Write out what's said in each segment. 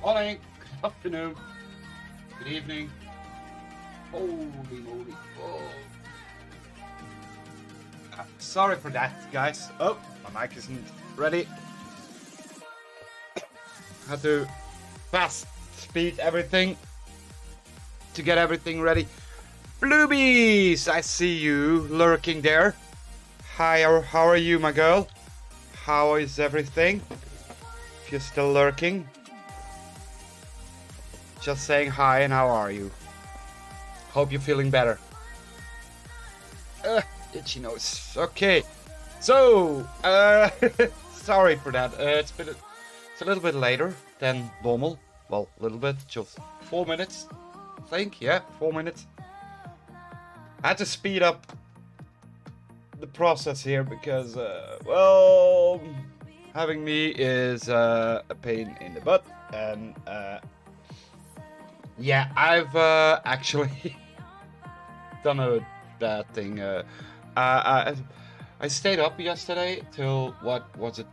Morning, good afternoon, good evening. Holy moly. Oh. Sorry for that, guys. Oh, my mic isn't ready. Had to fast speed everything to get everything ready. Bluebies, I see you lurking there. Hi, how are you, my girl? How is everything? If you're still lurking. Just saying hi and how are you? Hope you're feeling better. Itchy nose. Okay. So, sorry for that. It's a little bit later than normal. Well, a little bit, just 4 minutes. I think, yeah, 4 minutes. I had to speed up the process here because, well, having me is a pain in the butt, and yeah, I've actually done a bad thing. I stayed up yesterday till, what was it,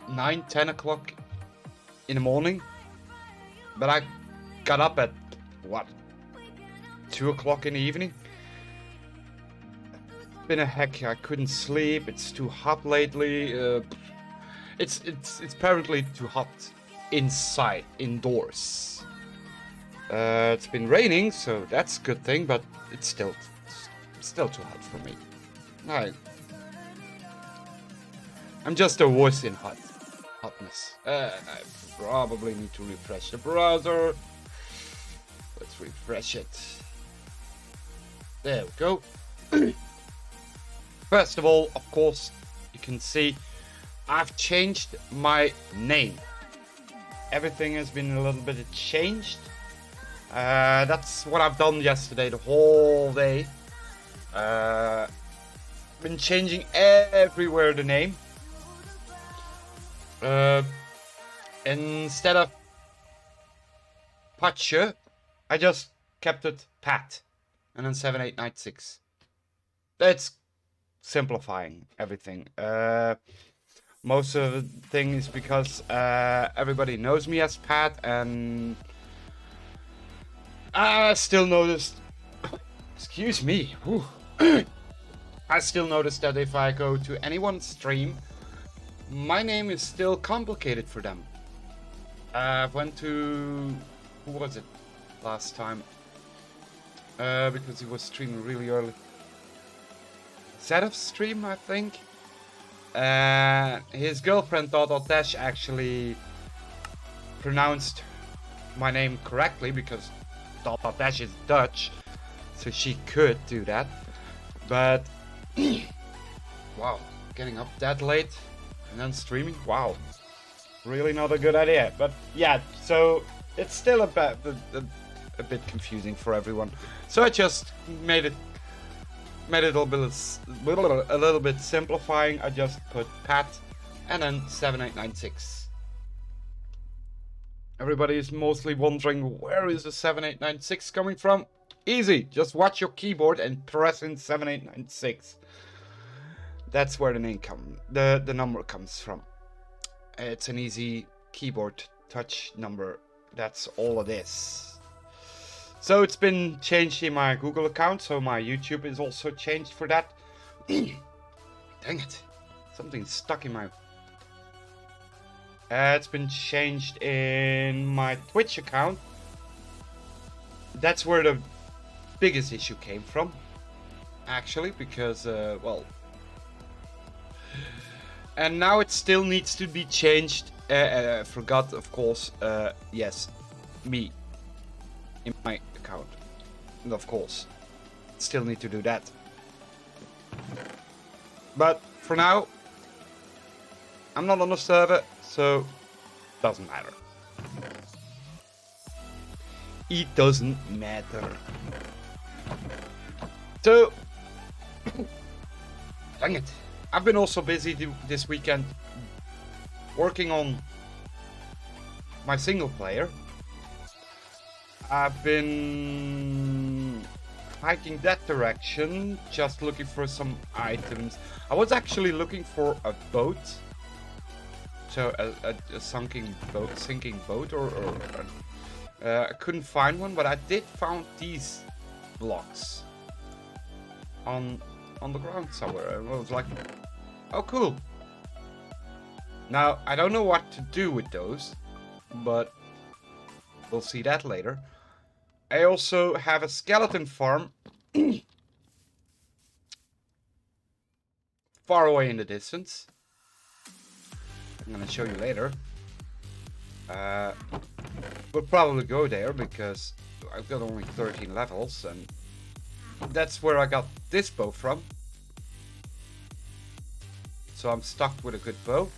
9-10 o'clock in the morning, but I got up at what, 2 o'clock in the evening. It's been a heck. I couldn't sleep. It's too hot lately. It's apparently too hot indoors. It's been raining, so that's a good thing, but it's still too hot for me. I'm just a wuss in hotness. I probably need to refresh the browser. Let's refresh it. There we go. First of all, of course, you can see I've changed my name. Everything has been a little bit changed. That's what I've done yesterday, the whole day. Been changing everywhere the name. Instead of Patje, I just kept it Pat, and then 7896. That's simplifying everything. Most of the thing is because everybody knows me as Pat, and I still noticed. Excuse me. I still noticed that if I go to anyone's stream, my name is still complicated for them. I went to, who was it last time? Because he was streaming really early. Zed's stream, I think. His girlfriend Dash actually pronounced my name correctly because Dash is Dutch, so she could do that. But wow, getting up that late and then streaming, wow, really not a good idea. But yeah, so it's still a bit confusing for everyone. So I just made it a little bit simplifying. I just put Pat and then 7896. Everybody is mostly wondering, where is the 7896 coming from? Easy, just watch your keyboard and press in 7896. That's where the name the number comes from. It's an easy keyboard touch number. That's all it is. So it's been changed in my Google account, so my YouTube is also changed for that. Dang it, something's stuck in my... it's been changed in my Twitch account. That's where the biggest issue came from, actually, because, well... And now it still needs to be changed. Forgot, of course, yes, me. In my account, and of course still need to do that, but for now I'm not on the server, so doesn't matter. It doesn't matter. So dang it, I've been also busy this weekend working on my single player. I've been hiking that direction, just looking for some items. I was actually looking for a boat So a sinking boat, or I couldn't find one, but I did found these blocks on the ground somewhere. I was like, oh cool. Now I don't know what to do with those, but we'll see that later. I also have a skeleton farm far away in the distance. I'm gonna show you later. We'll probably go there because I've got only 13 levels, and that's where I got this bow from. So I'm stuck with a good bow.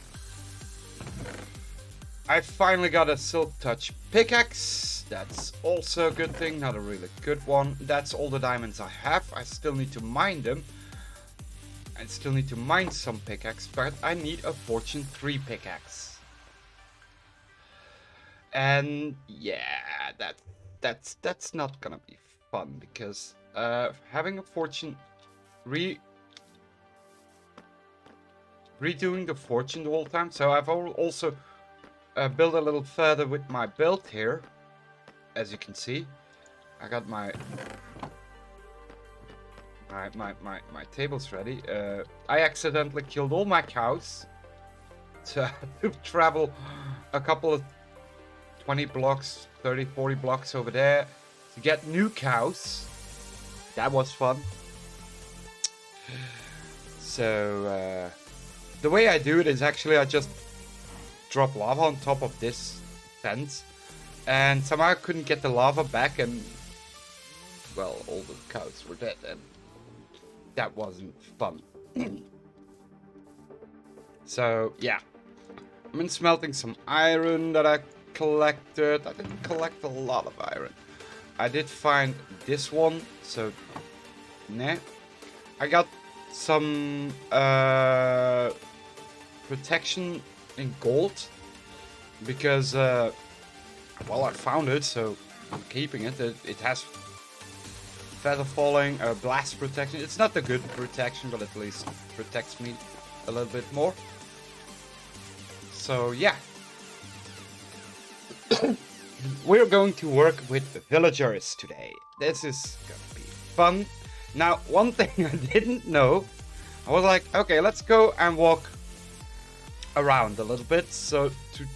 I finally got a Silk Touch pickaxe. That's also a good thing, not a really good one. That's all the diamonds I have. I still need to mine them. I still need to mine some pickaxe, but I need a Fortune 3 pickaxe. And yeah, that's not gonna be fun, because having a Fortune redoing the Fortune the whole time. So I've also built a little further with my build here. As you can see, I got my tables ready. I accidentally killed all my cows, so I had to travel a couple of 20 blocks, 30, 40 blocks over there to get new cows. That was fun. So the way I do it is actually I just drop lava on top of this fence, and somehow I couldn't get the lava back, and well, all the cows were dead, and that wasn't fun. So yeah, I've been smelting some iron that I collected. I didn't collect a lot of iron. I did find this one, so nah. I got some protection in gold because well, I found it, so I'm keeping it. It has feather falling, blast protection. It's not the good protection, but at least protects me a little bit more. So yeah, we're going to work with villagers today. This is gonna be fun. Now, one thing I didn't know, I was like, okay, let's go and walk around a little bit, so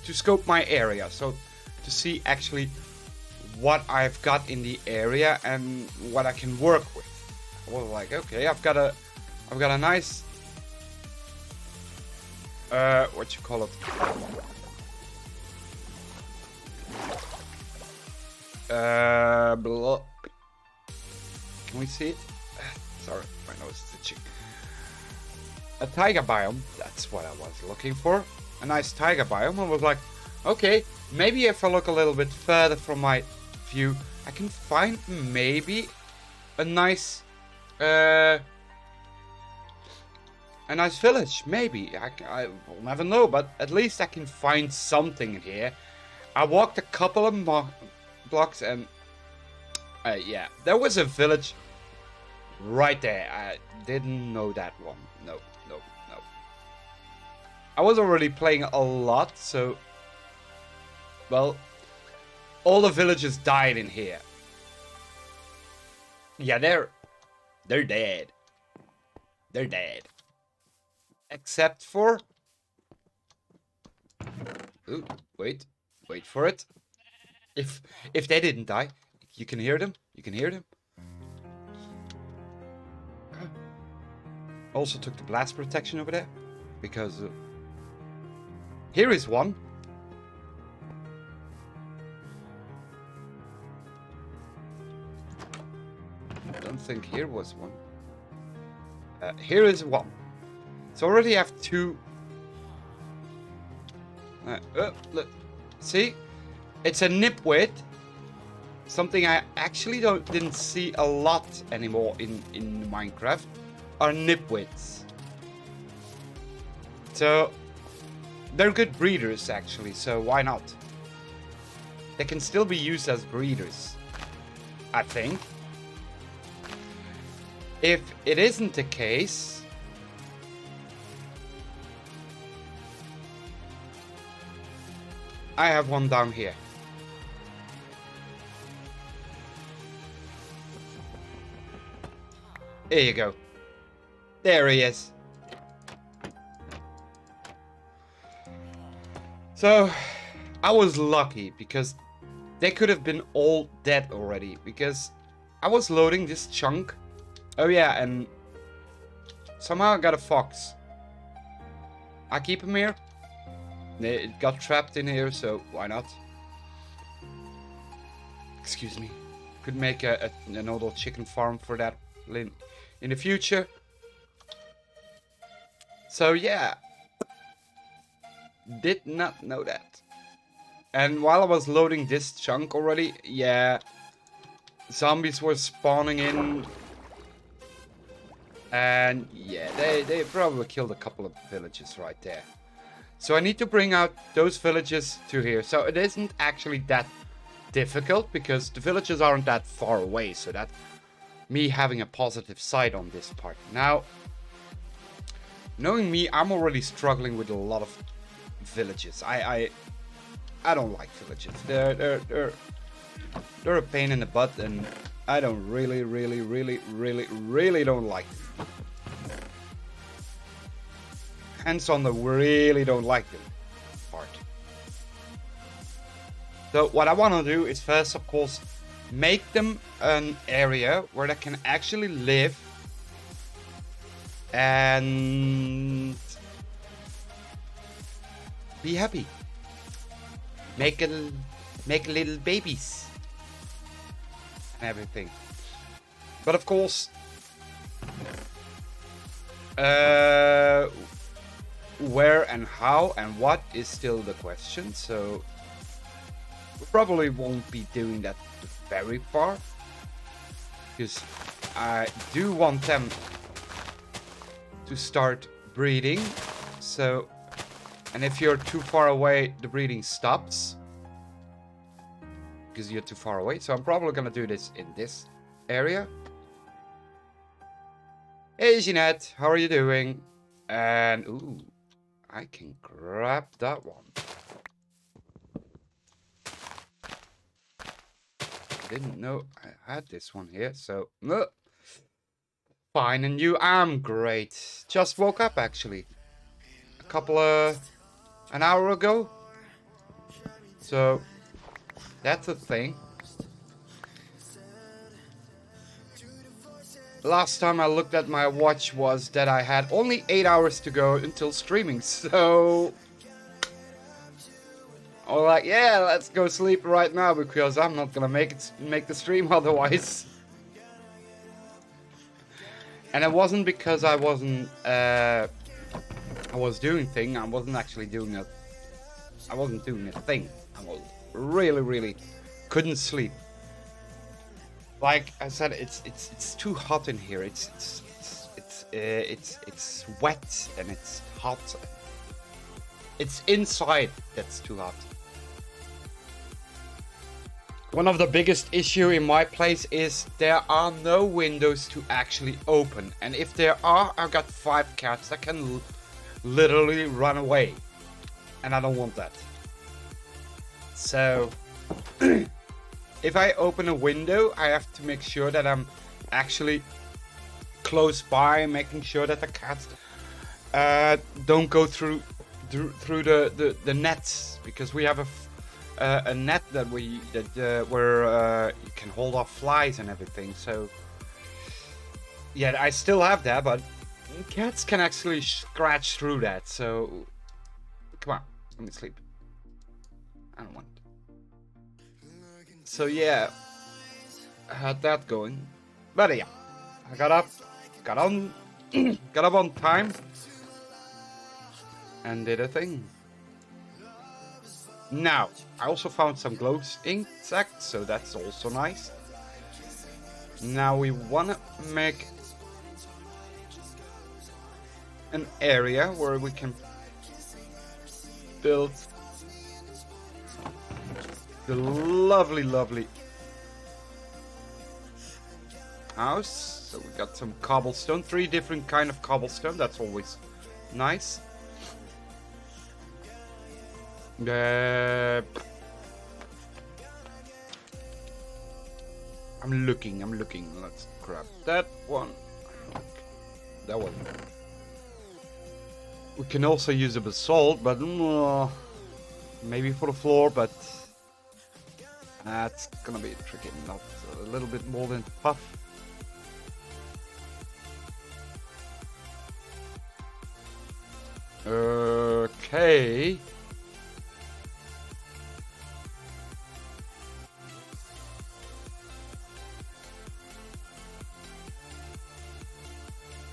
to scope my area, so to see actually what I've got in the area and what I can work with. I was like, okay, I've got a nice what you call it, blah. Can we see it? Sorry, my nose is itching. A taiga biome, that's what I was looking for. A nice taiga biome. I was like, okay, maybe if I look a little bit further from my view, I can find maybe a nice village. Maybe. I will never know, but at least I can find something here. I walked a couple of blocks and yeah, there was a village right there. I didn't know that one. No. I was already playing a lot, so well, all the villagers died in here. Yeah, they're dead. They're dead. Except for, ooh, wait for it. If they didn't die, you can hear them. You can hear them. Also took the blast protection over there because here is one. I don't think here was one. Here is one. So already have two. Look, see, it's a nipwit. Something I actually didn't see a lot anymore in Minecraft are nipwits. So they're good breeders actually, so why not? They can still be used as breeders, I think. If it isn't the case, I have one down here. There you go. There he is. So, I was lucky because they could have been all dead already. Because I was loading this chunk. Oh yeah, and somehow I got a fox. I keep him here. It got trapped in here, so why not? Excuse me. Could make an little chicken farm for that in the future. So yeah. Did not know that. And while I was loading this chunk already, yeah, zombies were spawning in. And yeah, they probably killed a couple of villages right there. So I need to bring out those villages to here. So it isn't actually that difficult because the villages aren't that far away. So that me having a positive side on this part. Now, knowing me, I'm already struggling with a lot of villages. I don't like villages. They're a pain in the butt, and I don't really don't like them. Hence on the really don't like them part. So what I want to do is first, of course, make them an area where they can actually live and be happy. Make little babies and everything. But of course, where and how and what is still the question. So we probably won't be doing that very far, because I do want them to start breeding. So, and if you're too far away, the breeding stops because you're too far away. So I'm probably gonna do this in this area. Hey Jeanette, how are you doing? And ooh, I can grab that one. I didn't know I had this one here, so fine. And you, I'm great. Just woke up actually, an hour ago. So that's a thing. Last time I looked at my watch was that I had only 8 hours to go until streaming, so I was like, yeah, let's go sleep right now because I'm not gonna make the stream otherwise. And it wasn't because I was doing thing. I wasn't actually doing a. I wasn't doing a thing. I was really couldn't sleep. Like I said, it's too hot in here. It's wet and it's hot. It's inside that's too hot. One of the biggest issue in my place is there are no windows to actually open, and if there are, I've got 5 cats that can literally run away, and I don't want that. So if I open a window, I have to make sure that I'm actually close by, making sure that the cats don't go through the nets, because we have a net that where you can hold off flies and everything. So yeah, I still have that, but cats can actually scratch through that. So come on, let me sleep. I don't want it. So yeah, I had that going, but yeah, I got up on time and did a thing. Now, I also found some glow insects, so that's also nice. Now we want to make an area where we can build the lovely house. So we got some cobblestone, 3 different kind of cobblestone. That's always nice. Uh, I'm looking. Let's grab that one. That one. We can also use a basalt, but maybe for the floor, but that's gonna be tricky. Not a little bit more than puff. Okay.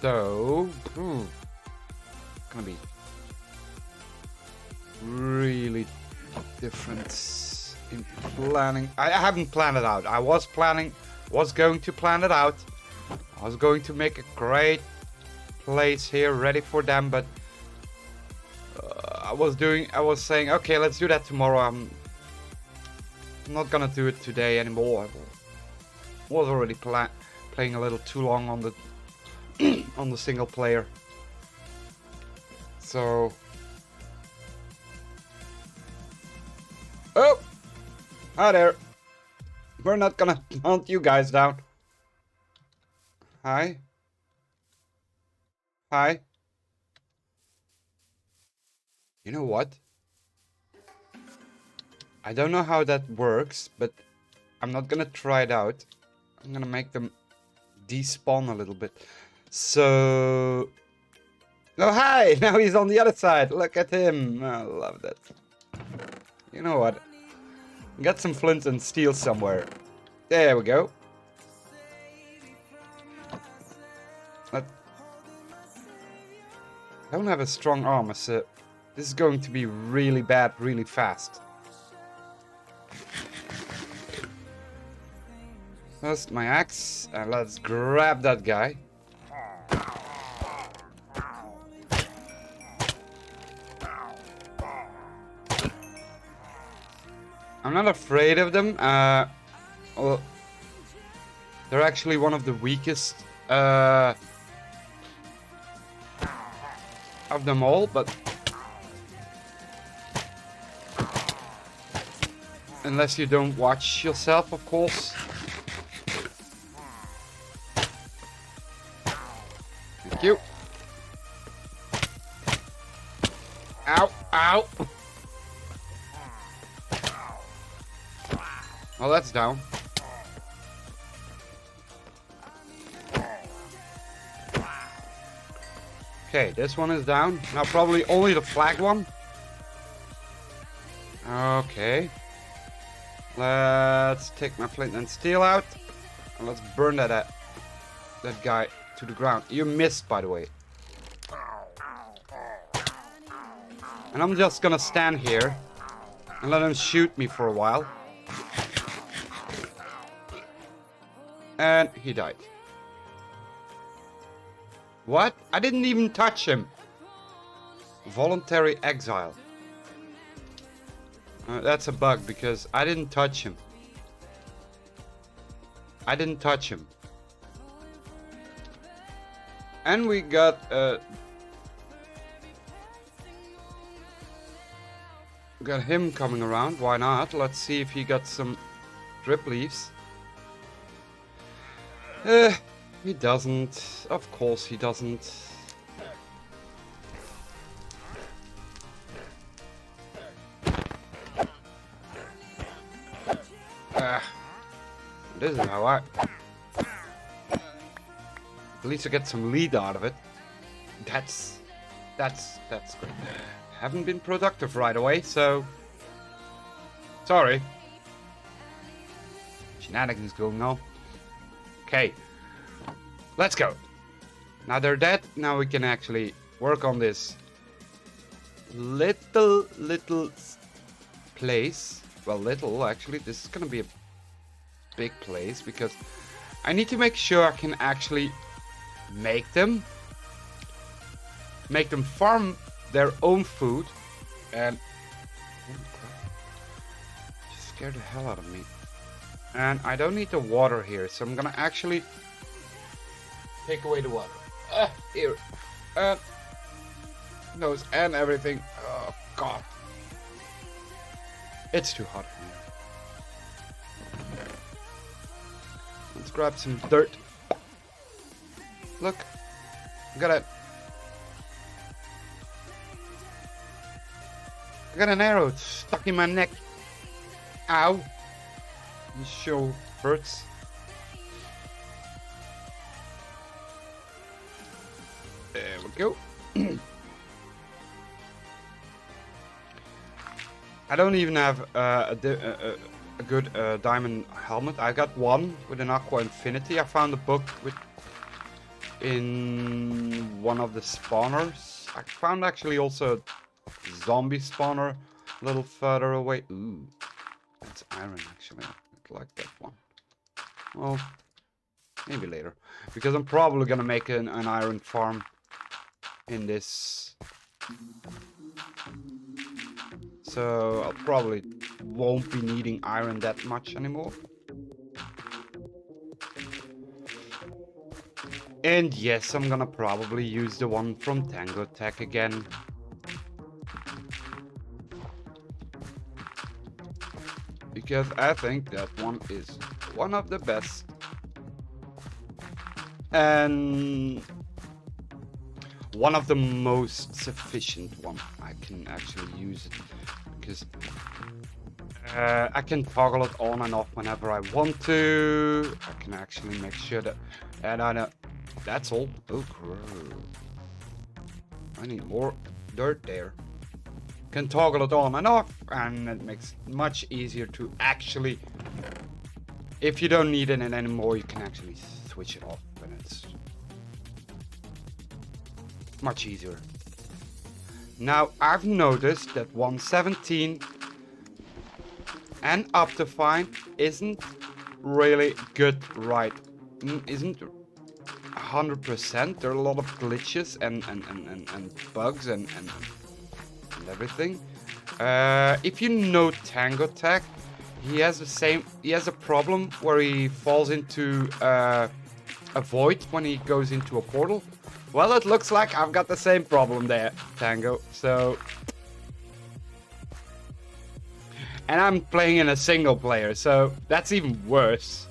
So, gonna be really different in planning. I haven't planned it out. I was going to plan it out. I was going to make a great place here ready for them, but I was saying, okay, let's do that tomorrow. I'm not gonna do it today anymore. I was already playing a little too long on the on the single player. So, oh, hi there. We're not gonna hunt you guys down. Hi. Hi. You know what? I don't know how that works, but I'm not gonna try it out. I'm gonna make them despawn a little bit. So... Oh, hi! Now he's on the other side. Look at him. I love that. You know what? Got some flint and steel somewhere. There we go. I don't have a strong armor, so this is going to be really bad, really fast. First my axe, and let's grab that guy. I'm not afraid of them. Well, they're actually one of the weakest of them all, but unless you don't watch yourself, of course. Thank you. Ow, ow. Well, that's down. Okay, this one is down. Now probably only the flag one. Okay. Let's take my flint and steel out. And let's burn that guy to the ground. You missed, by the way. And I'm just gonna stand here and let him shoot me for a while. And he died. What? I didn't even touch him. Voluntary exile. That's a bug because I didn't touch him. I didn't touch him. And we got him coming around. Why not? Let's see if he got some drip leaves. He doesn't. Of course he doesn't. This is how I... At least I get some lead out of it. That's great. Haven't been productive right away, so... Sorry. Shenanigans going on. Okay. Let's go. Now they're dead. Now we can actually work on this little place. Well, little actually. This is gonna be a big place because I need to make sure I can actually make them farm their own food. And oh crap, just scared the hell out of me. And I don't need the water here, so I'm gonna actually take away the water. Here. Nose and everything. Oh god. It's too hot in here. Let's grab some dirt. Look, I got an arrow stuck in my neck. Ow! This show hurts. There we go. I don't even have a good diamond helmet. I got one with an aqua infinity. I found a book in one of the spawners. I found actually also a zombie spawner a little further away. Ooh, that's iron actually. I like that one. Well, maybe later, because I'm probably gonna make an iron farm in this. So I'll probably won't be needing iron that much anymore. And yes, I'm gonna probably use the one from Tango Tech again. Because I think that one is one of the best. And one of the most sufficient one. I can actually use it because I can toggle it on and off whenever I want to. I can actually make sure that, and I know that's all. Oh, I need more dirt there. Can toggle it on and off, and it makes it much easier to actually, if you don't need it anymore, you can actually switch it off, and it's much easier. Now I've noticed that 117 and Optifine isn't really good, right? Isn't 100%. There are a lot of glitches and bugs and everything. If you know Tango Tech, he has a problem where he falls into a void when he goes into a portal. Well, it looks like I've got the same problem there, Tango. So, and I'm playing in a single player, so that's even worse.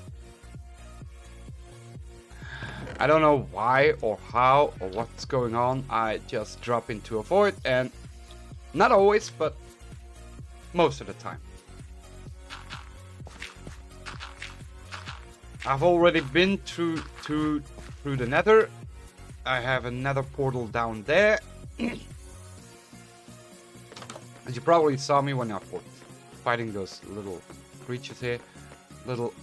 I don't know why or how or what's going on. I just drop into a void, and not always, but most of the time. I've already been through the nether. I have another portal down there. And you probably saw me when I was fighting those little creatures here. Little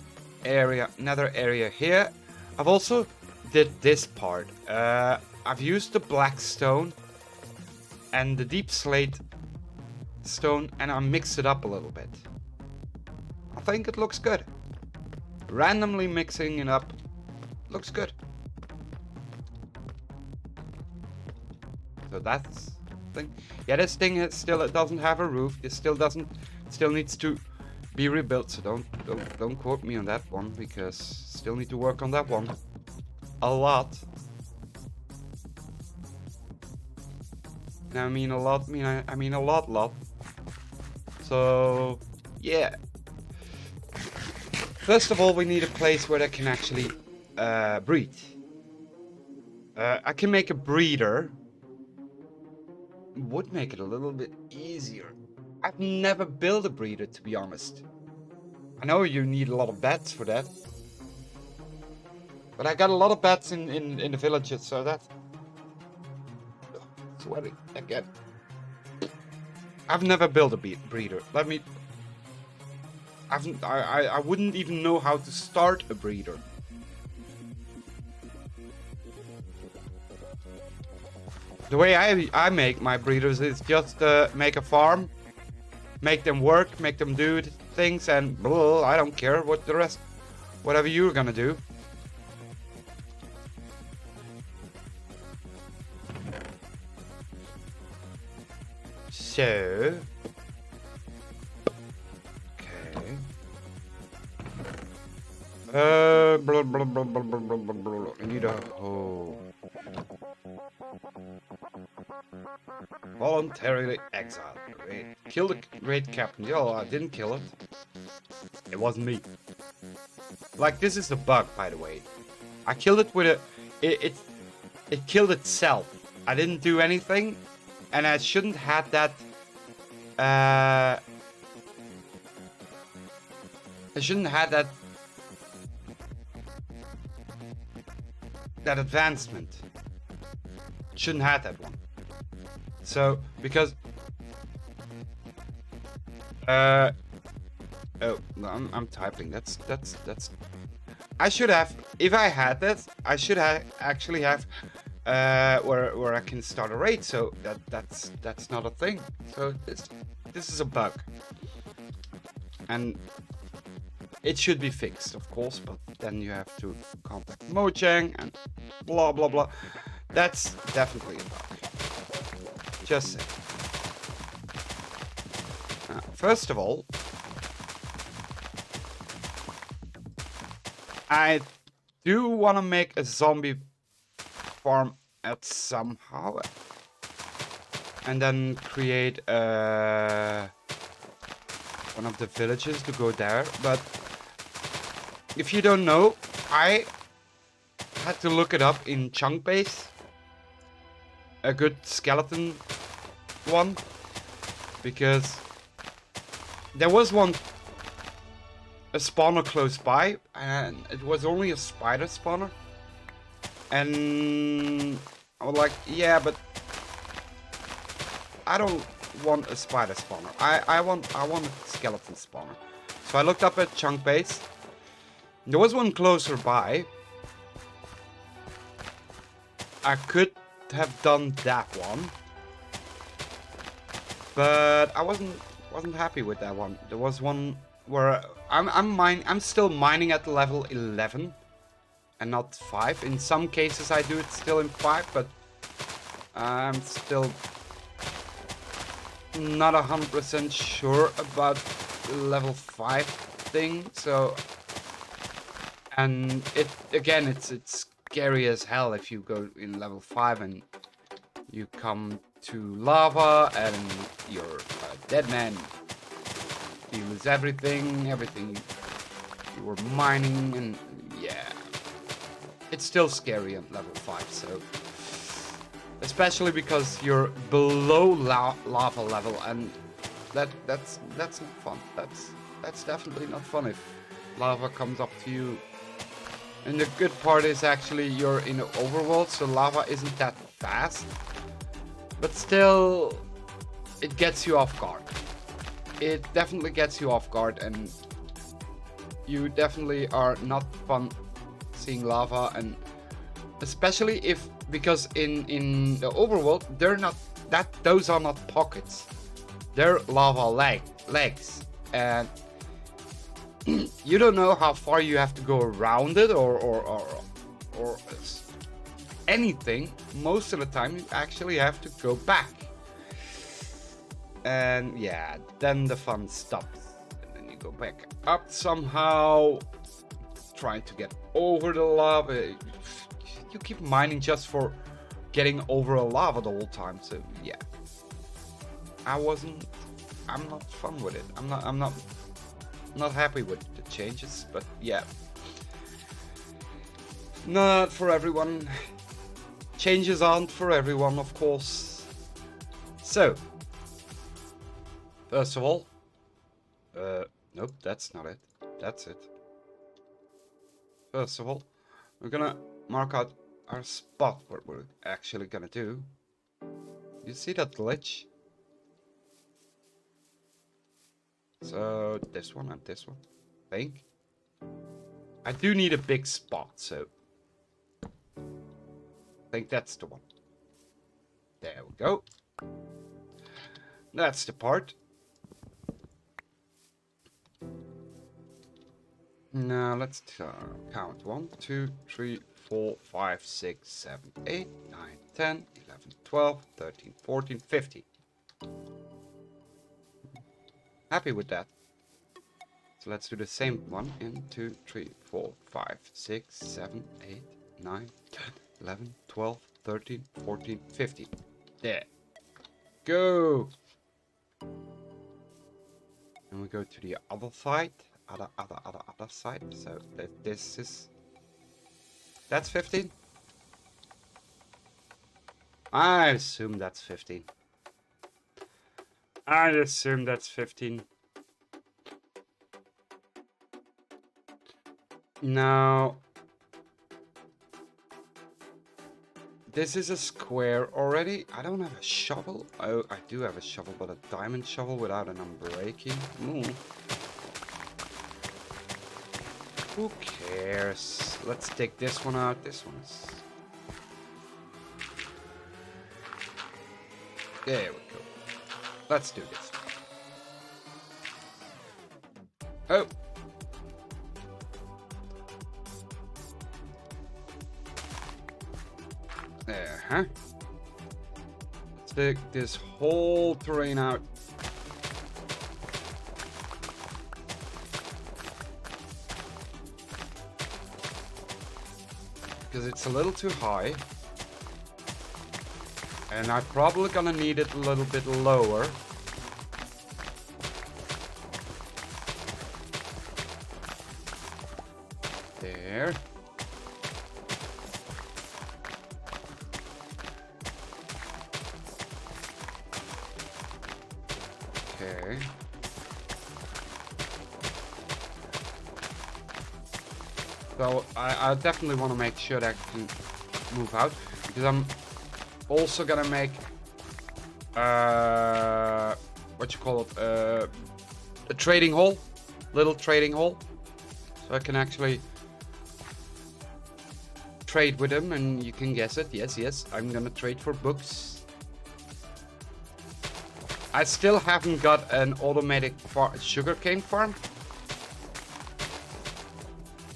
area, nether area here. I've also did this part. I've used the black stone and the deep slate stone, and I mixed it up a little bit. I think it looks good. Randomly mixing it up looks good. So that's the thing. Yeah, this thing is still, it doesn't have a roof. It still needs to be rebuilt. So don't quote me on that one, because still need to work on that one a lot. And I mean a lot. I mean a lot. So yeah. First of all, we need a place where they can actually breed. I can make a breeder. Would make it a little bit easier. I've never built a breeder, to be honest. I know you need a lot of beds for that, but I got a lot of beds in the villages, so that's sweating again. I've never built a breeder. I wouldn't even know how to start a breeder. The way I make my breeders is just make a farm, make them work, make them do things, and blah, I don't care what the rest, whatever you're gonna do. So, okay. Blah, blah, blah, blah, blah, blah, blah, blah. I need a hoe. Voluntarily exiled. Raid. Kill the raid captain. Yo, I didn't kill it. It wasn't me. Like, this is the bug, by the way. I killed it with a... It killed itself. I didn't do anything. And I shouldn't have that... I shouldn't have that... That advancement. Shouldn't have that one. So, because... Oh, no, I'm typing. That's... I should have... If I had that, I should have actually have... where I can start a raid. So that's not a thing. So this is a bug. And... It should be fixed, of course, but then you have to contact Mojang and blah blah blah. That's definitely a bug. Just saying. First of all, I do want to make a zombie farm at somehow, and then create one of the villages to go there, but if you don't know, I had to look it up in chunk base. A good skeleton one. Because there was one, a spawner close by, and it was only a spider spawner. And I was like, yeah, but I don't want a spider spawner. I want a skeleton spawner. So I looked up at chunk base. There was one closer by. I could have done that one, but I wasn't happy with that one. There was one where I'm still mining at level 11 and not 5. In some cases I do it still in 5, but I'm still not 100% sure about the level 5 thing. So. And it's scary as hell if you go in level 5 and you come to lava and you're a dead man. You lose everything you were mining, and yeah. It's still scary at level 5, so... Especially because you're below lava level, and that's not fun. That's definitely not fun if lava comes up to you. And the good part is actually you're in the overworld, so lava isn't that fast. But still, it gets you off guard. It definitely gets you off guard, and you definitely are not fun seeing lava. And especially because in the overworld, those are not pockets. They're lava legs. And you don't know how far you have to go around it or anything. Most of the time you actually have to go back. And yeah, then the fun stops. And then you go back up somehow, trying to get over the lava. You keep mining just for getting over a lava the whole time. So yeah, I'm not fun with it. I'm not happy with the changes, but yeah, not for everyone. Changes aren't for everyone, of course. So, first of all, nope, that's not it. That's it. First of all, we're gonna mark out our spot, what we're actually gonna do. You see that glitch? So this one and this one, I think. I do need a big spot, so I think that's the one. There we go. That's the part. Now let's count 1, 2, 3, 4, 5, 6, 7, 8, 9, 10, 11, 12, 13, 14, 15. Happy with that. So let's do the same one. 1, 2, 3, 4, 5, 6, 7, 8, 9, 10, 11, 12, 13, 14, 15. There. Go! And we go to the other side. Other side. So this is... That's 15? I assume that's 15. I assume that's 15. Now... This is a square already. I don't have a shovel. Oh, I do have a shovel, but a diamond shovel without an unbreaking. Ooh. Who cares? Let's take this one out. This one's... There we go. Let's do this. Oh! There, huh? Let's take this whole terrain out. Because it's a little too high. And I'm probably gonna need it a little bit lower. There. Okay. So I definitely want to make sure that I can move out, because I'm also gonna make what you call it, a trading hall, little trading hall, so I can actually trade with them. And you can guess it. Yes, I'm gonna trade for books. I still haven't got an automatic sugarcane farm.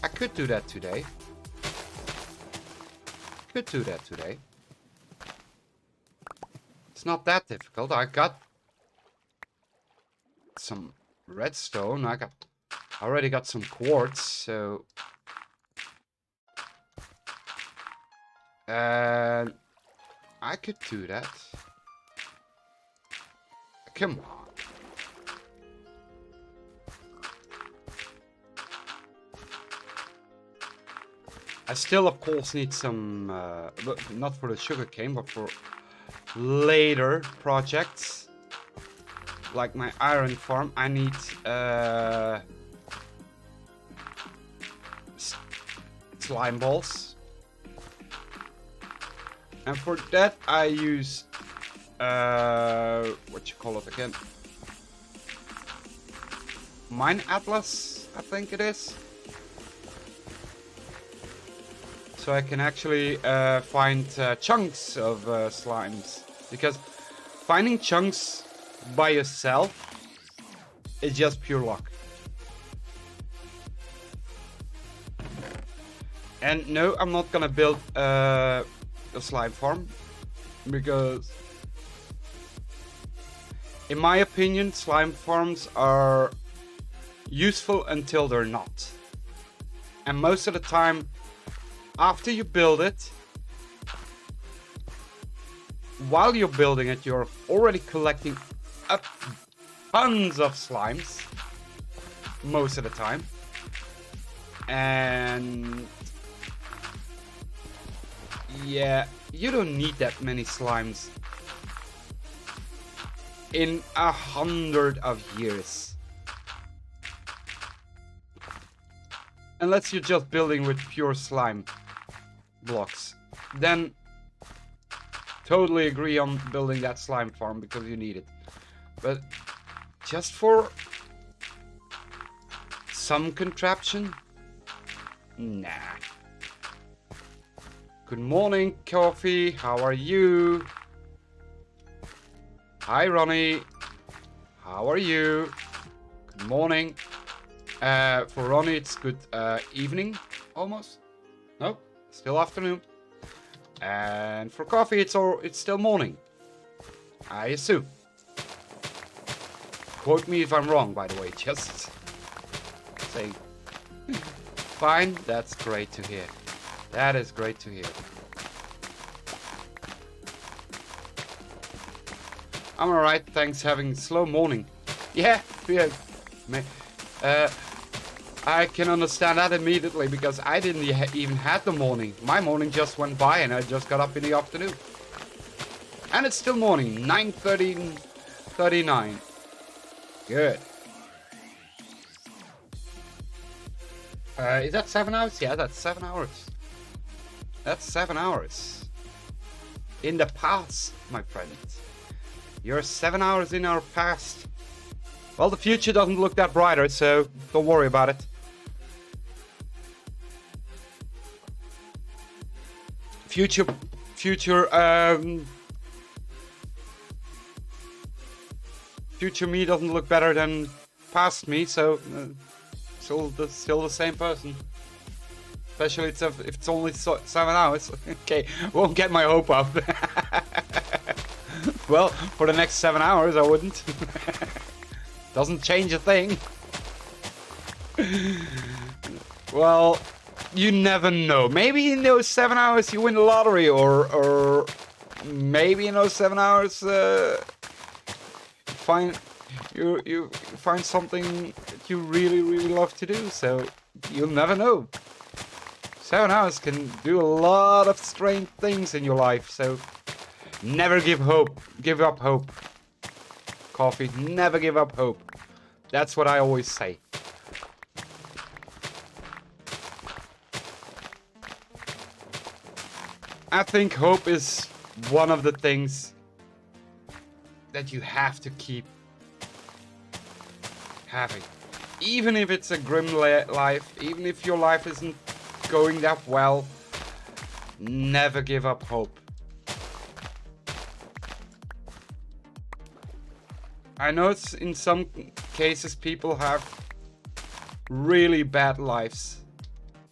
I could do that today. It's not that difficult. I got some redstone. I already got some quartz, so and I could do that. Come on. I still, of course, need some, not for the sugarcane, but for later projects, like my iron farm. I need slime balls, and for that I use what you call it again? Mine Atlas, I think it is. So I can actually find chunks of slimes, because finding chunks by yourself is just pure luck. And no, I'm not gonna build a slime farm, because in my opinion slime farms are useful until they're not. And most of the time, after you build it, while you're building it, you're already collecting up tons of slimes, most of the time. And yeah, you don't need that many slimes in 100 of years. Unless you're just building with pure slime blocks. Then totally agree on building that slime farm, because you need it. But just for some contraption? Nah. Good morning, Coffee. How are you? Hi, Ronnie. How are you? Good morning. For Ronnie, it's good evening, almost. No, still afternoon. And for Coffee, it's still morning, I assume. Quote me if I'm wrong, by the way. Just saying. Fine, that's great to hear. That is great to hear. I'm alright, thanks. Having a slow morning. Yeah. I can understand that immediately because I didn't even have the morning. My morning just went by and I just got up in the afternoon. And it's still morning, 9:39. Good. Is that 7 hours? Yeah, that's 7 hours. That's 7 hours. In the past, my friends. You're 7 hours in our past. Well, the future doesn't look that brighter, so don't worry about it. Future me doesn't look better than past me, so still the same person. Especially if it's only 7 hours. Okay, won't get my hope up. Well, for the next 7 hours, I wouldn't. Doesn't change a thing. Well, you never know. Maybe in those 7 hours you win the lottery, or maybe in those 7 hours you find something that you really love to do. So you'll never know. 7 hours can do a lot of strange things in your life. So never give up hope. Coffee, never give up hope. That's what I always say. I think hope is one of the things that you have to keep having. Even if it's a grim life, even if your life isn't going that well, never give up hope. I know it's in some cases people have really bad lives.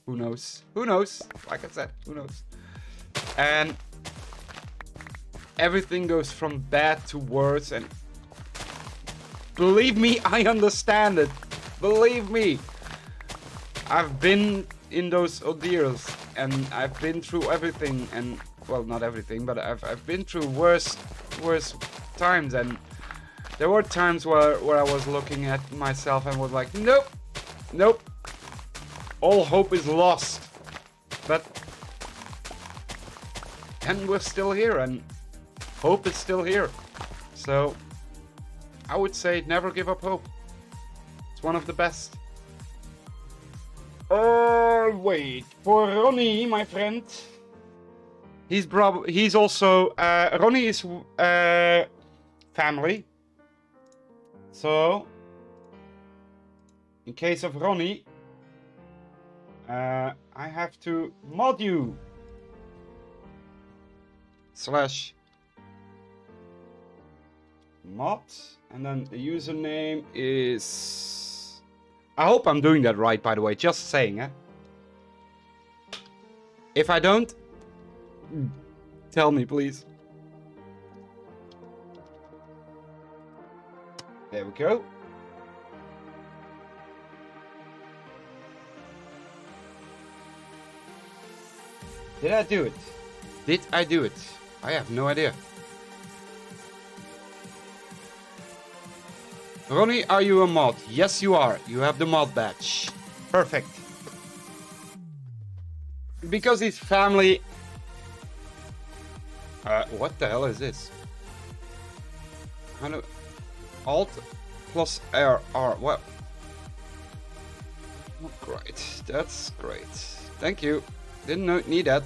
Who knows? Who knows? Like I said, who knows? And everything goes from bad to worse, and believe me, I understand it. Believe me. I've been in those ordeals and I've been through everything, and well, not everything, but I've been through worse times, and there were times where I was looking at myself and was like, nope, all hope is lost. But and we're still here, and hope is still here. So I would say never give up hope. It's one of the best. Wait for Ronnie, my friend. He's also Ronnie is family. So in case of Ronnie, I have to mod you. /mod, and then the username is, I hope I'm doing that right, by the way, just saying, eh? If I don't, tell me, please. There we go. Did I do it? Did I do it? I have no idea. Ronnie, are you a mod? Yes, you are. You have the mod badge. Perfect. Because his family... what the hell is this? How do... Alt plus R. What? Oh, great. That's great. Thank you. Didn't need that.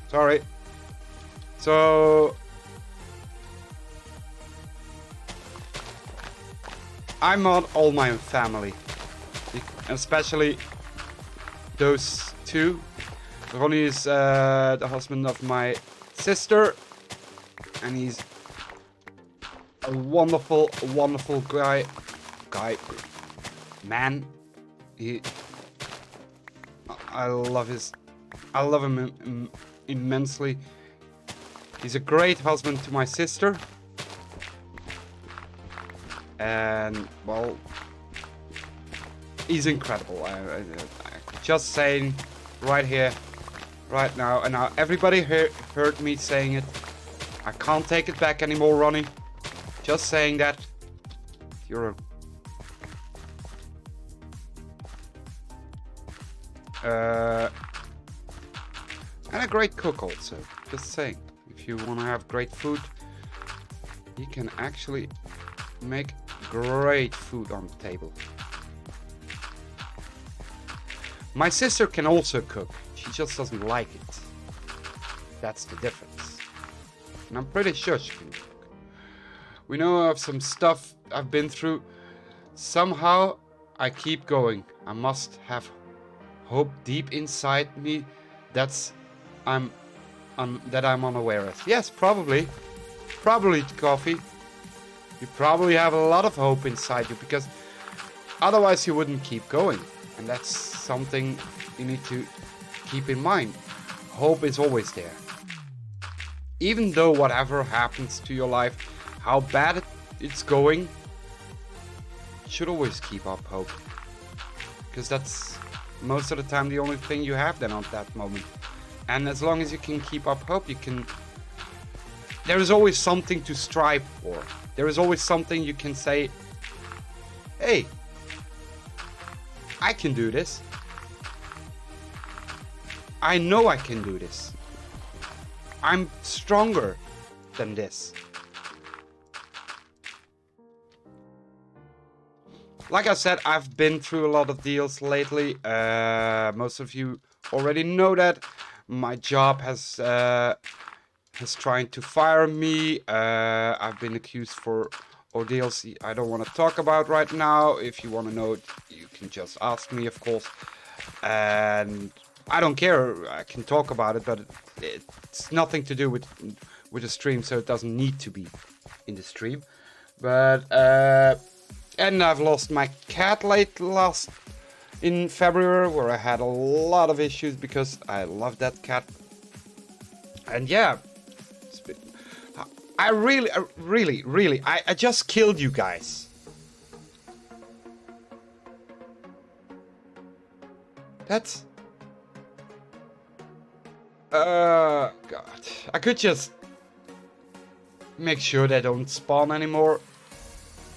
Sorry. So... I mod all my family. Especially those two. Ronnie is the husband of my sister. And he's a wonderful guy. Man. I love him immensely. He's a great husband to my sister. And, well, he's incredible. I just saying right here, right now. And now everybody heard me saying it. I can't take it back anymore, Ronnie. Just saying that you're and a great cook also. Just saying, if you want to have great food, you can actually make great food on the table. My sister can also cook. She just doesn't like it. That's the difference. And I'm pretty sure she can cook. We know of some stuff I've been through. Somehow I keep going. I must have hope deep inside me that I'm unaware of. Yes, probably. Probably, Coffee. You probably have a lot of hope inside you, because otherwise you wouldn't keep going. And that's something you need to keep in mind. Hope is always there. Even though whatever happens to your life, how bad it's going, you should always keep up hope. Because that's most of the time the only thing you have then at that moment. And as long as you can keep up hope, you can... There is always something to strive for. There is always something you can say, hey, I can do this. I know I can do this. I'm stronger than this. Like I said, I've been through a lot of deals lately. Most of you already know that. My job has trying to fire me. I've been accused for ordeals I don't want to talk about right now. If you want to know, you can just ask me, of course. And I don't care. I can talk about it, but it's nothing to do with the stream, so it doesn't need to be in the stream. But and I've lost my cat last in February, where I had a lot of issues because I love that cat. And yeah, I just killed you guys. That's... God. I could just make sure they don't spawn anymore,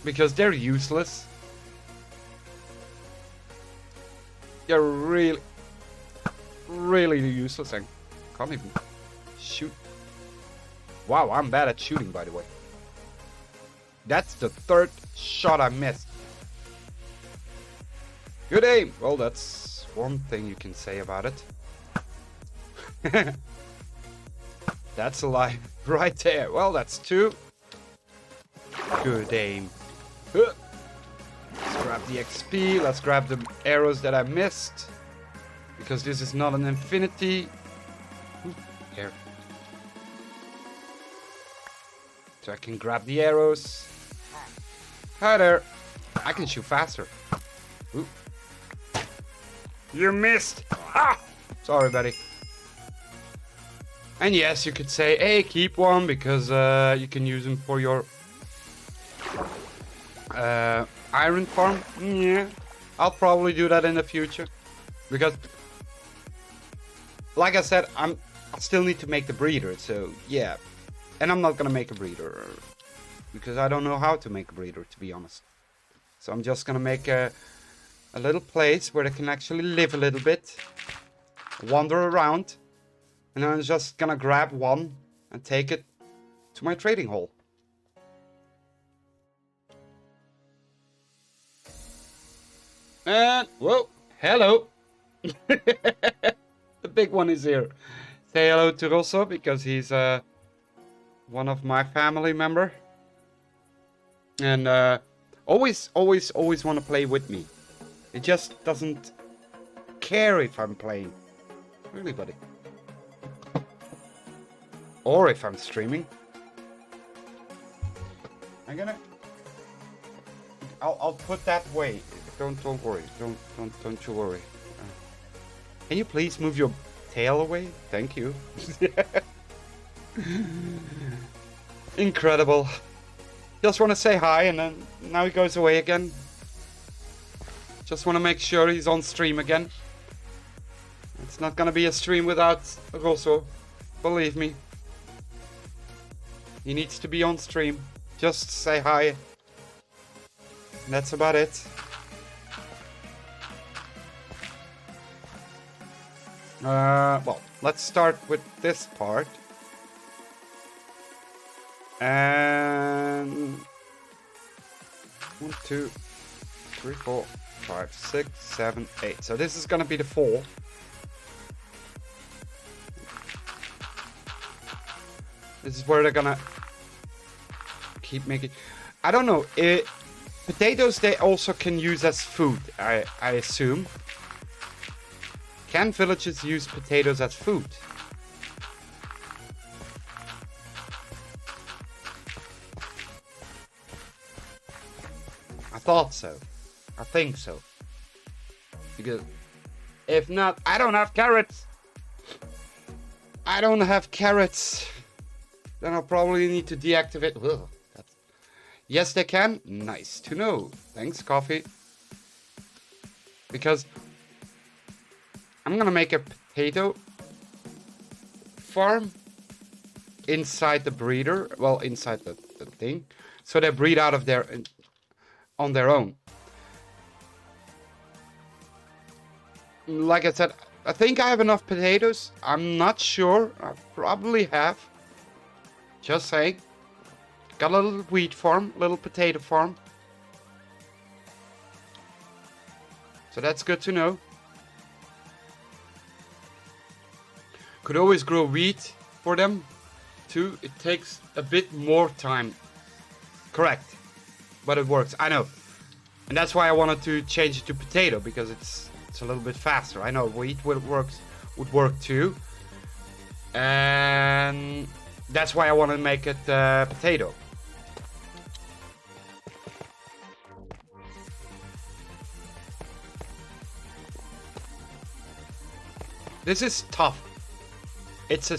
because they're useless. They're really useless. I can't even shoot. Wow, I'm bad at shooting, by the way. That's the third shot I missed. Good aim. Well, that's one thing you can say about it. That's a lie right there. Well, that's two. Good aim. Let's grab the XP. Let's grab the arrows that I missed, because this is not an infinity. Here. So I can grab the arrows. Hi there. I can shoot faster. Ooh. You missed. Ah! Sorry, buddy. And yes, you could say, hey, keep one, because you can use them for your iron farm. Yeah, I'll probably do that in the future, because, like I said, I still need to make the breeder. So yeah, and I'm not gonna make a breeder because I don't know how to make a breeder, to be honest. So I'm just gonna make a little place where they can actually live a little bit, wander around. And I'm just gonna grab one and take it to my trading hall. And, whoa, hello. The big one is here. Say hello to Rosso, because he's one of my family member. And always want to play with me. It just doesn't care if I'm playing. Really, buddy. Or if I'm streaming. I'll put that way. Don't worry. Don't you worry. Can you please move your tail away? Thank you. Incredible. Just want to say hi, and then now he goes away again. Just want to make sure he's on stream again. It's not gonna be a stream without Rosso. Believe me. He needs to be on stream. just say hi. That's about it. Well, let's start with this part. And 1, 2, 3, 4, 5, 6, 7, 8. So this is gonna be the 4. This is where they're gonna keep making. I don't know. Potatoes they also can use as food. I assume. Can villages use potatoes as food? I thought so. I think so. Because if not, I don't have carrots. I don't have carrots. Then I'll probably need to deactivate. Ugh, yes, they can. Nice to know. Thanks, coffee. Because I'm gonna make a potato farm inside the breeder. Well, inside the thing. So they breed out of their on their own. Like I said, I think I have enough potatoes. I'm not sure. I probably have. Just saying. Got a little wheat farm, little potato farm. So that's good to know. Could always grow wheat for them too. It takes a bit more time. Correct. But it works. I know. And that's why I wanted to change it to potato, because it's a little bit faster. I know wheat would work too. And that's why I want to make it potato. This is tough. It's a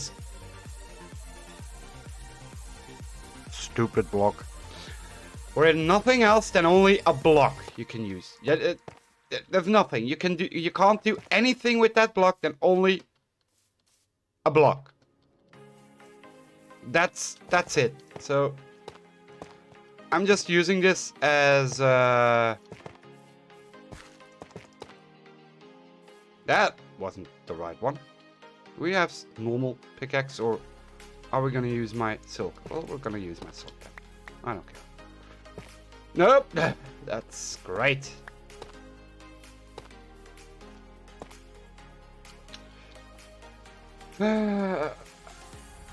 stupid block. Where nothing else than only a block you can use. There's nothing you can do. You can't do anything with that block than only a block. That's it. So I'm just using this as that wasn't the right one. Do we have normal pickaxe, or are we gonna use my silk? Well, we're gonna use my silk then. I don't care. Nope. That's great.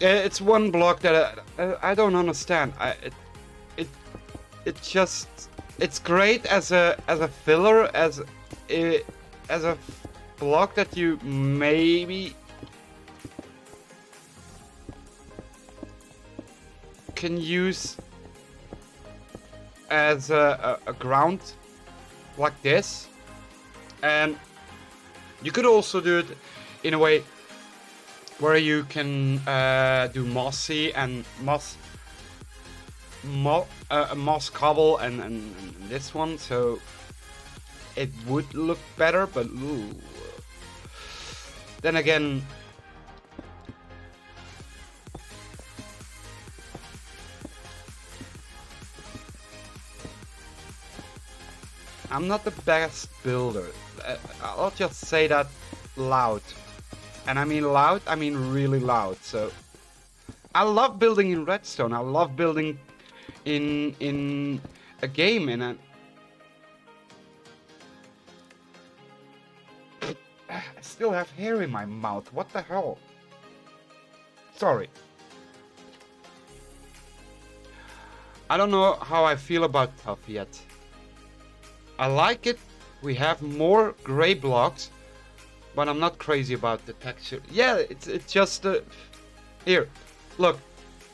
It's one block that I don't understand. It just, it's great as a filler, as a block that you maybe can use as a ground like this. And you could also do it in a way where you can do mossy and moss cobble and this one, so it would look better. But ooh. Then again, I'm not the best builder. I'll just say that loud. And I mean loud, I mean really loud. So I love building in redstone. I love building in a game, and I still have hair in my mouth. What the hell? Sorry. I don't know how I feel about tough yet. I like it. We have more gray blocks, but I'm not crazy about the texture. Yeah, it's just a... Here, look.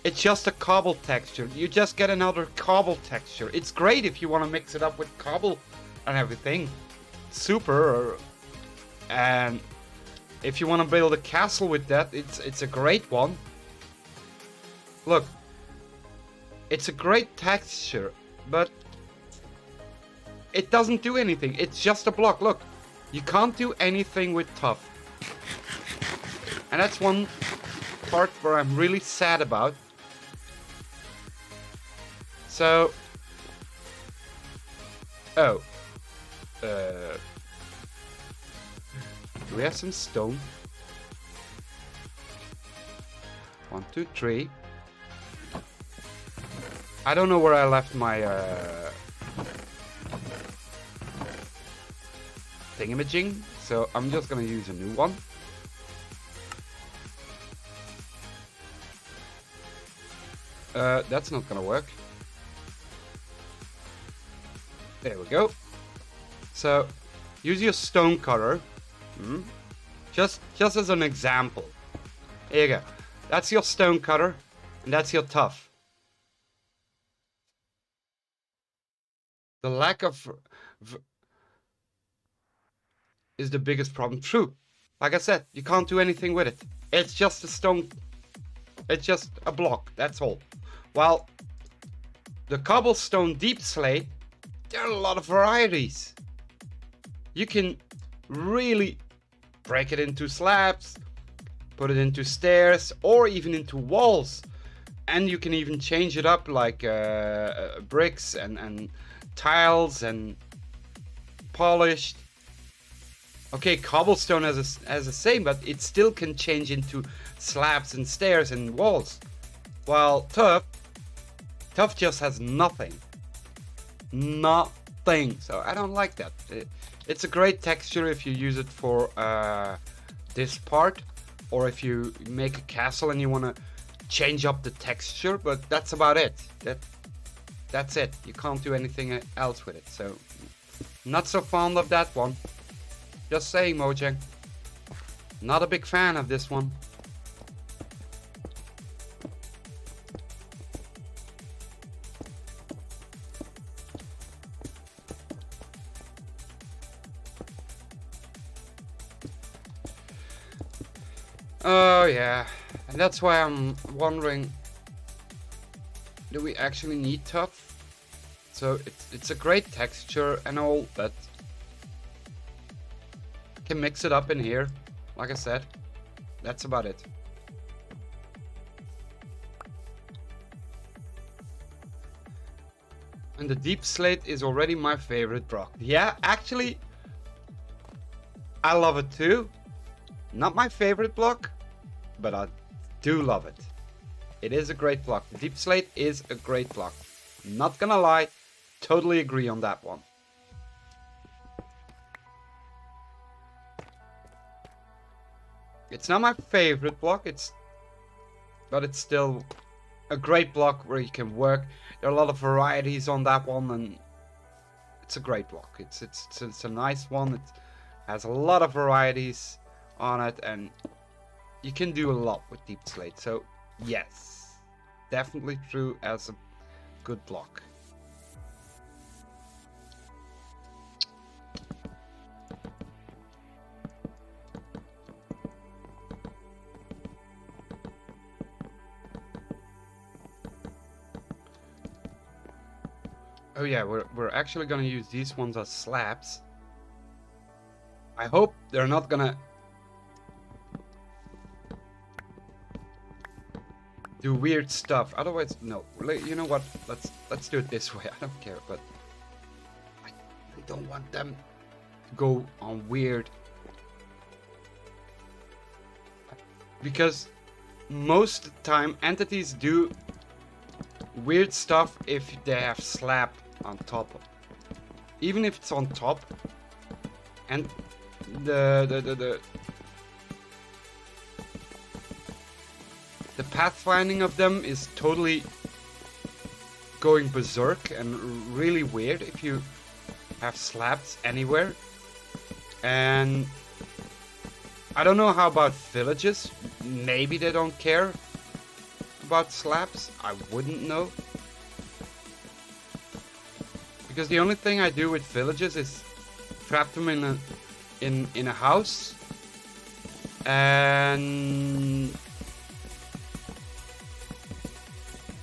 It's just a cobble texture. You just get another cobble texture. It's great if you want to mix it up with cobble and everything. Super. And if you want to build a castle with that, it's a great one. Look. It's a great texture, but it doesn't do anything. It's just a block. Look. You can't do anything with tough. And that's one part where I'm really sad about. So, oh, do we have some stone? 1, 2, 3. I don't know where I left my thingamajig, so I'm just gonna use a new one. That's not gonna work. There we go. So, use your stone cutter. Just as an example. Here you go. That's your stone cutter, and that's your tough. The lack of is the biggest problem. True. Like I said, you can't do anything with it. It's just a stone. It's just a block. That's all. While the cobblestone deep slate, there are a lot of varieties. You can really break it into slabs, put it into stairs, or even into walls. And you can even change it up like bricks and tiles and polished. Okay, cobblestone has the same, but it still can change into slabs and stairs and walls. While tough just has nothing. Nothing. So I don't like that. It's a great texture if you use it for this part, or if you make a castle and you want to change up the texture, but that's about it. That's it. You can't do anything else with it. So not so fond of that one. Just saying, Mojang. Not a big fan of this one. Oh yeah, and that's why I'm wondering, do we actually need tough? So it's a great texture and all, but I can mix it up in here, like I said. That's about it. And the deep slate is already my favorite block. Yeah, actually, I love it too. Not my favorite block, but I do love it. It is a great block. The deep slate is a great block. Not gonna lie, totally agree on that one. It's not my favorite block, but it's still a great block where you can work. There are a lot of varieties on that one, and it's a great block. It's a nice one. It has a lot of varieties on it, and you can do a lot with deep slate. So yes, definitely true as a good block. Oh yeah, we're actually gonna use these ones as slabs. I hope they're not gonna do weird stuff. Otherwise, no. You know what? Let's do it this way. I don't care, but I don't want them to go on weird, because most of the time entities do weird stuff if they have slab on top of, even if it's on top, and the pathfinding of them is totally going berserk and really weird if you have slabs anywhere. And I don't know how about villages. Maybe they don't care about slabs. I wouldn't know, because the only thing I do with villages is trap them in a house and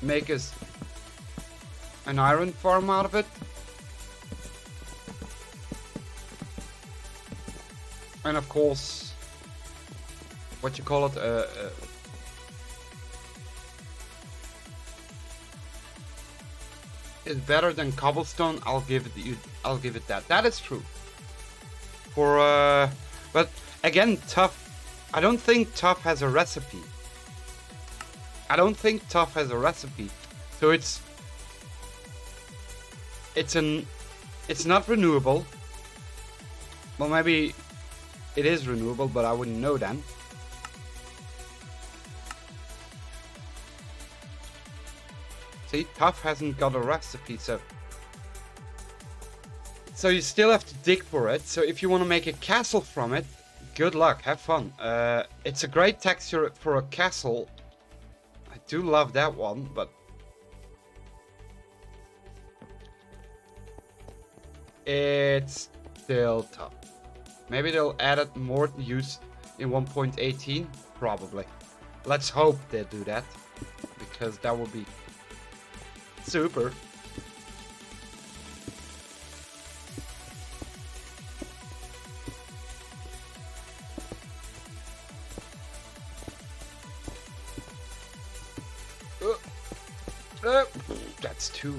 make an iron farm out of it. And of course, what you call it, a is better than cobblestone, I'll give it that. That is true. But again, tough. I don't think tough has a recipe. So it's not renewable. Well, maybe it is renewable, but I wouldn't know then. See, tough hasn't got a recipe, so you still have to dig for it. So if you want to make a castle from it, good luck, have fun. It's a great texture for a castle. I do love that one, but it's still tough. Maybe they'll add it more use in 1.18, probably. Let's hope they do that, because that would be super. That's 2.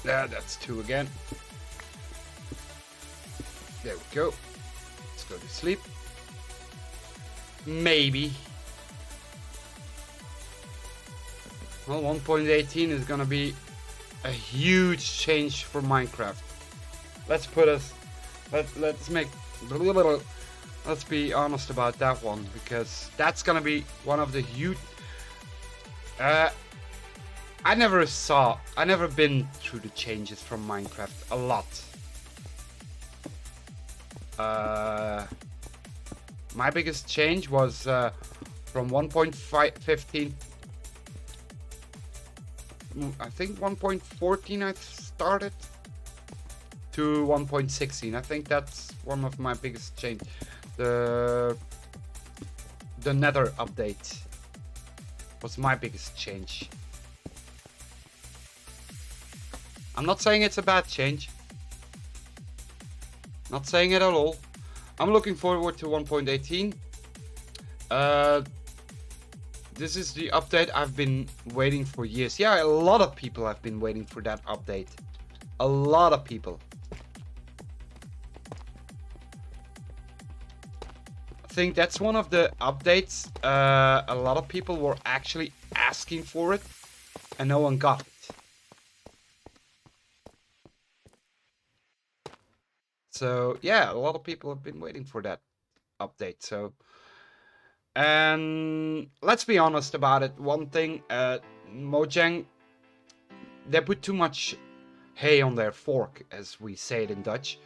Yeah, that's 2 again. There we go. Let's go to sleep. Maybe. Well, 1.18 is gonna be a huge change for Minecraft. Let's be honest about that one, because that's gonna be one of the huge. I never been through the changes from Minecraft a lot. My biggest change was from 1.15. I think 1.14 I started to 1.16. I think that's one of my biggest change. The Nether update was my biggest change. I'm not saying it's a bad change. Not saying it at all. I'm looking forward to 1.18. This is the update I've been waiting for years. Yeah, a lot of people have been waiting for that update. A lot of people. I think that's one of the updates. A lot of people were actually asking for it, and no one got it. So yeah, a lot of people have been waiting for that update. So, and let's be honest about it. One thing, Mojang, they put too much hay on their fork, as we say it in Dutch,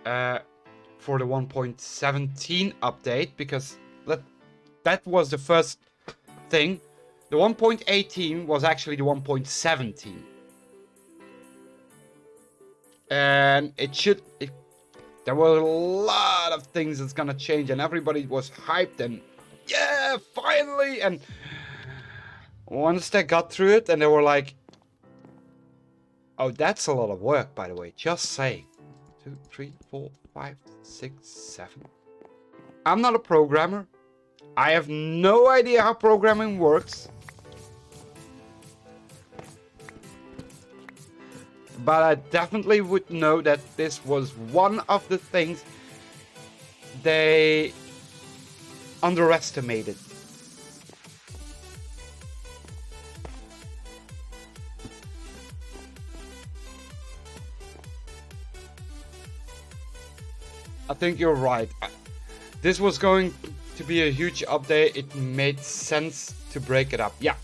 for the 1.17 update, because that was the first thing. The 1.18 was actually the 1.17. And there were a lot of things that's gonna change, and everybody was hyped and yeah, finally. And once they got through it, and they were like, oh, that's a lot of work, by the way, just saying. 2, 3, 4, 5, 6, 7. I'm not a programmer. I have no idea how programming works. But I definitely would know that this was one of the things they underestimated. I think you're right. This was going to be a huge update. It made sense to break it up. Yeah.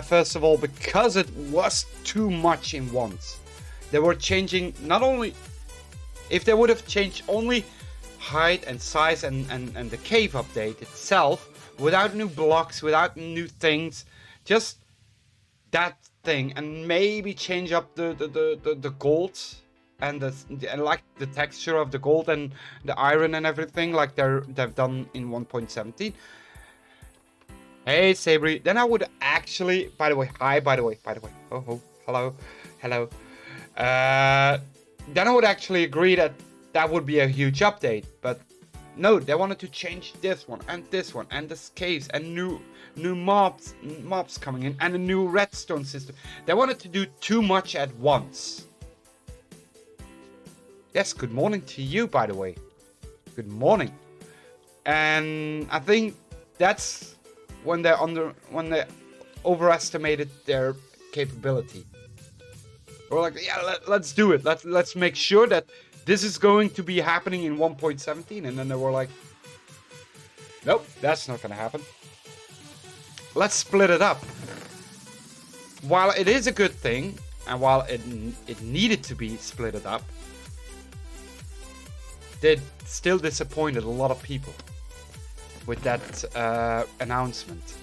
First of all, because it was too much in once. They were changing not only... If they would have changed only height and size and the cave update itself, without new blocks, without new things, just that thing, and maybe change up the gold and like the texture of the gold and the iron and everything, like they've done in 1.17. Hey, Sabri. Then I would actually... By the way, hi, by the way. Oh, hello. then I would actually agree that that would be a huge update. But no, they wanted to change this one and this caves and new mobs coming in and a new redstone system. They wanted to do too much at once. Yes, good morning to you, by the way. Good morning. And I think that's when they overestimated their capability. We're like, yeah, let's do it. Let's make sure that this is going to be happening in 1.17. And then they were like, nope, that's not going to happen. Let's split it up. While it is a good thing, and while it needed to be split it up, they still disappointed a lot of people with that announcement.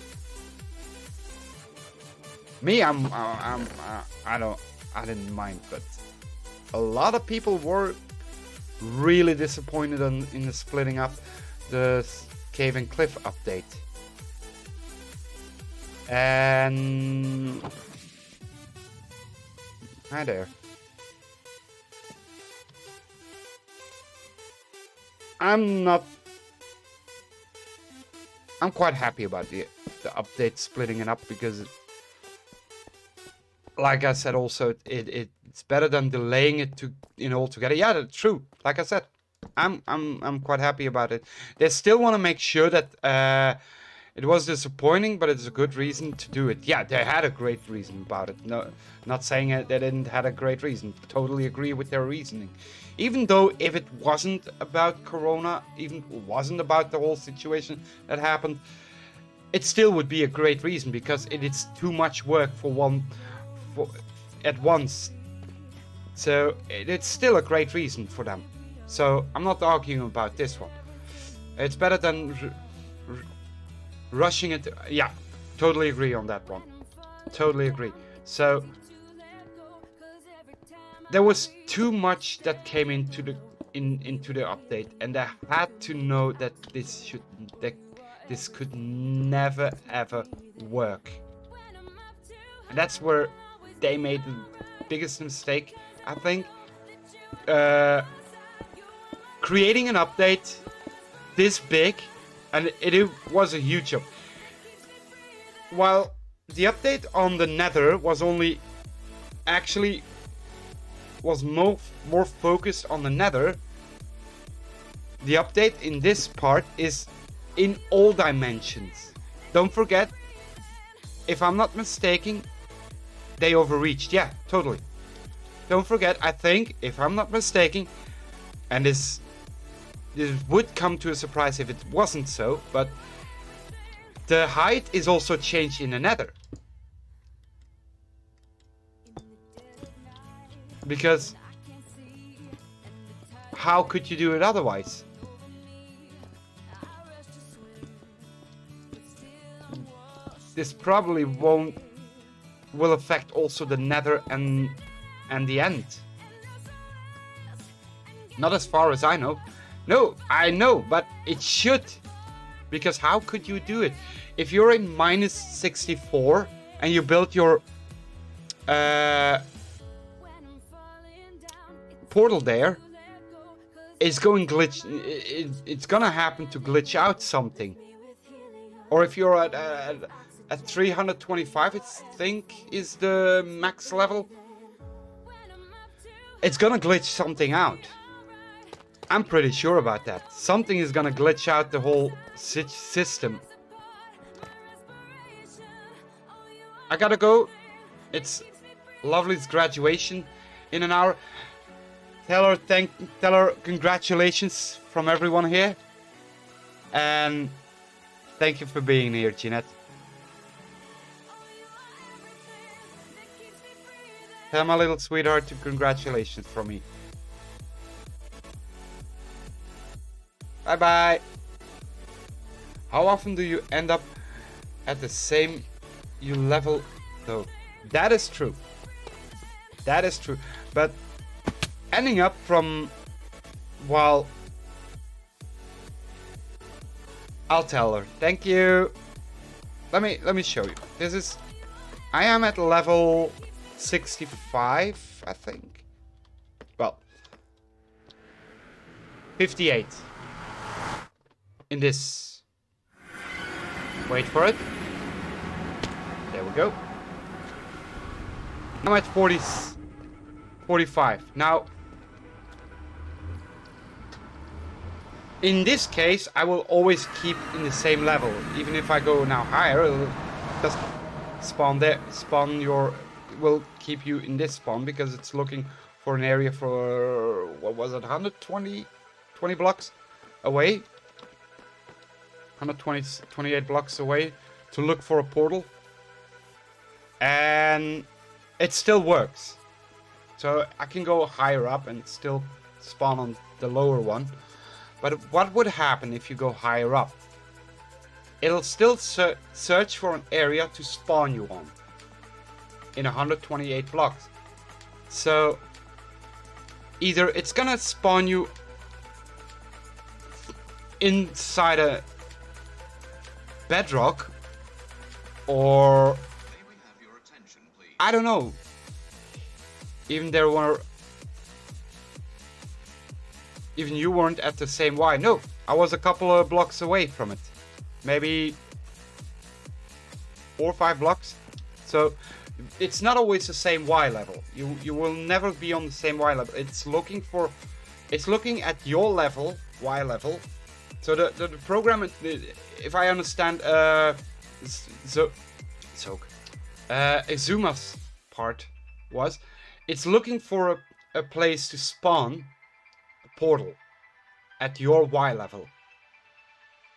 Me, I didn't mind, but a lot of people were really disappointed in the splitting up the cave and cliff update. And hi there. I'm quite happy about the update splitting it up, because like I said, also it's better than delaying it altogether. Yeah, that's true. Like I said, I'm quite happy about it. They still want to make sure that it was disappointing, but it's a good reason to do it. Yeah, they had a great reason about it. No, not saying they didn't have a great reason. Totally agree with their reasoning. Even though if it wasn't about Corona, even wasn't about the whole situation that happened, it still would be a great reason, because it is too much work at once. So it's still a great reason for them. So I'm not arguing about this one. It's better than rushing it. Yeah, totally agree on that one. Totally agree. So there was too much that came into the update, and I had to know that this could never ever work. And that's where they made the biggest mistake, I think. Creating an update this big, and it was a huge up. While the update on the Nether was more focused on the Nether, the update in this part is in all dimensions. Don't forget, if I'm not mistaken, they overreached. Yeah, totally. Don't forget, I think, if I'm not mistaken, and this would come to a surprise if it wasn't so, but the height is also changed in the Nether. Because how could you do it otherwise? This probably will affect also the Nether and the End. Not as far as I know. No, I know, but it should. Because how could you do it? If you're in minus 64 and you build your portal there, it's going glitch. It's gonna happen to glitch out something. Or if you're at 325, I think is the max level, it's gonna glitch something out. I'm pretty sure about that. Something is gonna glitch out the whole system. I gotta go. It's Lovely's graduation in an hour. Tell her congratulations from everyone here. And thank you for being here, Jeanette. Tell my little sweetheart to congratulations from me. Bye bye. How often do you end up at the same level though? That is true. That is true. But ending up from, well, I'll tell her. Thank you. Let me show you. I am at level 65, I think. Well, 58 in this. Wait for it. There we go. I'm at 45. Now, in this case, I will always keep in the same level. Even if I go now higher, it'll just spawn there. Will keep you in this spawn because it's looking for an area for, what was it, 120 blocks away? 28 blocks away to look for a portal. And it still works. So I can go higher up and still spawn on the lower one. But what would happen if you go higher up? It'll still search for an area to spawn you on in 128 blocks. So either it's gonna spawn you inside a bedrock, or I don't know. Even you weren't at the same Y. No, I was a couple of blocks away from it. Maybe 4 or 5 blocks. So it's not always the same Y level. You will never be on the same Y level. It's looking at your level, Y level. So the program, if I understand, Exuma's part was, it's looking for a place to spawn a portal at your Y level.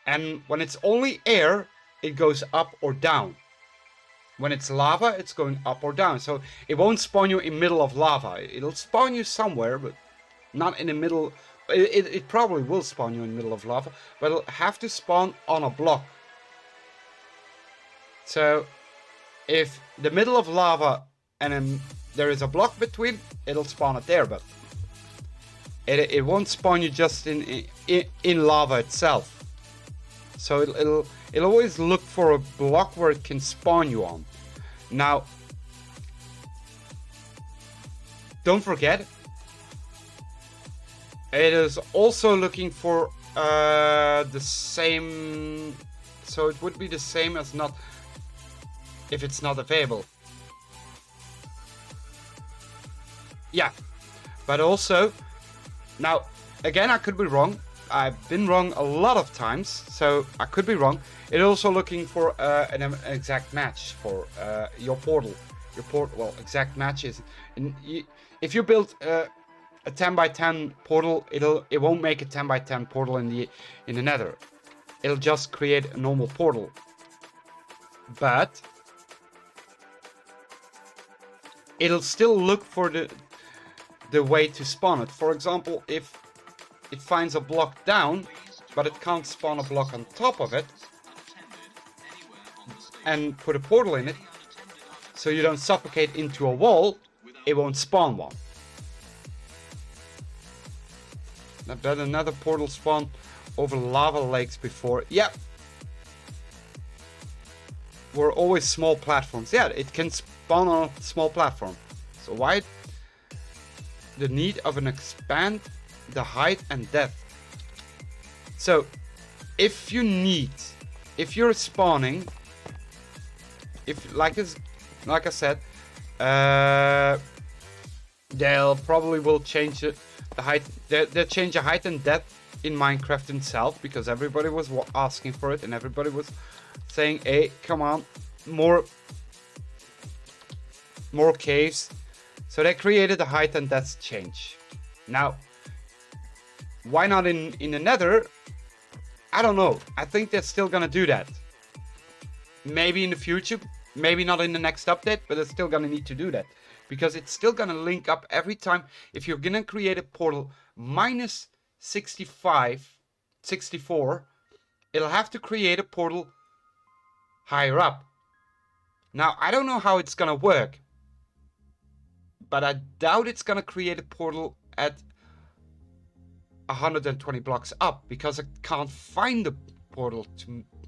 And when it's only air, it goes up or down. When it's lava, it's going up or down. So it won't spawn you in middle of lava. It'll spawn you somewhere, but not in the middle. It probably will spawn you in the middle of lava, but it'll have to spawn on a block. So if the middle of lava and then there is a block between, it'll spawn it there, but it won't spawn you just in lava itself. So it'll always look for a block where it can spawn you on. Now, don't forget, it is also looking for the same. So it would be the same as not, if it's not available. Yeah, but also, now again, I could be wrong. I've been wrong a lot of times, so I could be wrong. It's also looking for an exact match for your portal. Well, exact matches. If you build a 10 by 10 portal, it won't make a 10 by 10 portal in the Nether. It'll just create a normal portal. But it'll still look for the way to spawn it. For example, if it finds a block down, but it can't spawn a block on top of it, and put a portal in it, so you don't suffocate into a wall, it won't spawn one. I bet another portal spawned over lava lakes before. Yep. Were always small platforms. Yeah, it can spawn on a small platform. So why the need of an expand the height and depth? So if you're spawning, like I said, they'll probably will change the height. They'll change the height and depth in Minecraft itself, because everybody was asking for it and everybody was saying, hey, come on, more caves. So they created a height and depth change. Now, why not in the Nether? I don't know. I think they're still gonna do that. Maybe in the future, maybe not in the next update, but they're still gonna need to do that, because it's still gonna link up every time. If you're gonna create a portal minus 64, it'll have to create a portal higher up. Now, I don't know how it's gonna work, but I doubt it's gonna create a portal at 120 blocks up, because it can't find the portal.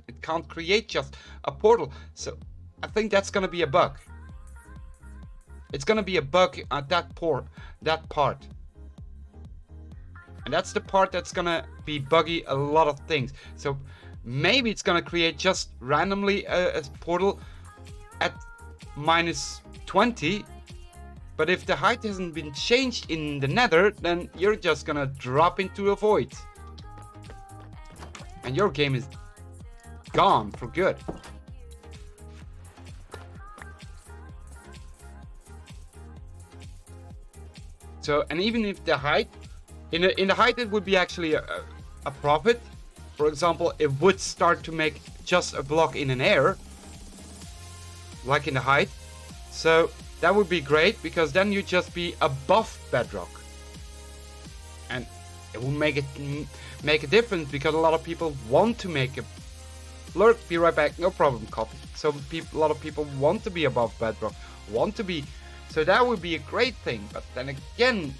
It can't create just a portal. So I think that's gonna be a bug. It's gonna be a bug at that part. And that's the part that's gonna be buggy a lot of things. So maybe it's gonna create just randomly a portal at -20. But if the height hasn't been changed in the nether, then you're just gonna drop into a void. And your game is gone for good. So, and even if the height, in the height it would be actually a profit. For example, it would start to make just a block in an air, like in the height. So that would be great, because then you'd just be above bedrock. And it will make a difference, because a lot of people want to make a lurk. Be right back, no problem, coffee. So a lot of people want to be above bedrock, want to be. So that would be a great thing. But then again,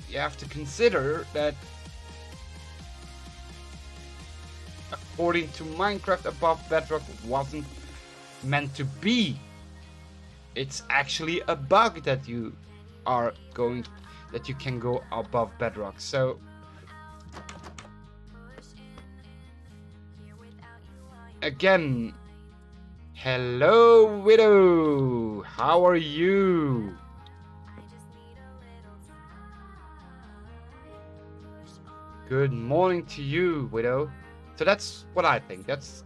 you have to consider that according to Minecraft, above bedrock wasn't meant to be. It's actually a bug that you can go above bedrock. So again, hello Widow, how are you? Good morning to you, Widow. So that's what I think. That's.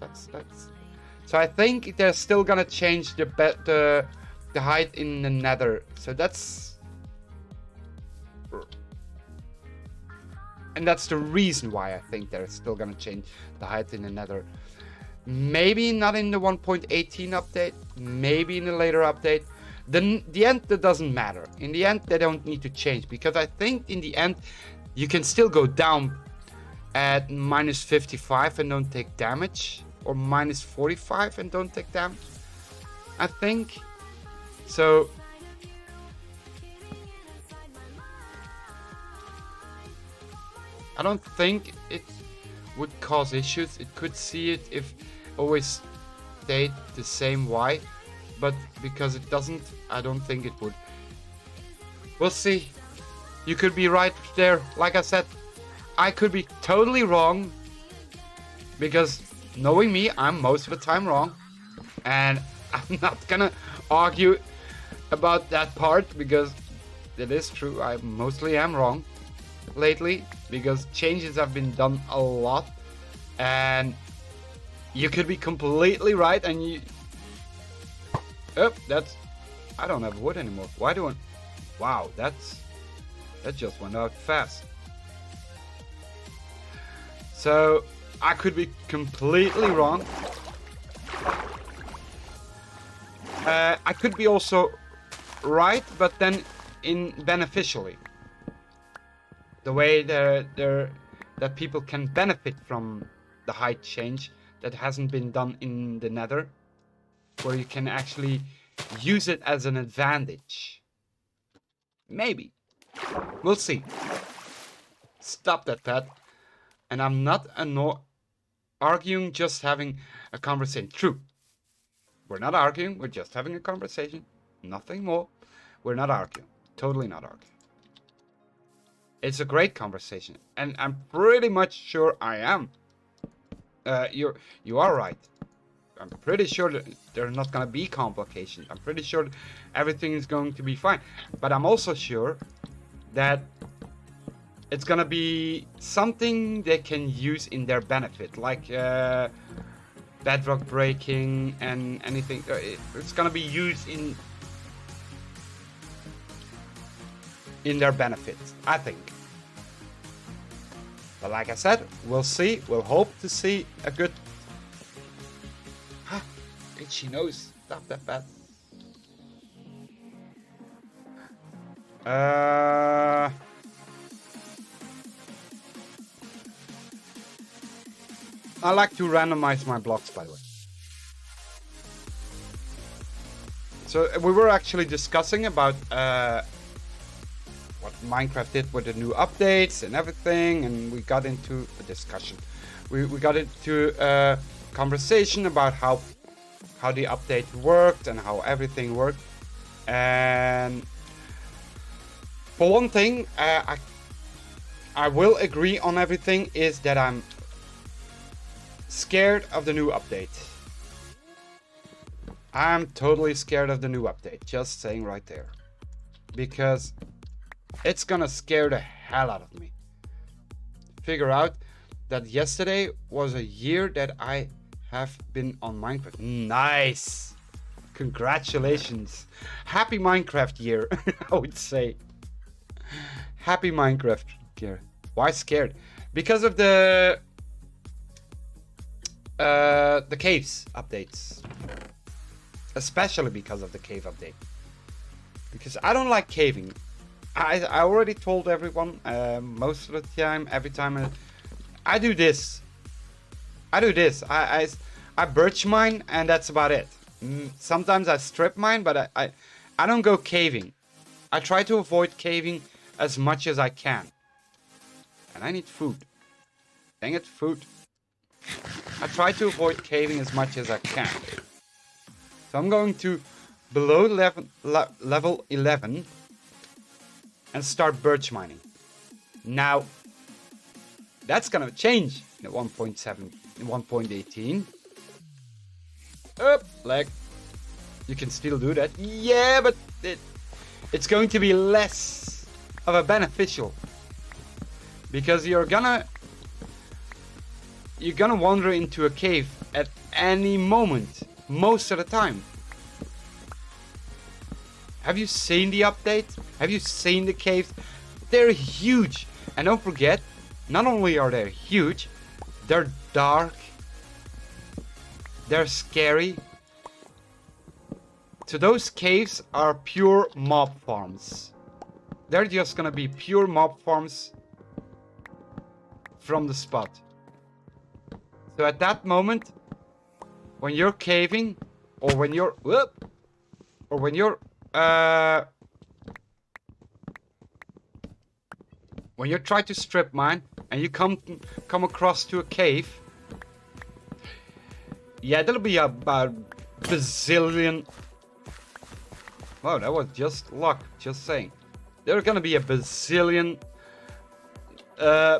So I think they're still gonna change the height in the nether. So that's, and that's the reason why I think they're still gonna change the height in the nether. Maybe not in the 1.18 update, maybe in a later update. The end, that doesn't matter. In the end, they don't need to change, because I think in the end you can still go down at -55 and don't take damage, or -45 and don't take damage, I think. So I don't think it would cause issues. It could see it if always stayed the same Y, but because it doesn't, I don't think it would. We'll see. You could be right there. Like I said, I could be totally wrong, because knowing me, I'm most of the time wrong, and I'm not gonna argue about that part, because it is true. I mostly am wrong lately, because changes have been done a lot, and you could be completely right, and you... Oh, that's... I don't have wood anymore. Why do I... Wow, that just went out fast. So I could be completely wrong. I could be also right, but then in beneficially. The way that people can benefit from the height change that hasn't been done in the nether, where you can actually use it as an advantage. Maybe. We'll see. Stop that, Pat. And I'm not arguing, just having a conversation. True. We're not arguing, we're just having a conversation. Nothing more. We're not arguing. Totally not arguing. It's a great conversation, and I'm pretty much sure I am. You are right. I'm pretty sure that there's not gonna be complications. I'm pretty sure everything is going to be fine. But I'm also sure that it's gonna be something they can use in their benefit, like bedrock breaking and anything. It's gonna be used in their benefit, I think. But like I said, we'll see. We'll hope to see a good... Itchy nose. Stop that, bad. I like to randomize my blocks, by the way. So we were actually discussing about what Minecraft did with the new updates and everything, and we got into a discussion. We got into a conversation about how the update worked and how everything worked. And for one thing, I will agree on everything is that I'm scared of the new update. I'm totally scared of the new update. Just saying right there. Because it's gonna scare the hell out of me. Figure out that yesterday was a year that I have been on Minecraft. Nice! Congratulations. Happy Minecraft year, I would say. Happy Minecraft year. Why scared? Because of the caves updates. Especially because of the cave update. Because I don't like caving. I already told everyone most of the time, every time I do this. I birch mine and that's about it. Sometimes I strip mine, but I don't go caving. I try to avoid caving as much as I can. And I need food. Dang it, food. I try to avoid caving as much as I can. So I'm going to below level 11 and start birch mining. Now, that's gonna change in 1.7, 1.18. Up, lag. You can still do that. Yeah, but it's going to be less of a beneficial. Because you're gonna wander into a cave at any moment, most of the time. Have you seen the update? Have you seen the caves? They're huge. And don't forget, not only are they huge, they're dark. They're scary. So those caves are pure mob farms. They're just gonna be pure mob farms from the spot. So at that moment, when you're caving, or when you're when you try to strip mine and you come across to a cave, yeah, there'll be about bazillion. Wow, that was just luck. Just saying, there are gonna be a bazillion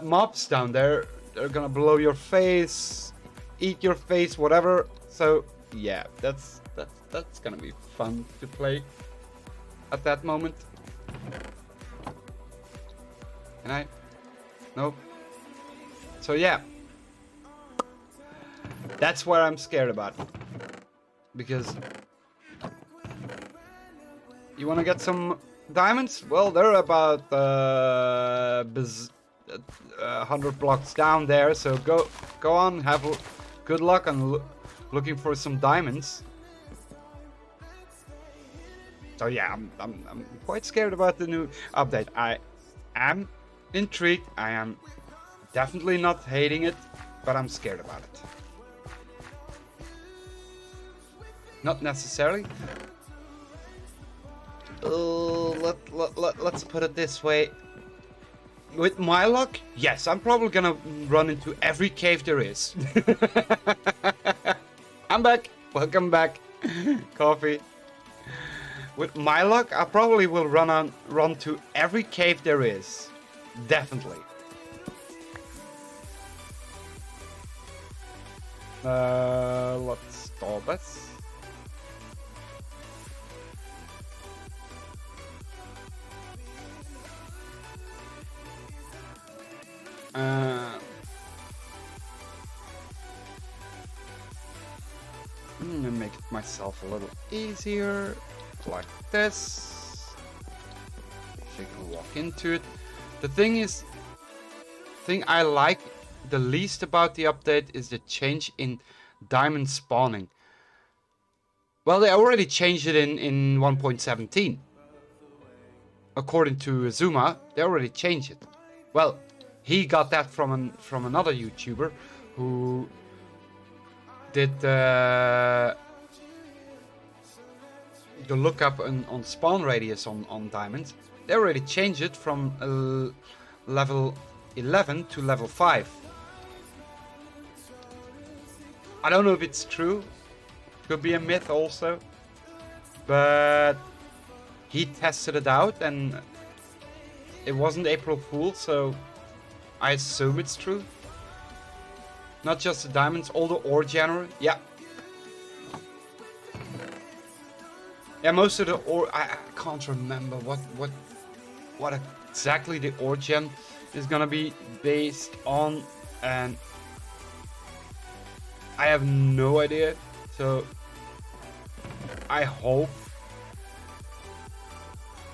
mobs down there. They're gonna blow your face, eat your face, whatever. So yeah, that's gonna be fun to play at that moment. Can I? Nope. So yeah, that's what I'm scared about. Because you want to get some diamonds? Well, they're about 100 blocks down there. So go on, have good luck on looking for some diamonds. So yeah, I'm quite scared about the new update. I am intrigued. I am definitely not hating it, but I'm scared about it. Not necessarily. Let's put it this way. With my luck, yes, I'm probably gonna run into every cave there is. I'm back. Welcome back. Coffee. With my luck, I probably will run to every cave there is. Definitely. Let's stop this. I'm gonna make it myself a little easier, like this. So you can walk into it. The thing I like the least about the update is the change in diamond spawning. Well, they already changed it in 1.17. According to Zuma, they already changed it. Well, he got that from another YouTuber who did the lookup on spawn radius on diamonds. They already changed it from level 11 to level 5. I don't know if it's true. Could be a myth also. But he tested it out and it wasn't April Fool's, so I assume it's true. Not just the diamonds, all the ore genre. Yeah. Yeah, most of the ore, I can't remember what exactly the ore gen is gonna be based on, and I have no idea. So I hope.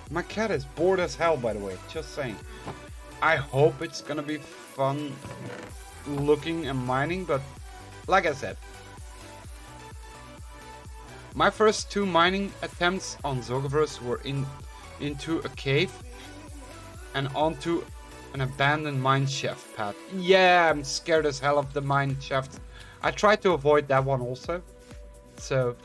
My cat is bored as hell, by the way, just saying. I hope it's gonna be fun looking and mining, but like I said, my first 2 mining attempts on Xogueverse were into a cave and onto an abandoned mine shaft path. Yeah, I'm scared as hell of the mine shaft. I tried to avoid that one also. So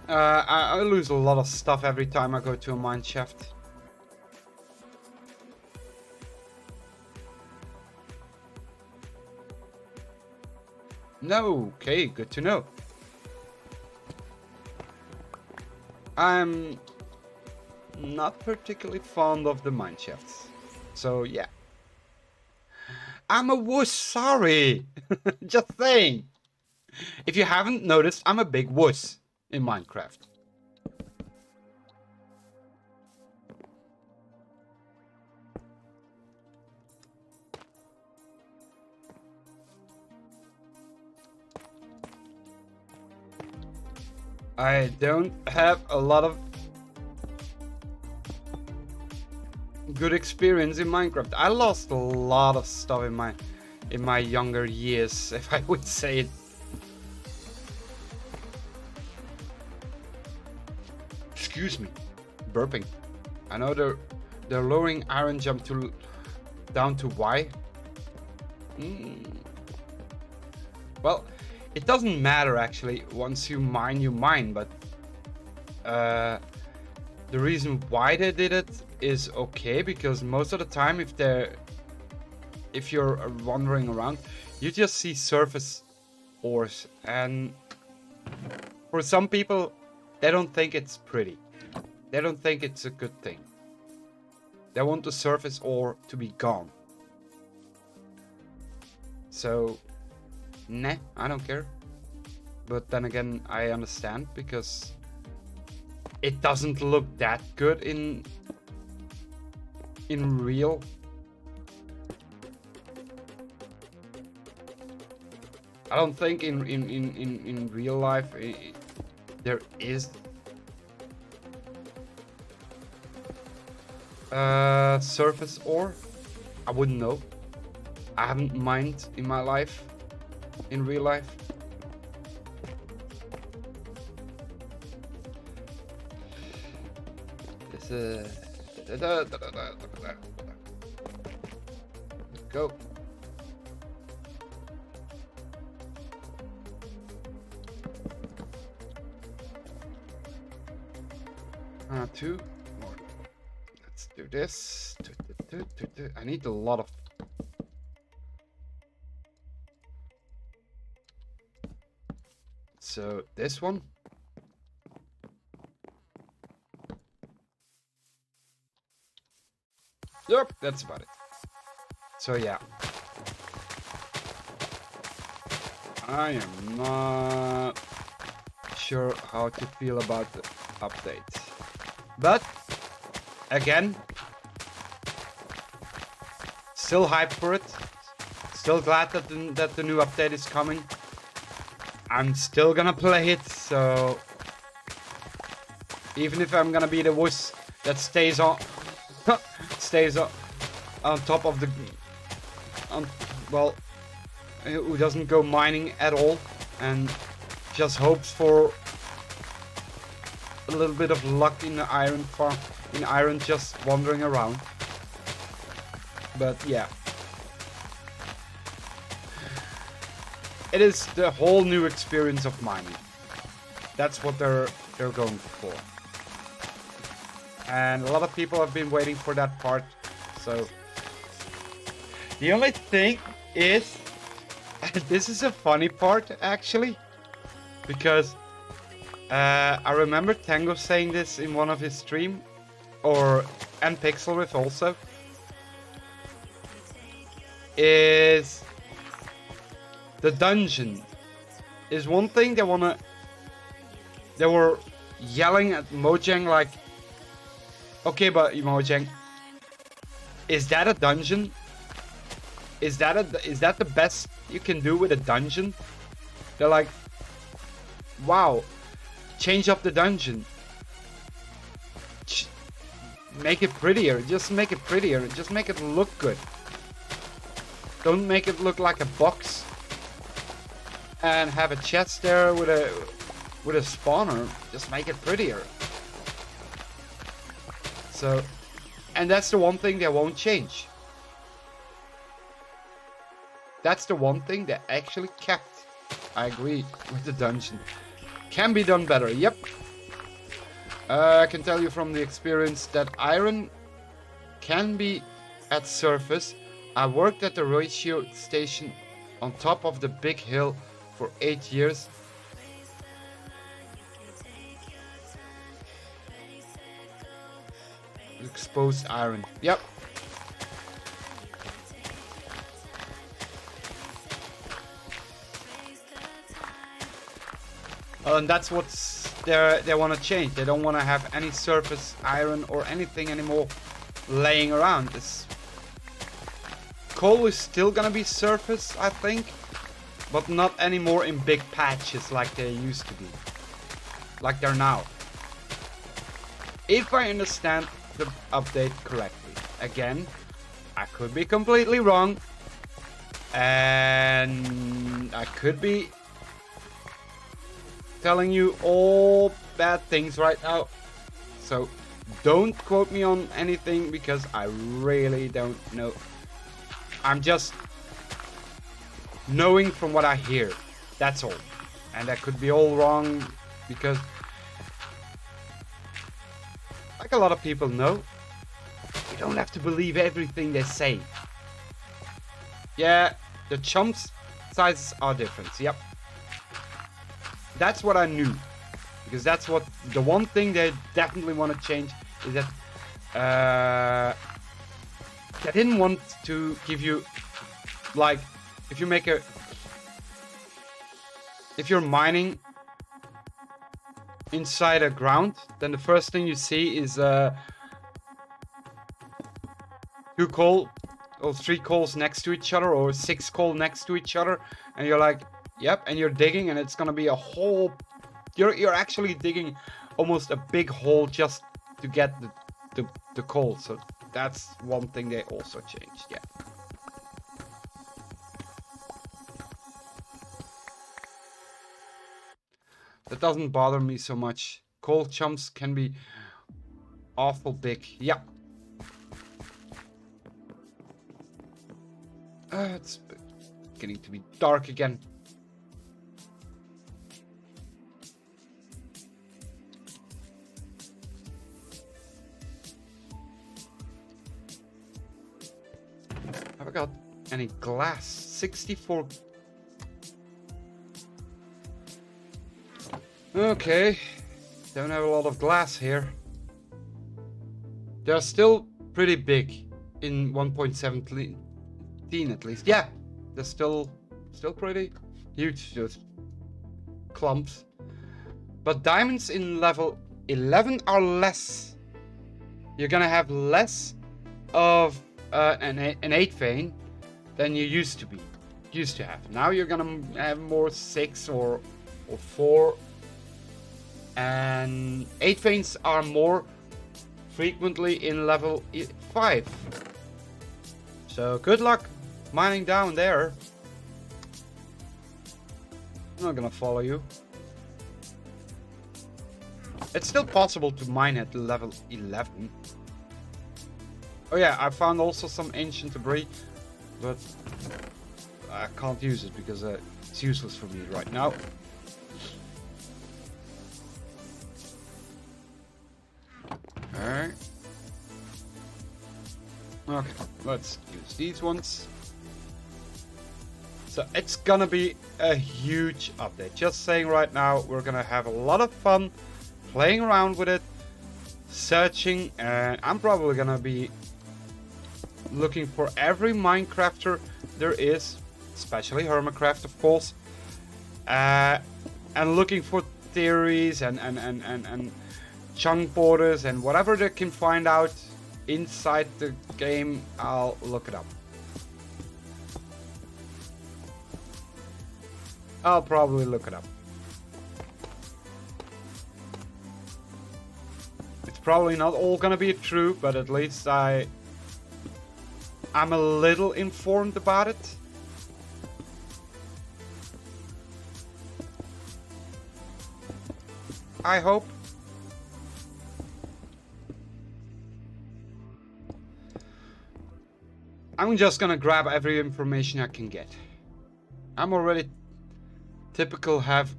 I lose a lot of stuff every time I go to a mine shaft. No, okay, good to know. I'm not particularly fond of the mine shafts. So yeah. I'm a wuss, sorry. Just saying. If you haven't noticed, I'm a big wuss in Minecraft. I don't have a lot of good experience in Minecraft. I lost a lot of stuff in my younger years, if I would say it. Excuse me, burping. I know they're lowering iron jump down to Y. Well, it doesn't matter actually. Once you mine, but the reason why they did it is okay, because most of the time if you're wandering around, you just see surface ores, and for some people they don't think it's pretty. They don't think it's a good thing. They want the surface ore to be gone. So nah, I don't care. But then again, I understand, because it doesn't look that good in real. I don't think in real life there is surface ore. I wouldn't know. I haven't mined in my life, in real life. Go. Two more. Let's do this. I need a lot of. So this one. Yep, that's about it. So yeah. I am not sure how to feel about the update. But again, still hyped for it. Still glad that the new update is coming. I'm still gonna play it, so even if I'm gonna be the wuss that stays on top of the well, who doesn't go mining at all and just hopes for a little bit of luck in the iron farm, in iron, just wandering around. But yeah, it is the whole new experience of mining. That's what they're going for. And a lot of people have been waiting for that part. So the only thing is, this is a funny part actually, because I remember Tango saying this in one of his stream, or and pixel riff also, is the dungeon. Is one thing they were yelling at Mojang like, okay, but Mojang, is that a dungeon? Is that the best you can do with a dungeon? They're like, wow, change up the dungeon. Make it prettier. Just make it prettier. Just make it look good. Don't make it look like a box and have a chest there with a spawner. Just make it prettier. So, and that's the one thing they won't change. That's the one thing they actually kept. I agree with the dungeon. Can be done better. Yep. I can tell you from the experience that iron can be at surface. I worked at the ratio station on top of the big hill for 8 years. Exposed iron. Yep. And that's what's they want to change. They don't want to have any surface iron or anything anymore laying around. This coal is still gonna be surface, I think, but not anymore in big patches like they used to be, like they're now. If I understand the update correctly. Again, I could be completely wrong, and I could be telling you all bad things right now, so don't quote me on anything because I really don't know. I'm just knowing from what I hear, that's all, and I could be all wrong because, like a lot of people know, you don't have to believe everything they say. Yeah, the chumps sizes are different, yep. That's what I knew, because that's what the one thing they definitely want to change is that they didn't want to give you, like, if you're mining inside a ground, then the first thing you see is 2 coal or 3 coals next to each other, or 6 coal next to each other, and you're like, yep, and you're digging, and it's gonna be a hole. You're actually digging almost a big hole just to get the coal. So that's one thing they also changed. Yeah. That doesn't bother me so much. Coal chumps can be awful big. Yeah. It's getting to be dark again. Have I got any glass? 64. Okay. Don't have a lot of glass here. They're still pretty big in 1.17 at least. Yeah, they're still pretty huge, just clumps. But diamonds in level 11 are less. You're gonna have less of an 8 vein than you used to have. Now you're gonna have more 6 or 4, and 8 veins are more frequently in level 5. So good luck mining down there. I'm not gonna follow you. It's still possible to mine at level 11. Oh yeah, I found also some ancient debris, but I can't use it because it's useless for me right now. Alright. Okay, let's use these ones. So it's gonna be a huge update. Just saying right now, we're gonna have a lot of fun playing around with it. searching, and I'm probably gonna be looking for every Minecrafter there is, especially Hermitcraft, of course, and looking for theories and chunk borders and whatever they can find out inside the game. I'll look it up. I'll probably look it up. It's probably not all gonna be true, but at least I'm a little informed about it. I hope. I'm just gonna grab every information I can get. I'm already typical have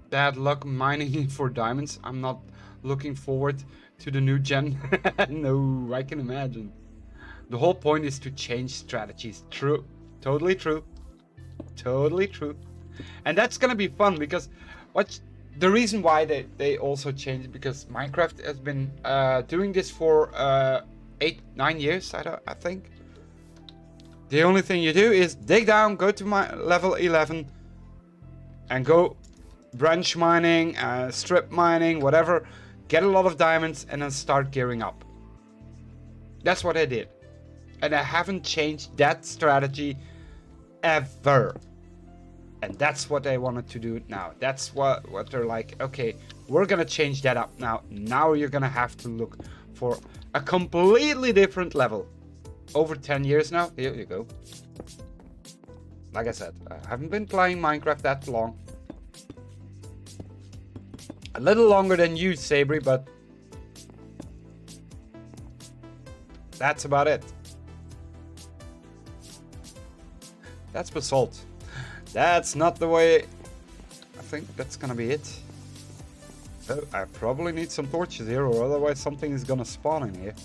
bad luck mining for diamonds. I'm not looking forward to the new gen. No, I can imagine. The whole point is to change strategies. True. Totally true. Totally true. And that's gonna be fun because the reason why they also changed, because Minecraft has been doing this for 8-9 years, I think. The only thing you do is dig down, go to my level 11, and go branch mining, strip mining, whatever, get a lot of diamonds, and then start gearing up. That's what I did. And I haven't changed that strategy ever. And that's what they wanted to do now. That's what they're like, okay, we're gonna change that up now. Now you're gonna have to look for a completely different level. Over 10 years now, here you go. Like I said, I haven't been playing Minecraft that long. A little longer than you, Sabri, but that's about it. That's basalt. That's not the way. I think that's gonna be it. Oh, I probably need some torches here, or otherwise something is gonna spawn in here.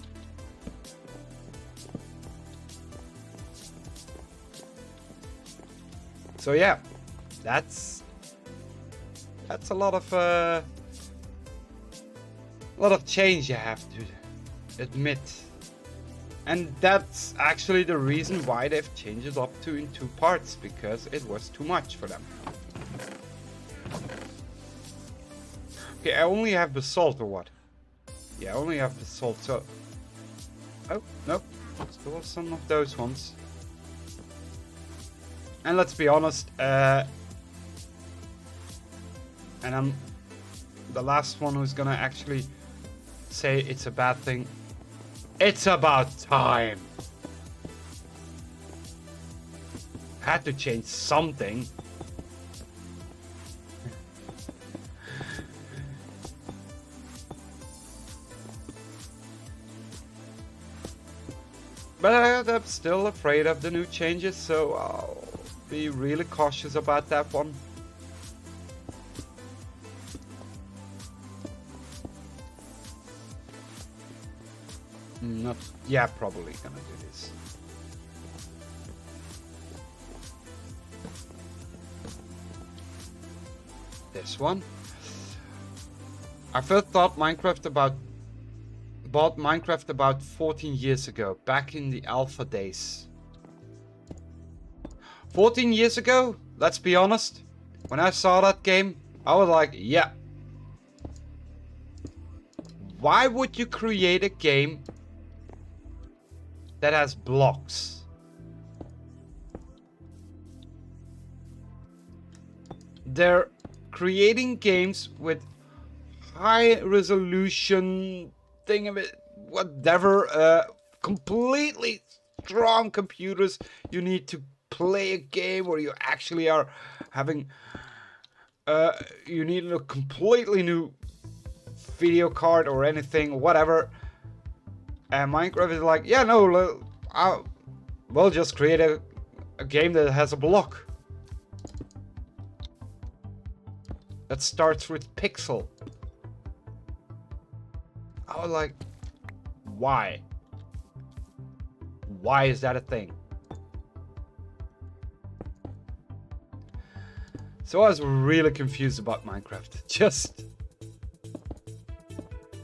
So yeah, that's a lot of change you have to admit. And that's actually the reason why they've changed it up in 2 parts, because it was too much for them. Okay, I only have basalt or what? Yeah, I only have basalt, so... Oh, nope. Still have some of those ones. And let's be honest, and I'm the last one who's gonna actually say it's a bad thing. It's about time. Had to change something. But I'm still afraid of the new changes, so I'll be really cautious about that one. Not, yeah, probably gonna do this. This one. I first bought Minecraft about 14 years ago, back in the alpha days. 14 years ago, let's be honest, when I saw that game, I was like, yeah. Why would you create a game that has blocks? They're creating games with high resolution thing of it, whatever, completely strong computers. You need to play a game where you actually are having you need a completely new video card or anything, whatever. And Minecraft is like, yeah, no, we'll just create a game that has a block that starts with pixel. I was like, why? Why is that a thing? So I was really confused about Minecraft. Just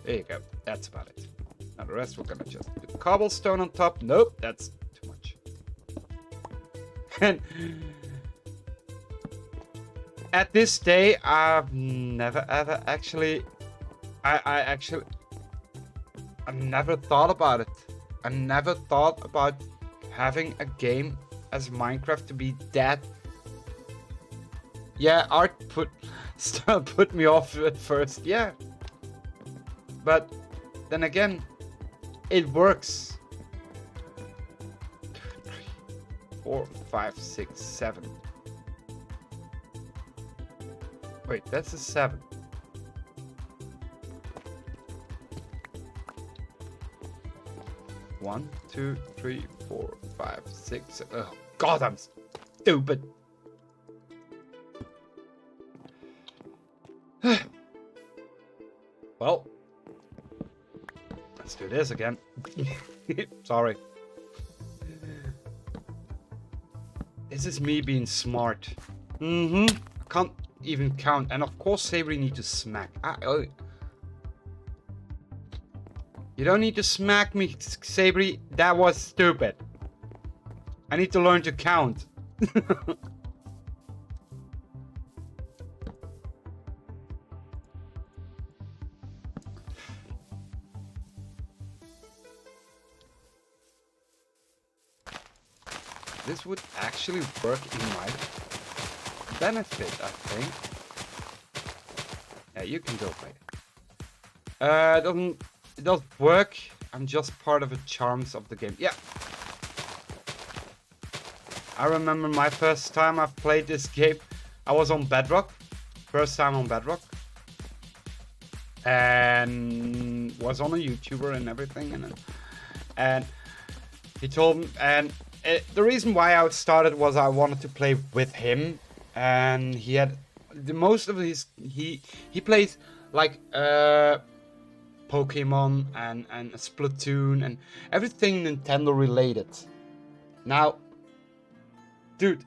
There you go. That's about it. Now the rest we're gonna just do cobblestone on top. Nope, that's too much. And at this day, I've never ever actually... I never thought about it. I never thought about having a game as Minecraft to be that... Yeah, art put me off at first, yeah. But then again, it works. 2, 3, 4, 5, 6, 7. Wait, that's a 7. One, 2, 3, 4, 5, 6. Oh God, I'm stupid. Well, let's do this again. Sorry. This is me being smart. I can't even count. And of course, Savory need to smack. You don't need to smack me, Savory. That was stupid. I need to learn to count. This would actually work in my benefit, I think. Yeah, you can go play it. It doesn't work. I'm just part of the charms of the game. Yeah. I remember my first time I played this game. I was on Bedrock. First time on Bedrock. And was on a YouTuber and everything. And he told me... And the reason why I started was I wanted to play with him. And he had... most of his... He plays like... Pokemon and Splatoon and everything Nintendo related. Now, dude,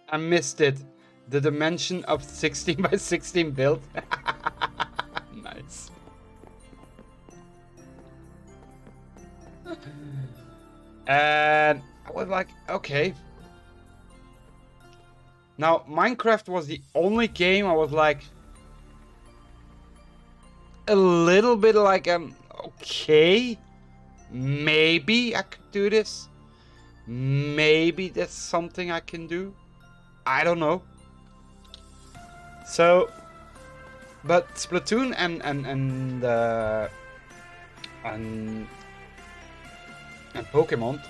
I missed it. The dimension of 16 by 16 build. Nice. And I was like, okay. Now, Minecraft was the only game I was like, a little bit like, okay, maybe I could do this. Maybe that's something I can do. I don't know. So, but Splatoon and Pokemon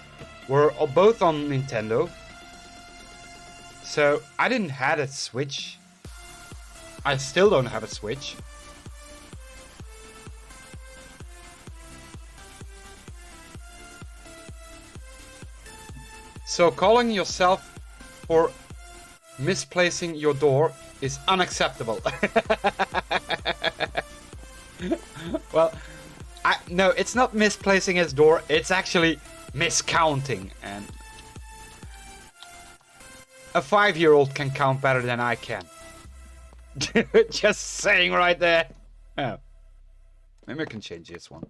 were both on Nintendo. So I didn't have a Switch. I still don't have a Switch. So calling yourself for misplacing your door is unacceptable. Well, no, it's not misplacing his door, it's actually miscounting. And a 5-year-old can count better than I can. Just saying right there. Oh. Maybe I can change this one.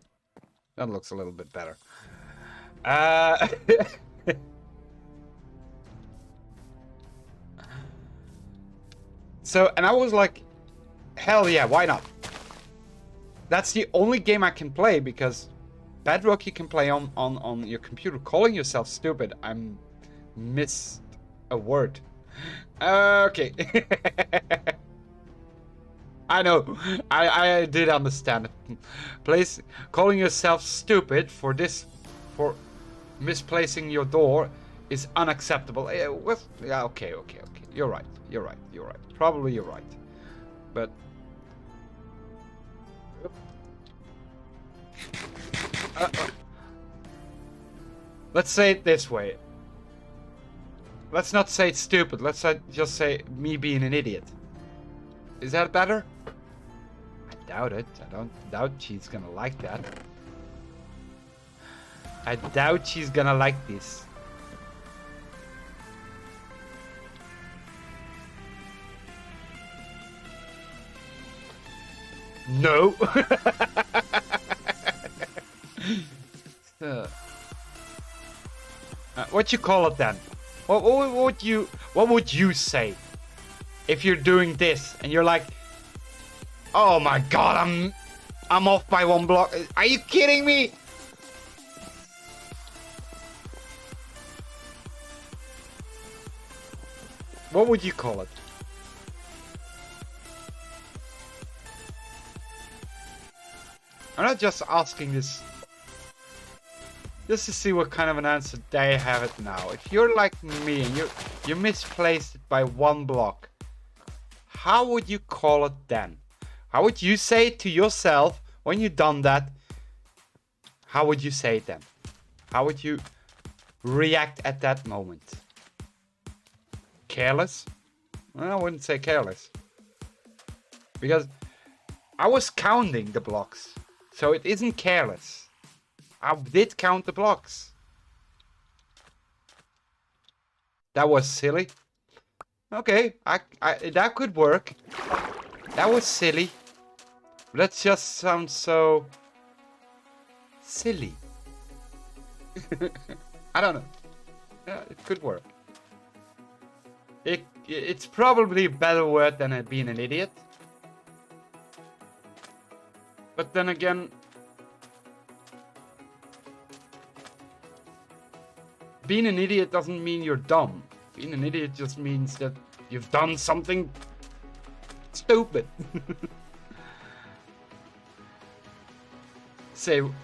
That looks a little bit better. So, and I was like, hell yeah, why not? That's the only game I can play, because Bedrock you can play on your computer. Calling yourself stupid, I missed a word. Okay. I know, I did understand it. Calling yourself stupid for misplacing your door is unacceptable. Yeah, okay. You're right. Probably you're right. But let's say it this way. Let's not say it's stupid. Let's just say me being an idiot. Is that better? I doubt it. I don't doubt she's gonna like that. I doubt she's gonna like this. No. What you call it then? What would you say if you're doing this and you're like, oh my god, I'm off by 1 block. Are you kidding me? What would you call it? I'm not just asking this just to see what kind of an answer they have it now. If you're like me and you misplaced it by 1 block, how would you call it then? How would you say it to yourself when you've done that? How would you say it then? How would you react at that moment? Careless? Well, I wouldn't say careless. Because I was counting the blocks. So it isn't careless. I did count the blocks. That was silly. Okay, that could work. That was silly. That just sounds so silly. I don't know. Yeah, it could work. It's probably a better word than being an idiot. But then again, being an idiot doesn't mean you're dumb. Being an idiot just means that you've done something stupid.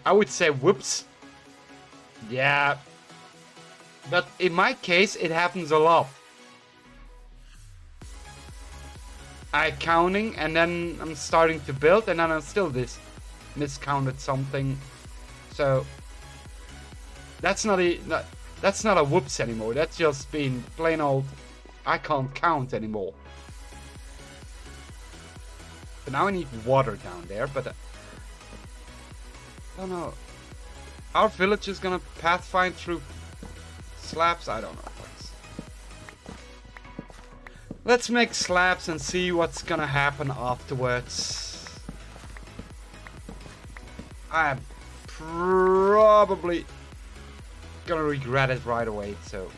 I would say whoops. Yeah. But in my case, it happens a lot. I'm counting and then I'm starting to build and then I'm still miscounted something. So that's not a whoops anymore. That's just being plain old I can't count anymore. But now I need water down there, but I don't know. Our village is gonna pathfind through slabs? I don't know. Let's make slabs and see what's gonna happen afterwards. I'm probably gonna regret it right away, so.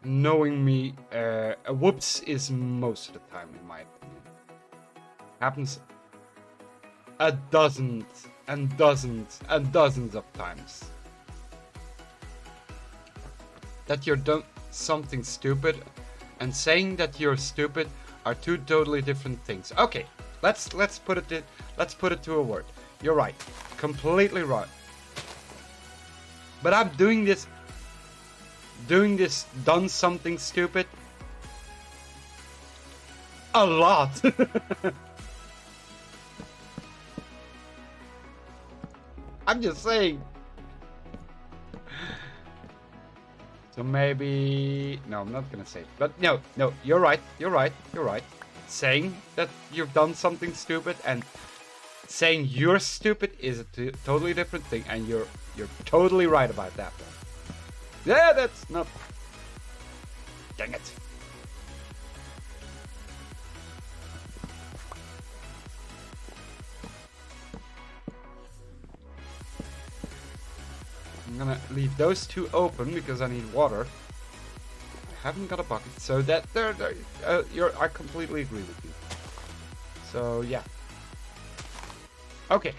Knowing me, a whoops is most of the time, in my opinion. Happens a dozens and dozens and dozens of times. That you're done something stupid and saying that you're stupid are two totally different things. Okay, let's put it to a word. You're right, completely right. But I'm done something stupid a lot. I'm just saying. So maybe... No, I'm not gonna say it. But no, you're right. Saying that you've done something stupid and saying you're stupid is a totally different thing. And you're totally right about that one. Yeah, that's not... Dang it. I'm gonna leave those two open because I need water. I haven't got a bucket, so that I completely agree with you. So yeah. Okay,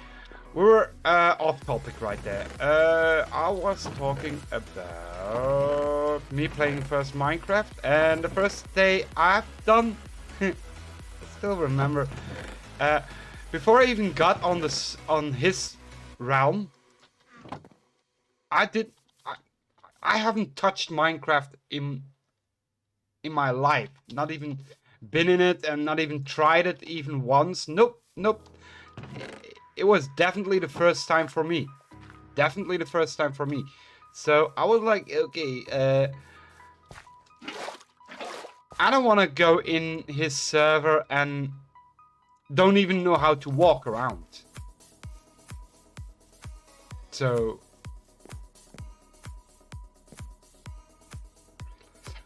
we were off topic right there. I was talking about me playing first Minecraft, and the first day I've done. I still remember. Before I even got on his realm. I haven't touched Minecraft in my life. Not even been in it and not even tried it even once. Nope. It was definitely the first time for me. So I was like, okay, I don't want to go in his server and don't even know how to walk around. So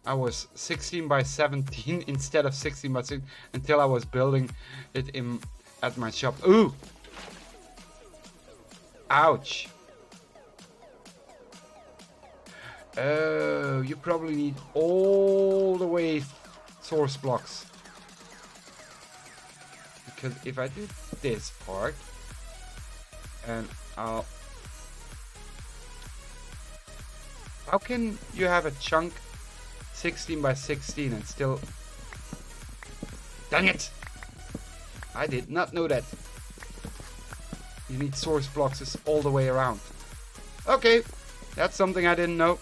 I was 16 by 17 instead of 16 by 16 until I was building it in at my shop. Ooh! Ouch! Oh, you probably need all the way source blocks. Because if I do this part, and I'll... How can you have a chunk 16 by 16 and still... Dang it! I did not know that. You need source blocks all the way around. Okay, that's something I didn't know.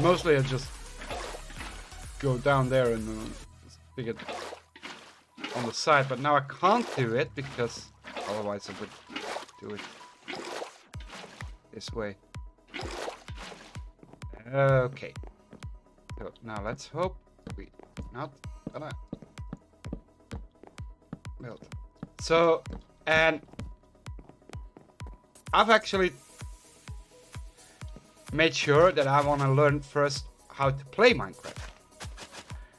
Mostly I just go down there and stick it on the side, but now I can't do it because otherwise I would do it this way. Okay. So now let's hope we not gonna build. So, and I've actually made sure that I want to learn first how to play Minecraft.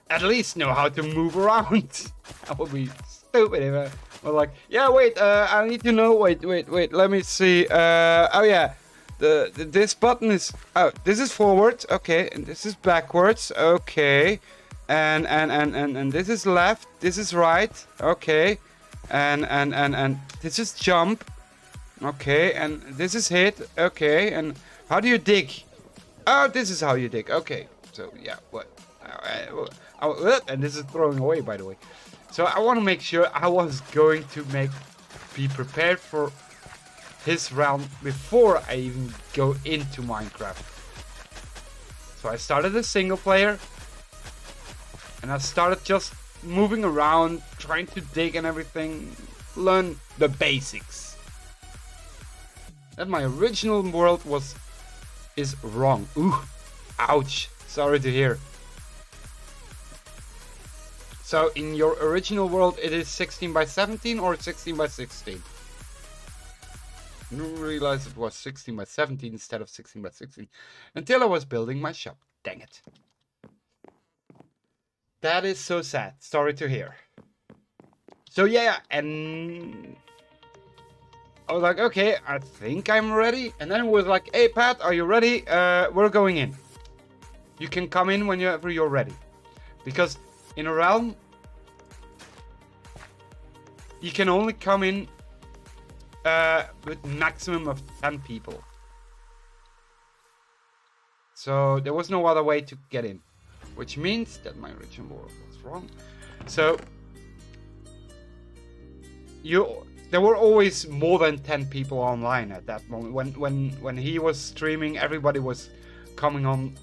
At least know how to move around. That would be stupid if I was like, yeah, wait, I need to know, wait, let me see, oh yeah, this button is, oh, this is forward, okay, and this is backwards, okay, and this is left, this is right, okay, and this is jump, okay, and this is hit, okay, and how do you dig? Oh, this is how you dig, okay, so yeah, what, and this is throwing away, by the way. So I want to make sure I was going to be prepared for his realm before I even go into Minecraft. So I started a single player, and I started just moving around, trying to dig and everything, learn the basics. That my original world is wrong. Ooh, ouch! Sorry to hear. So in your original world, it is 16 by 17 or 16 by 16? I didn't realize it was 16 by 17 instead of 16 by 16 until I was building my shop. Dang it. That is so sad. Sorry to hear. So yeah, and I was like, okay, I think I'm ready. And then it was like, hey Pat, are you ready? We're going in. You can come in whenever you're ready. Because in a realm, you can only come in with maximum of 10 people. So there was no other way to get in, which means that my original world was wrong. So there were always more than 10 people online at that moment. When he was streaming, everybody was coming on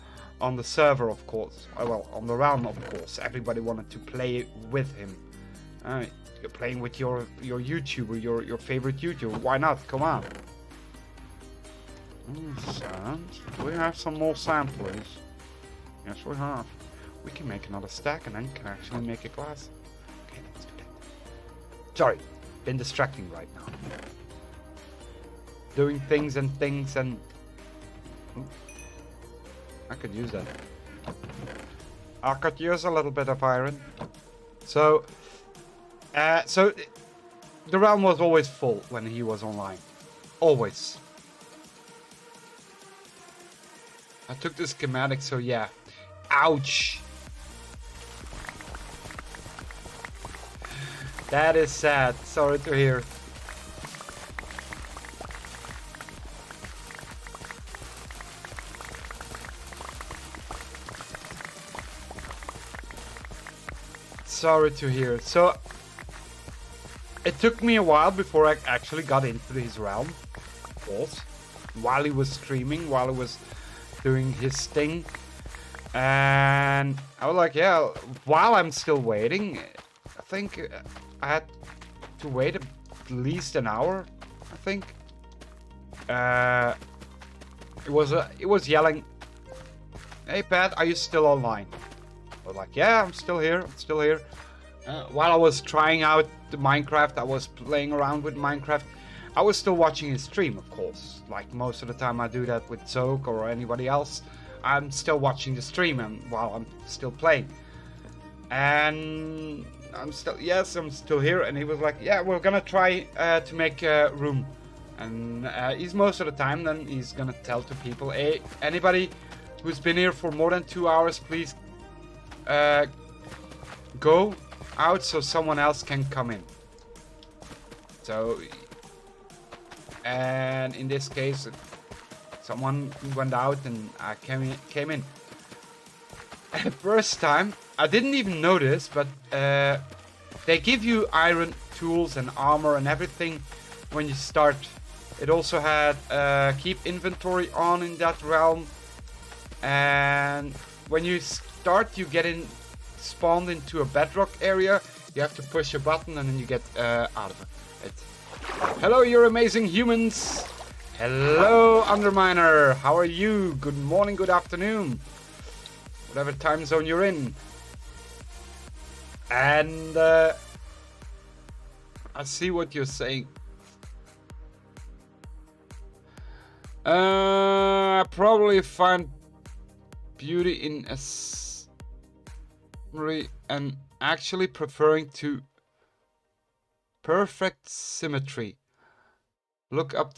the server, of course. Well, on the realm, of course. Everybody wanted to play with him. You're playing with your YouTuber, your favorite YouTuber. Why not? Come on. Sand. We have some more sand, please. Yes, we have. We can make another stack and then can actually make a glass. Okay, let's do that. Sorry, been distracting right now. Doing things and... Ooh. I could use that. I could use a little bit of iron. So the realm was always full when he was online. Always. I took the schematic, so yeah. Ouch! That is sad. Sorry to hear. Sorry to hear. So it took me a while before I actually got into his realm, of course. While he was streaming, while he was doing his thing. And I was like, yeah, while I'm still waiting, I think I had to wait at least an hour, I think. It was yelling, hey Pat, are you still online? I was like, yeah, I'm still here, while I was trying out the Minecraft, I was playing around with Minecraft. I was still watching his stream, of course. Like most of the time I do that with Xogue or anybody else. I'm still watching the stream and while I'm still playing. And I'm still here. And he was like, yeah, we're gonna try to make a room. And he's most of the time then he's gonna tell to people, hey, anybody who's been here for more than 2 hours, please go out so someone else can come in. So, and in this case, someone went out and I came in. And the first time, I didn't even notice, but they give you iron tools and armor and everything when you start. It also had keep inventory on in that realm. And when you start, you get spawned into a bedrock area. You have to push a button and then you get out of it. Hello, you're amazing humans. Hello, Underminer. How are you? Good morning, good afternoon. Whatever time zone you're in. And I see what you're saying. I probably find beauty in and actually preferring to perfect symmetry. Look up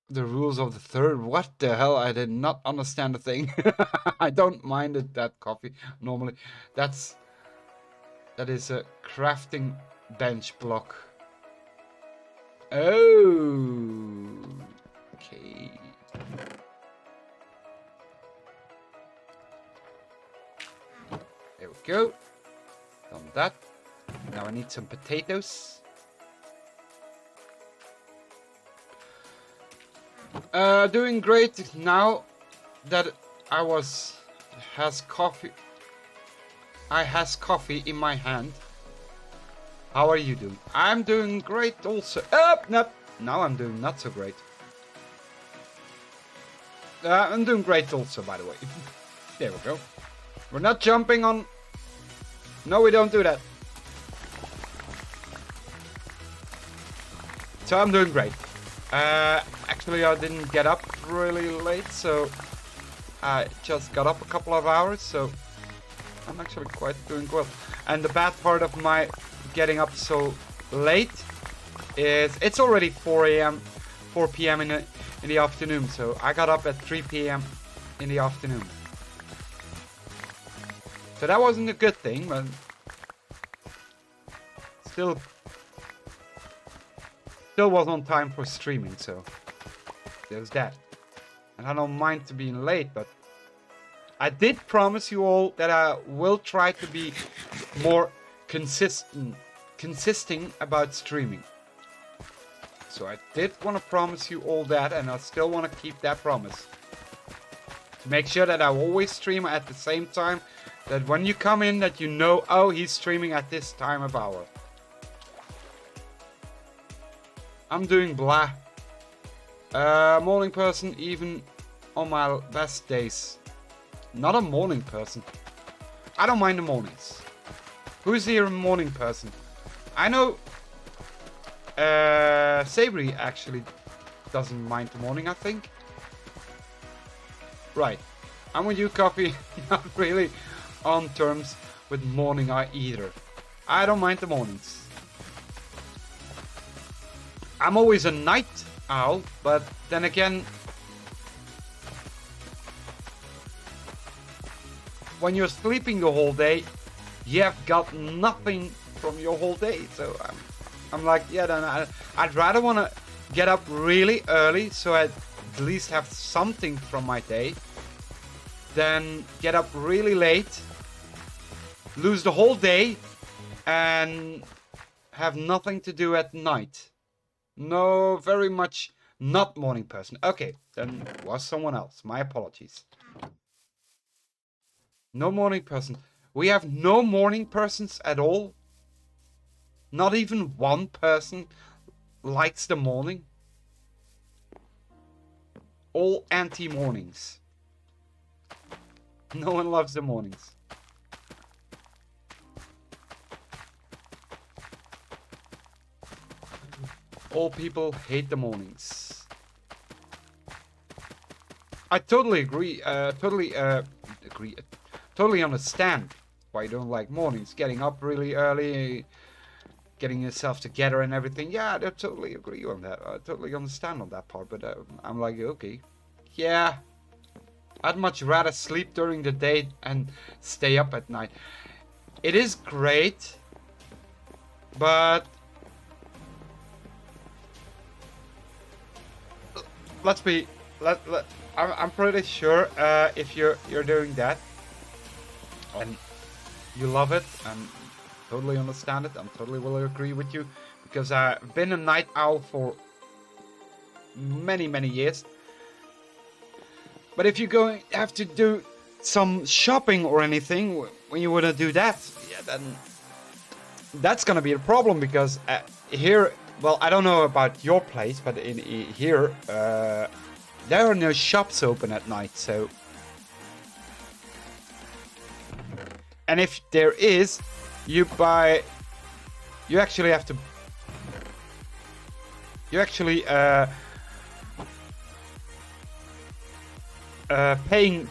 the rules of the third. What the hell? I did not understand the thing. I don't mind it, that coffee normally. That is a crafting bench block. Oh, okay. There we go. Done that. Now I need some potatoes. Doing great now that I has coffee in my hand. How are you doing? I'm doing great also. No. Now I'm doing not so great. I'm doing great also, by the way. There we go. We're not jumping on... No, we don't do that. So I'm doing great. Actually, I didn't get up really late, so I just got up a couple of hours, so I'm actually quite doing well. And the bad part of my getting up so late is it's already 4 p.m. in the afternoon, so I got up at 3 p.m. in the afternoon. So that wasn't a good thing, but still was on time for streaming, so there's that. And I don't mind to being late, but I did promise you all that I will try to be more consisting about streaming. So I did want to promise you all that, and I still want to keep that promise. To make sure that I always stream at the same time, that when you come in that you know, oh, he's streaming at this time of hour. I'm doing blah. Morning person even on my best days. Not a morning person. I don't mind the mornings. Who's here a morning person? I know Sabri actually doesn't mind the morning, I think. Right. I'm with you, Coffee. Not really on terms with morning either. I don't mind the mornings. I'm always a night owl, but then again, when you're sleeping the whole day, you have got nothing from your whole day. So I'm like, yeah, then I'd rather want to get up really early so I at least have something from my day than get up really late, lose the whole day, and have nothing to do at night. No, very much not morning person. Okay, then it was someone else. My apologies. No morning person. We have no morning persons at all. Not even one person likes the morning. All anti-mornings. No one loves the mornings. All people hate the mornings. I totally agree. Totally understand why you don't like mornings. Getting up really early, getting yourself together and everything. Yeah, I totally agree on that. I totally understand on that part. But I'm like, okay, yeah. I'd much rather sleep during the day and stay up at night. It is great, but let's be. I'm pretty sure if you're doing that and you love it and totally understand it, I'm totally will agree with you because I've been a night owl for many years. But if you're going have to do some shopping or anything when you want to do that, yeah, then that's gonna be a problem because here, well, I don't know about your place, but in here there are no shops open at night, so. And if there is, you actually have to. You actually paying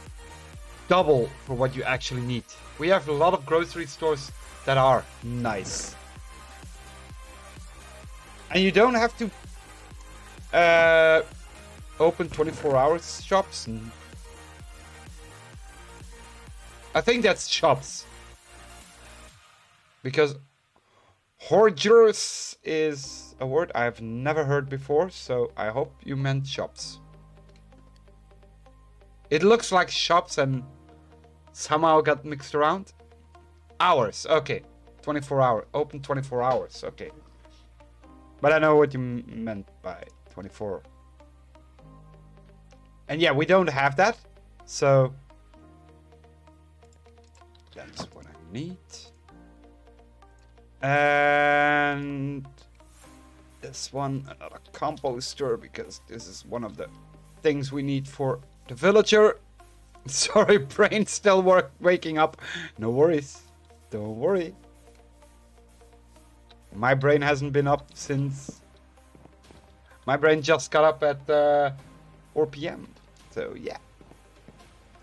double for what you actually need. We have a lot of grocery stores that are nice. And you don't have to open 24 hours shops. And I think that's shops. Because hoarders is a word I've never heard before, so I hope you meant shops. It looks like shops and somehow got mixed around. Hours, okay. 24 hours. Open 24 hours, okay. But I know what you meant by 24. And yeah, we don't have that. So that's what I need. And this one, another composter, because this is one of the things we need for the villager. Sorry, brain still waking up. No worries. Don't worry. My brain hasn't been up since... My brain just got up at 4 p.m. So yeah.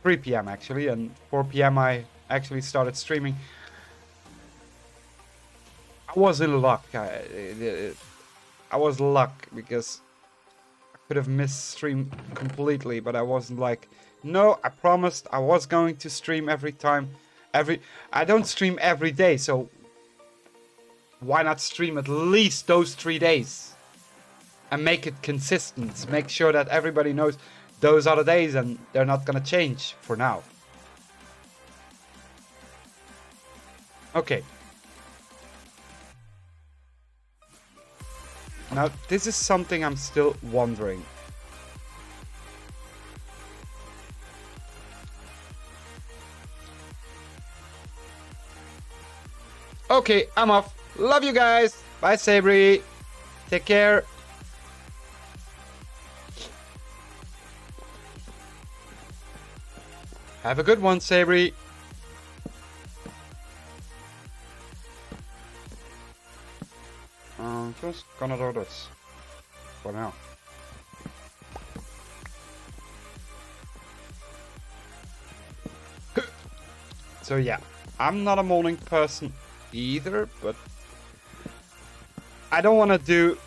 3 p.m. actually, and 4 p.m. I actually started streaming. I was in luck. I was luck because I could have missed stream completely, but I wasn't like, no, I promised I was going to stream every time. I don't stream every day, so why not stream at least those 3 days and make it consistent? Make sure that everybody knows those are the days and they're not gonna change for now. Okay. Now, this is something I'm still wondering. Okay, I'm off. Love you guys. Bye, Sabri. Take care. Have a good one, Sabri. I'm just gonna do this for now. So yeah, I'm not a morning person either, but I don't want to do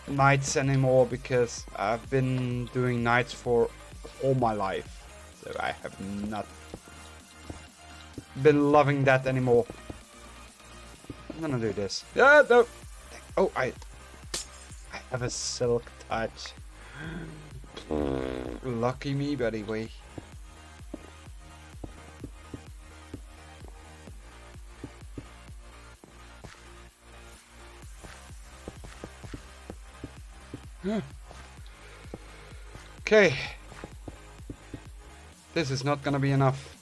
nights anymore because I've been doing nights for all my life. So I have not been loving that anymore. I'm gonna do this. No. Oh, I have a silk touch. Lucky me, but anyway. Okay. This is not gonna be enough.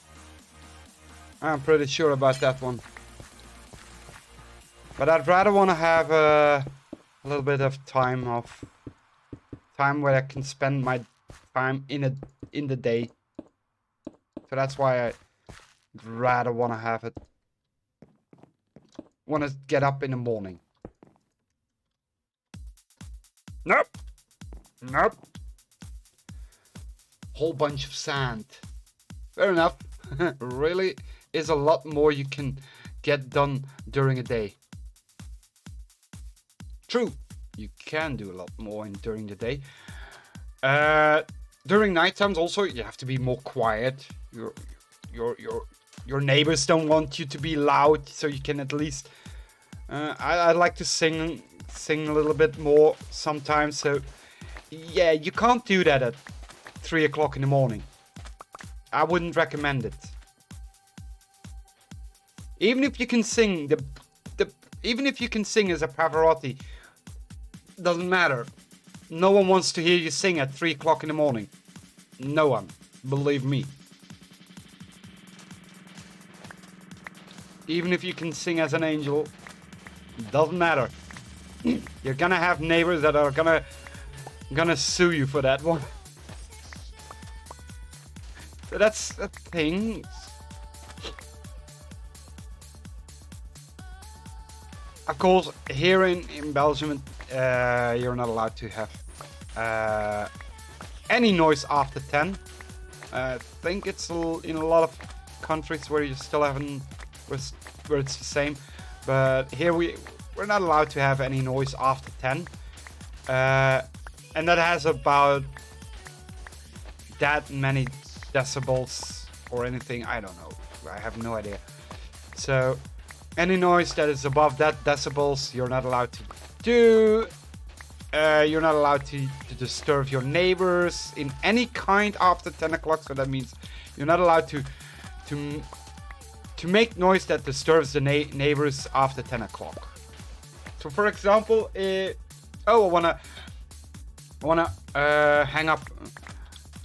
I'm pretty sure about that one. But I'd rather want to have a little bit of time where I can spend my time in the day. So that's why I'd rather want to have it. Want to get up in the morning. Nope. Nope. Whole bunch of sand. Fair enough. Really is a lot more you can get done during a day. True, you can do a lot more during the day. During night times also you have to be more quiet. Your neighbors don't want you to be loud, so you can at least. I like to sing a little bit more sometimes. So yeah, you can't do that at 3 o'clock in the morning. I wouldn't recommend it. Even if you can sing even if you can sing as a Pavarotti, doesn't matter. No one wants to hear you sing at 3 o'clock in the morning. No one, believe me. Even if you can sing as an angel, doesn't matter. You're gonna have neighbors that are gonna sue you for that one. So that's the thing. Of course, here in Belgium, you're not allowed to have any noise after 10. I think it's in a lot of countries where you still haven't, where it's the same. But here we're not allowed to have any noise after 10. And that has about that many decibels or anything. I don't know. I have no idea. So any noise that is above that decibels, you're not allowed to do. You're not allowed to disturb your neighbors in any kind after 10 o'clock. So that means you're not allowed to make noise that disturbs the neighbors after 10 o'clock. So for example, I wanna hang up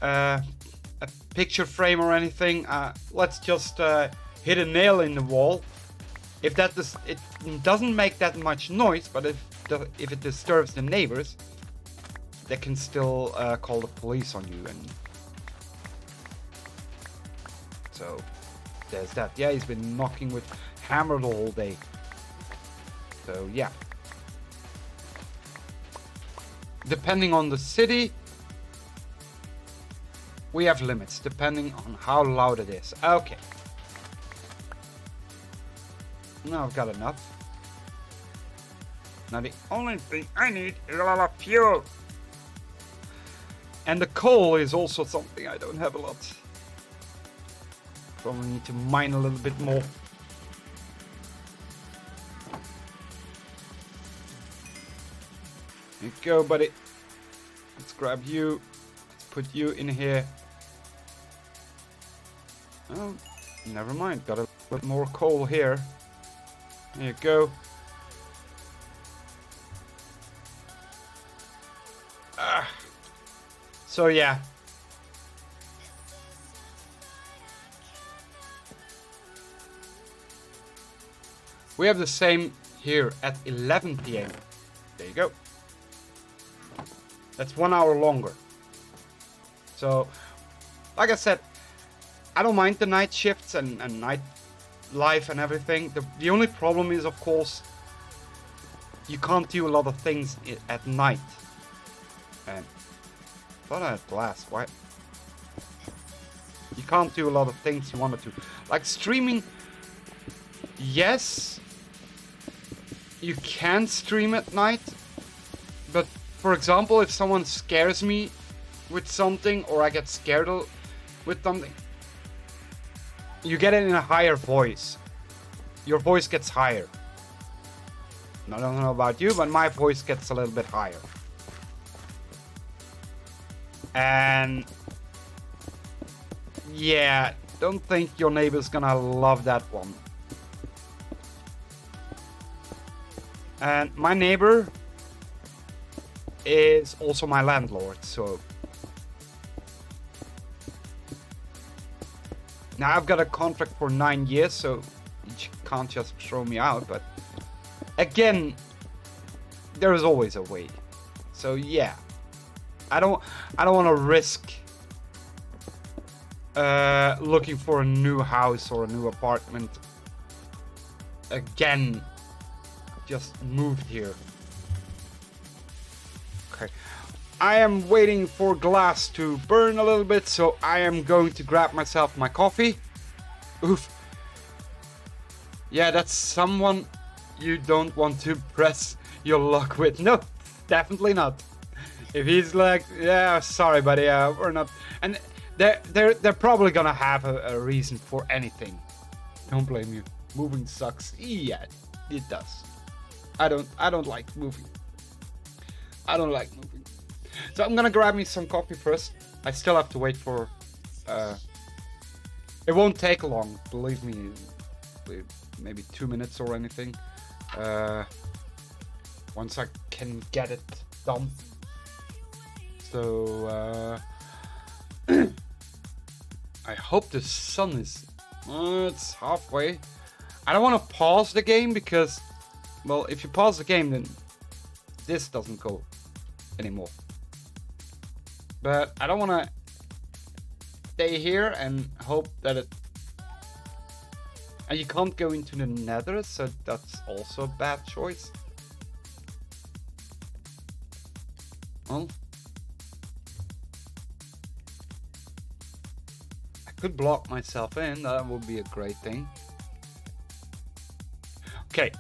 a picture frame or anything. Let's just hit a nail in the wall. If that it doesn't make that much noise, but if it disturbs the neighbors, they can still call the police on you. And so there's that. Yeah, he's been knocking with hammer the whole day. So yeah. Depending on the city, we have limits depending on how loud it is. Okay. Now I've got enough. Now the only thing I need is a lot of fuel. And the coal is also something I don't have a lot. Probably need to mine a little bit more. There you go, buddy. Let's grab you. Let's put you in here. Oh, never mind. Got a bit more coal here. There you go. So yeah. We have the same here at 11 p.m. There you go. That's 1 hour longer. So, like I said, I don't mind the night shifts and night life and everything. The only problem is, of course, you can't do a lot of things at night. And I thought I had glass. Why? You can't do a lot of things you wanted to. Like streaming, yes, you can stream at night. But for example, if someone scares me with something, or I get scared with something, you get it in a higher voice. Your voice gets higher. I don't know about you, but my voice gets a little bit higher. And yeah, don't think your neighbor's gonna love that one. And my neighbor is also my landlord, so now I've got a contract for 9 years, so you can't just throw me out. But again, there is always a way. So yeah, I don't want to risk looking for a new house or a new apartment again. Just moved here. Okay. I am waiting for glass to burn a little bit, so I am going to grab myself my coffee. Oof. Yeah, that's someone you don't want to press your luck with. No, definitely not. If he's like, yeah, sorry, buddy, we're not, and they're probably gonna have a reason for anything. Don't blame you. Moving sucks. Yeah, it does. I don't like moving. I don't like moving. So I'm gonna grab me some coffee first. I still have to wait for. It won't take long, believe me. Maybe 2 minutes or anything. Once I can get it done. So I hope the sun is. It's halfway. I don't want to pause the game because, well, if you pause the game, then this doesn't go anymore. But I don't want to stay here and hope that it. And you can't go into the nether, so that's also a bad choice. Well, I could block myself in, that would be a great thing. Okay,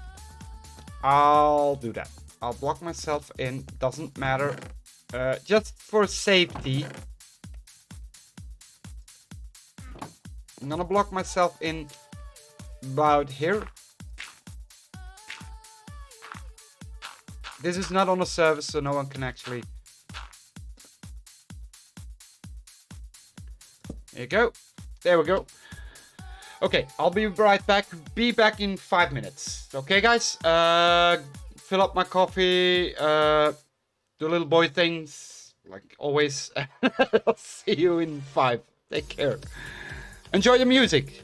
I'll do that. I'll block myself in, doesn't matter. Just for safety. I'm gonna block myself in about here. This is not on a server, so no one can actually. There you go. There we go. Okay, I'll be right back. Be back in 5 minutes. Okay, guys? Fill up my coffee. Do little boy things. Like always. I'll see you in 5. Take care. Enjoy the music.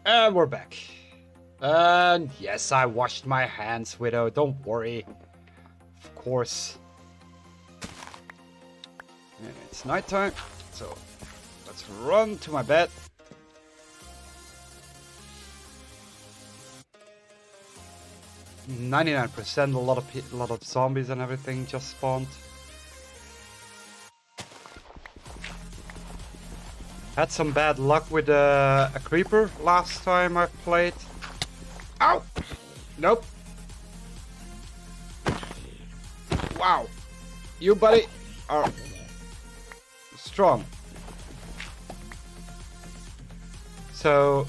And we're back. And yes, I washed my hands, Widow. Don't worry. Of course. And it's nighttime, so let's run to my bed. %, a lot of zombies and everything just spawned. Had some bad luck with a creeper last time I played. Ow! Nope. Wow. You, buddy, are strong. So,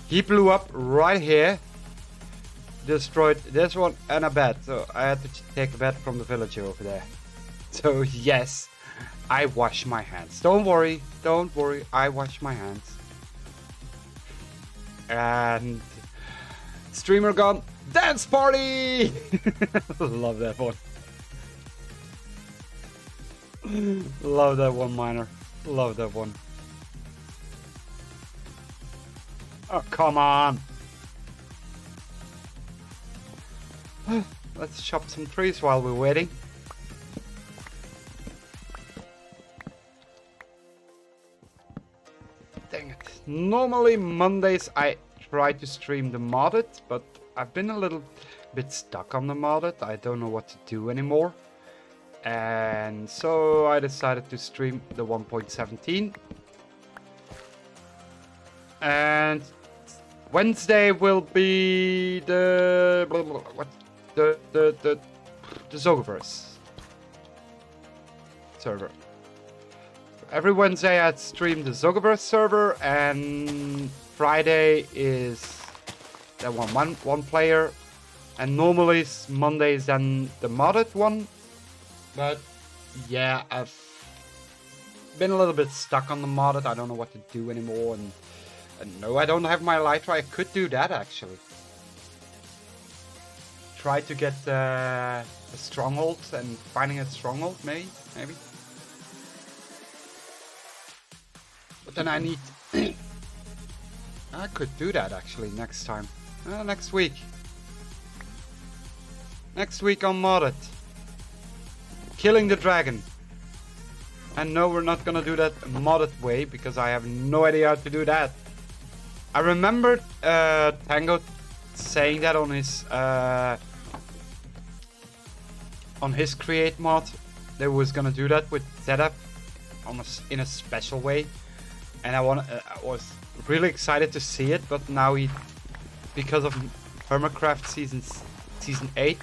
he blew up right here. Destroyed this one and a bed. So, I had to take a bed from the villager over there. So, yes. I wash my hands. Don't worry, I wash my hands. And streamer gone. Dance party! Love that one. Love that one, Miner. Love that one. Oh, come on. Let's chop some trees while we're waiting. Dang it. Normally Mondays I try to stream the modded, but I've been a little bit stuck on the modded. I don't know what to do anymore. And so I decided to stream the 1.17. And Wednesday will be the Xogueverse server. Every Wednesday I stream the Xogueverse server, and Friday is that one player, and normally Monday is then the modded one. But yeah, I've been a little bit stuck on the modded. I don't know what to do anymore, and no, I don't have my elytra. I could do that actually. Try to get a stronghold and finding a stronghold, maybe. But then I need... I could do that actually next time. Next week. Next week on modded. Killing the dragon. And no, we're not gonna do that modded way, because I have no idea how to do that. I remember Tango saying that on his create mod. They was gonna do that with setup in a special way. And I was really excited to see it, but now because of Hermitcraft season 8,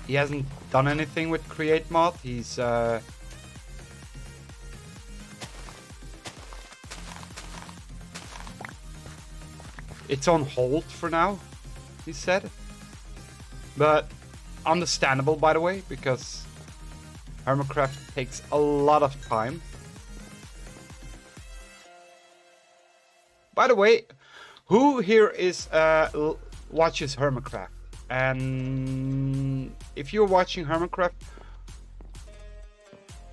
he hasn't done anything with create mod. He's it's on hold for now, he said. But understandable, by the way, because Hermitcraft takes a lot of time. By the way, who here is watches Hermitcraft? And if you're watching Hermitcraft,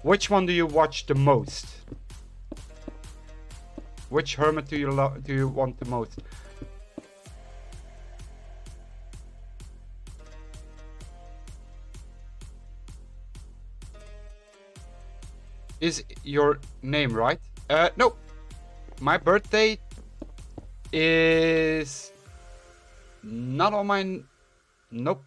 which one do you watch the most? Which hermit do you want the most? Is your name right? No. My birthday is not on my... Nope.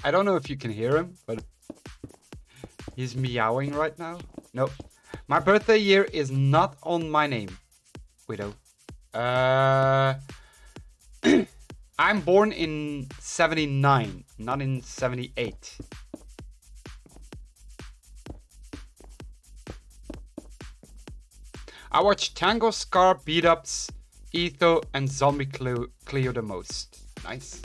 I don't know if you can hear him, but he's meowing right now. Nope. My birthday year is not on my name, Widow. I'm born in 79, not in 78. I watch Tango, Scar, Beat-Ups, Etho, and Zombie Cleo the most. Nice.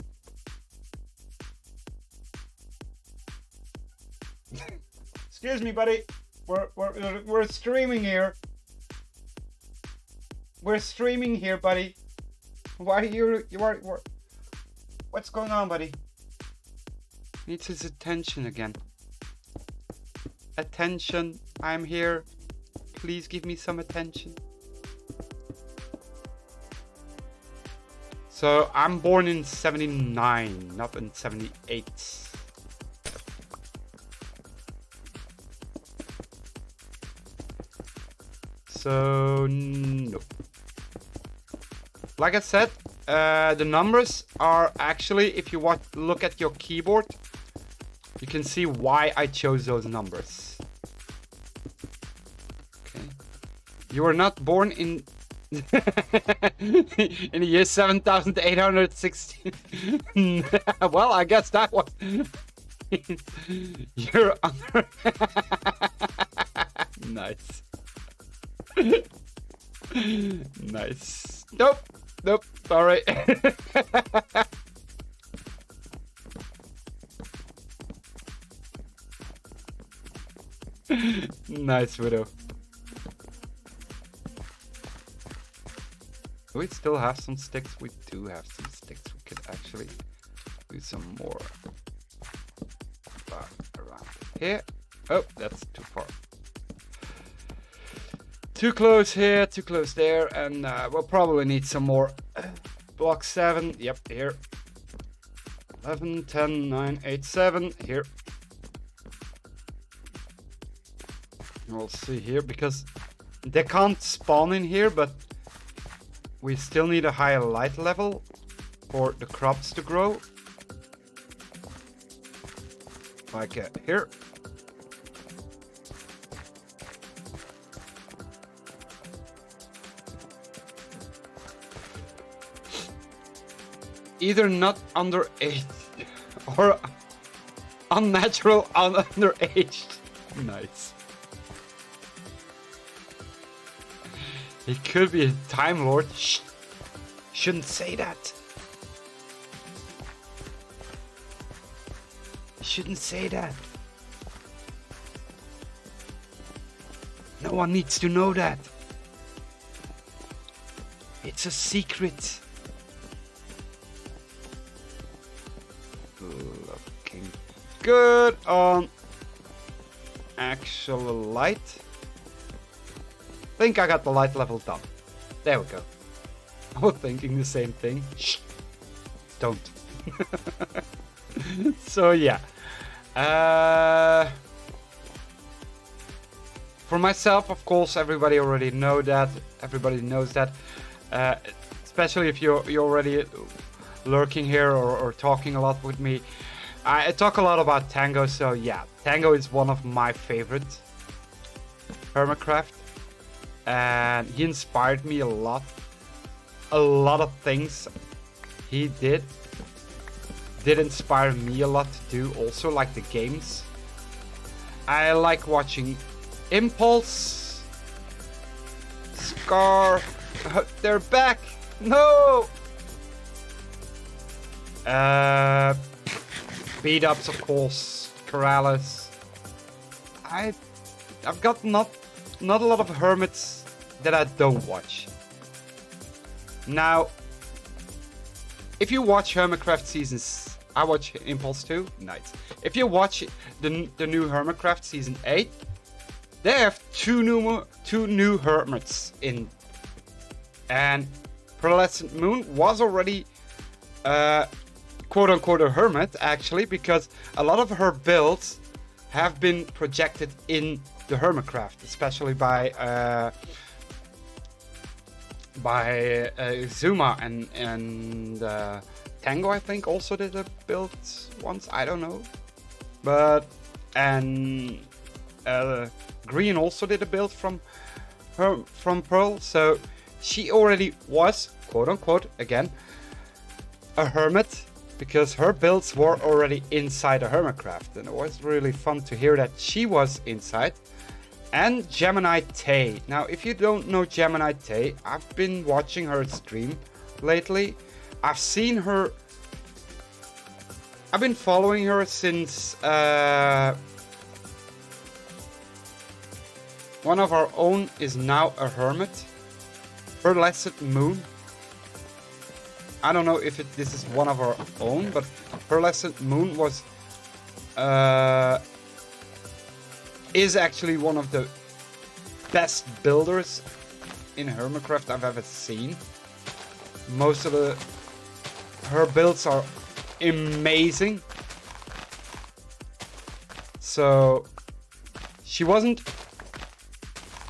Excuse me, buddy. We're streaming here. We're streaming here, buddy. Why are you are... What's going on, buddy? Needs his attention again. Attention, I'm here. Please give me some attention. So I'm born in 79, not in 78. So no. Like I said, the numbers are actually, if you look at your keyboard, you can see why I chose those numbers. Okay. You were not born in in the year 7816. Well, I guess that was you're under. Nice. Nice. Nope. Nope. Sorry. Nice, Widow. Do we still have some sticks? We do have some sticks. We could actually do some more around here. Oh, that's too far. Too close here, too close there, and we'll probably need some more. Block 7, yep, here. 11, 10, 9, 8, 7, here. We'll see here, because they can't spawn in here, but we still need a higher light level for the crops to grow. Like here. Either not underage or unnatural underage. Nice. He could be a Time Lord. Shh. Shouldn't say that. Shouldn't say that. No one needs to know that. It's a secret. Looking good on actual light. I think I got the light level done. There we go. I was thinking the same thing. Shh. Don't. So yeah. For myself, of course, everybody already know that. Everybody knows that. Especially if you're already lurking here or talking a lot with me. I talk a lot about Tango, so yeah. Tango is one of my favorite Hermitcraft. And he inspired me a lot. A lot of things he did inspire me a lot to do also, like the games. I like watching Impulse, Scar, they're back, no! Beat ups, of course, Corrales. I've got not a lot of hermits that I don't watch. Now, if you watch Hermitcraft seasons, I watch Impulse 2, nice. If you watch the new Hermitcraft season 8, they have two new hermits in, and Pearlescent Moon was already quote unquote a hermit actually, because a lot of her builds have been projected in the Hermitcraft, especially by Zuma and Tango, I think, also did a build once. I don't know, but and Green also did a build from Pearl, so she already was quote unquote again a hermit, because her builds were already inside a Hermitcraft, and it was really fun to hear that she was inside. And Gemini Tay. Now, if you don't know Gemini Tay, I've been watching her stream lately. I've seen her. I've been following her since one of our own is now a hermit. Pearlescent Moon. I don't know if this is one of our own, but Pearlescent Moon was is actually one of the best builders in Hermitcraft I've ever seen. Most of her builds are amazing. So she wasn't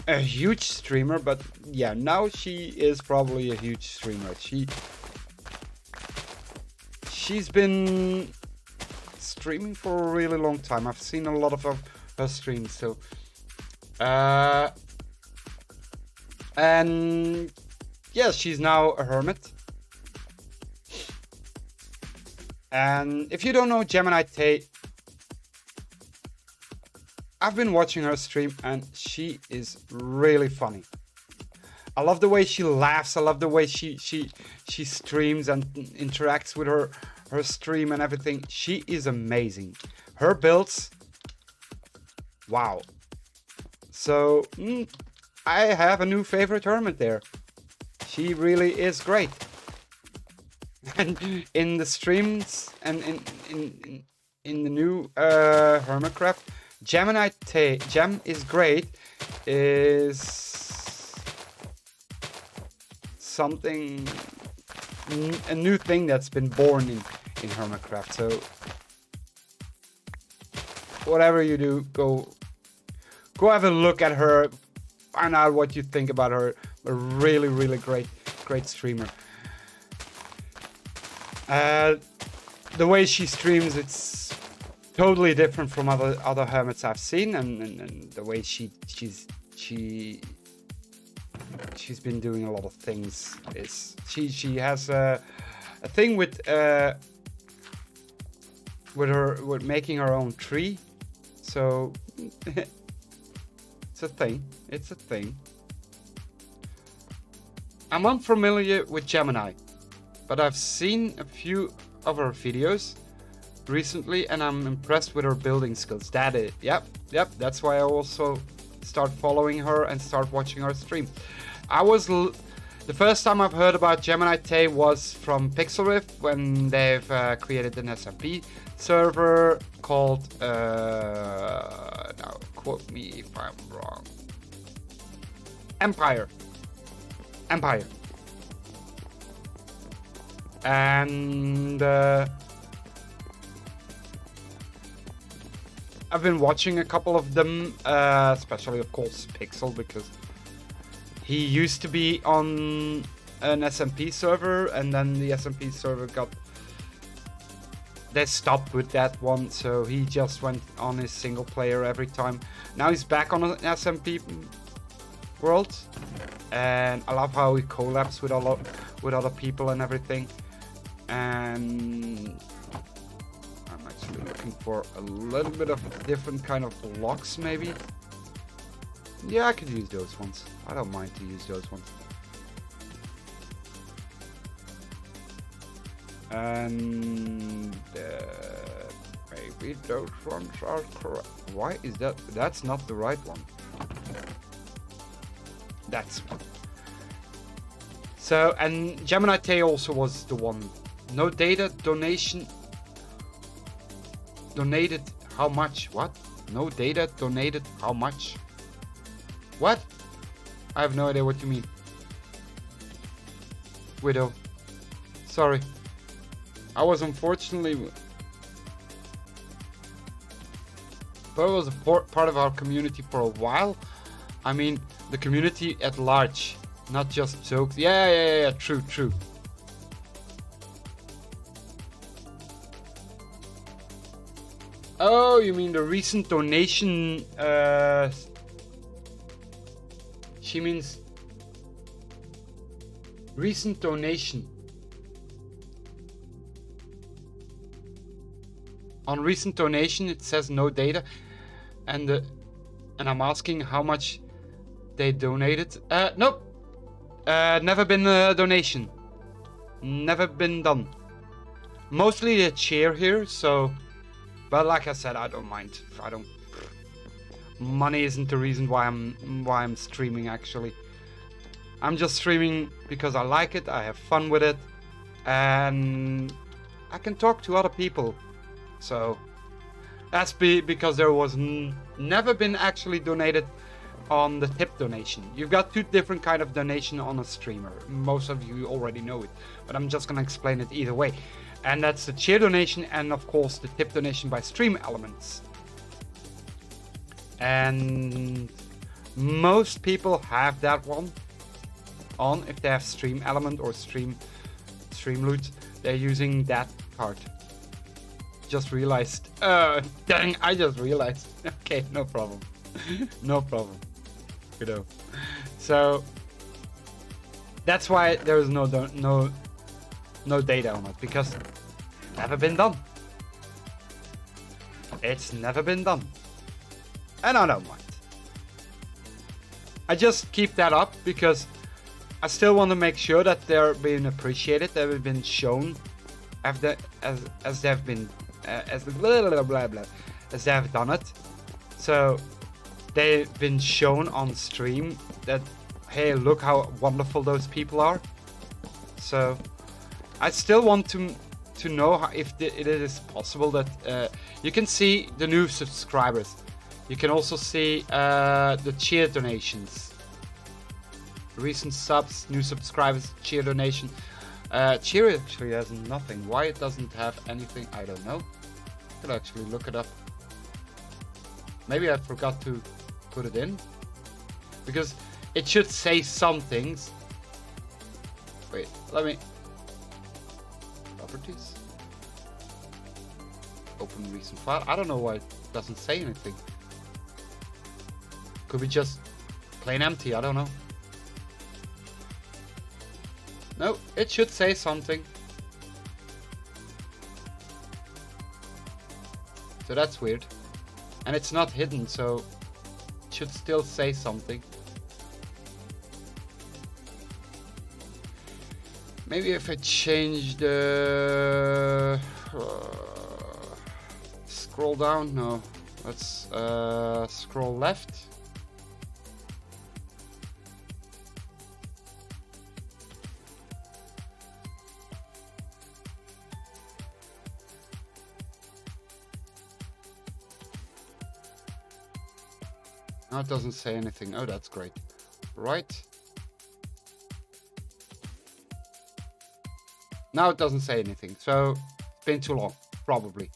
a huge streamer, but yeah, now she is probably a huge streamer. She's been streaming for a really long time. I've seen a lot of her streams, so and yeah, she's now a hermit. And if you don't know Gemini Tay, I've been watching her stream and she is really funny. I love the way she laughs. I love the way she streams and interacts with her stream and everything. She is amazing. Her builds, wow. So I have a new favorite hermit there. She really is great. And in the streams and in the new Hermitcraft, Gemini Tay, Gem is great, is something, a new thing that's been born in Hermitcraft. So whatever you do, go have a look at her, find out what you think about her. A really, really great streamer. The way she streams, it's totally different from other hermits I've seen, and the way she's been doing a lot of things is she has a thing with making her own tree. So it's a thing. I'm unfamiliar with Gemini, but I've seen a few of her videos recently and I'm impressed with her building skills. Yep, that's why I also start following her and start watching her stream. The first time I've heard about Gemini Tay was from Pixel Rift, when they've created an SMP server called, now quote me if I'm wrong, Empire. And I've been watching a couple of them, especially of course Pixel, because he used to be on an SMP server and then the SMP server they stopped with that one, so he just went on his single player every time. Now he's back on an SMP world, and I love how he collabs with other people and everything. And I'm actually looking for a little bit of different kind of blocks, maybe. Yeah, I could use those ones. I don't mind to use those ones. And maybe those ones are correct. Why is that? That's not the right one. That's one. So, and Gemini Tay also was the one. No data donation. Donated how much? What? No data donated how much? What? I have no idea what you mean. Widow. Sorry. I was unfortunately... But it was a part of our community for a while. I mean, the community at large. Not just Xogue. Yeah, true. Oh, you mean the recent donation? She means recent donation. On recent donation, it says no data, and I'm asking how much they donated. Nope. Never been a donation. Never been done. Mostly a chair here, so. But like I said, I don't mind. Money isn't the reason why I'm streaming. Actually, I'm just streaming because I like it. I have fun with it, and I can talk to other people. So because there was never been actually donated on the tip donation. You've got two different kind of donation on a streamer. Most of you already know it, but I'm just gonna explain it either way. And that's the cheer donation and of course the tip donation by stream elements. And most people have that one on if they have stream element or stream loot. They're using that card. Just realized. Dang! I just realized. Okay, no problem. No problem. You know. So that's why there is no data on it, because it's never been done. It's never been done. And I don't mind. I just keep that up because I still want to make sure that they're being appreciated, they've been shown as they've been as blah, blah, blah, blah, as they have done it. So they've been shown on stream that, hey, look how wonderful those people are. So I still want to know how, if it is possible that you can see the new subscribers. You can also see the cheer donations, recent subs, new subscribers, cheer donation. Cheer actually has nothing. Why it doesn't have anything, I don't know. Could actually look it up. Maybe I forgot to put it in, because it should say some things. Wait, let me. Properties. Open recent file. I don't know why it doesn't say anything. Could be just plain empty, I don't know. No, it should say something. So that's weird. And it's not hidden, so it should still say something. Maybe if I change the... scroll down? No. Let's scroll left. No, it doesn't say anything. Oh, that's great. Right. Now it doesn't say anything. So it's been too long, probably.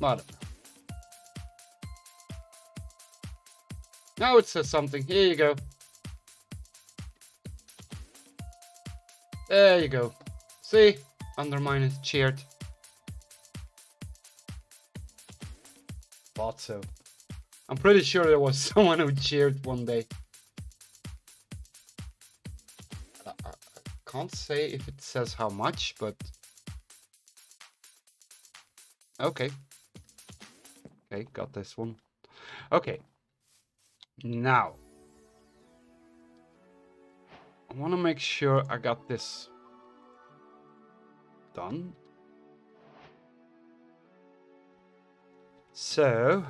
I don't know. Now it says something. Here you go. There you go. See? Undermine is cheered. Thought so. I'm pretty sure there was someone who cheered one day. I can't say if it says how much, but... Okay. Okay, got this one. Okay. Now. I want to make sure I got this done. So...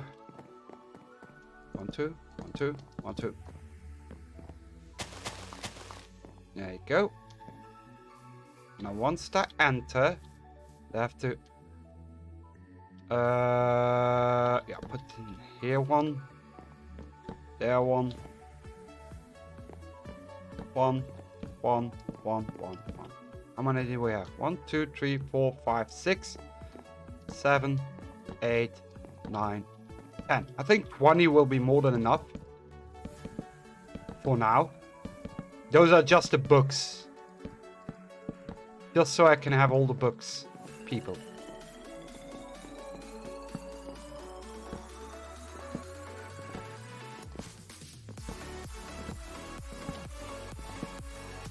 1, 2, 1, 2, 1, 2. There you go. Now once they enter, they have to yeah, put in here one, there one, 1, 1, 1, 1, 1. How many do we have? 1, 2, 3, 4, 5, 6, 7, 8, 9, 10. I think 20 will be more than enough for now. Those are just the books. Just so I can have all the books, people.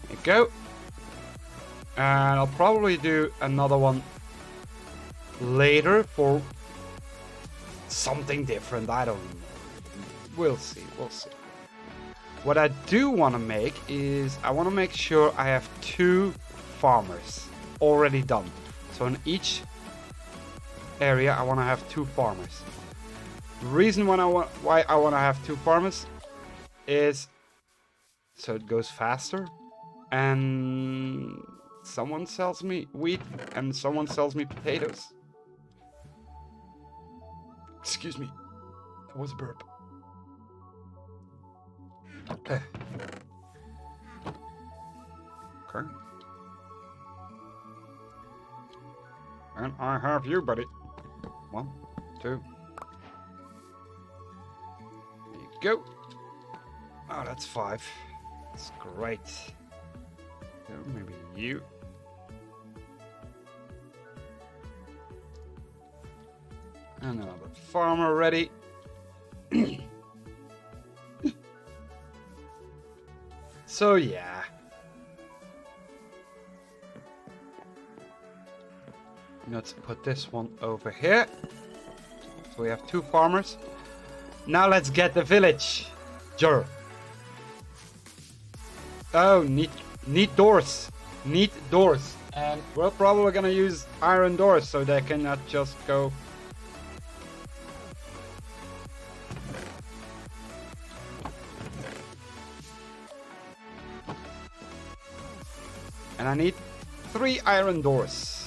There you go. And I'll probably do another one later for something different. I don't know. We'll see. We'll see. What I do want to make is I want to make sure I have 2 farmers already done. So in each area I want to have 2 farmers. The reason why I want to have 2 farmers is so it goes faster, and someone sells me wheat and someone sells me potatoes. Excuse me. That was a burp. Okay. And I have you, buddy. 1, 2. There you go. Oh, that's 5. That's great. So maybe you. And another farmer ready. So yeah. Let's put this one over here. So we have 2 farmers. Now let's get the village. Jur. Oh, need doors. Need doors. And we're probably gonna use iron doors so they cannot just go. And I need 3 iron doors.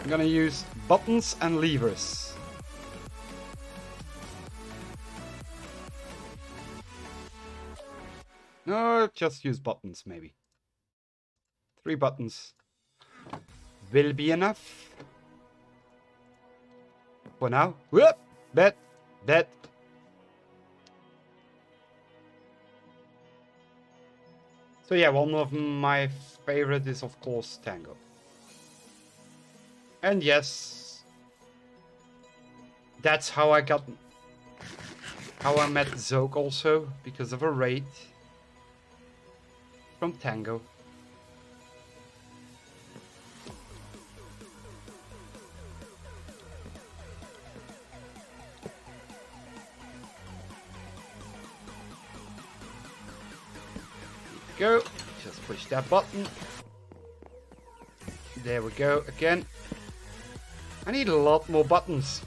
I'm gonna use buttons and levers. No, just use buttons maybe. 3 buttons will be enough. For now. Whoop! Bet! So yeah, one of my favorite is of course Tango. And yes, that's how I met Xogue also, because of a raid from Tango. Go, just push that button. There we go again. I need a lot more buttons.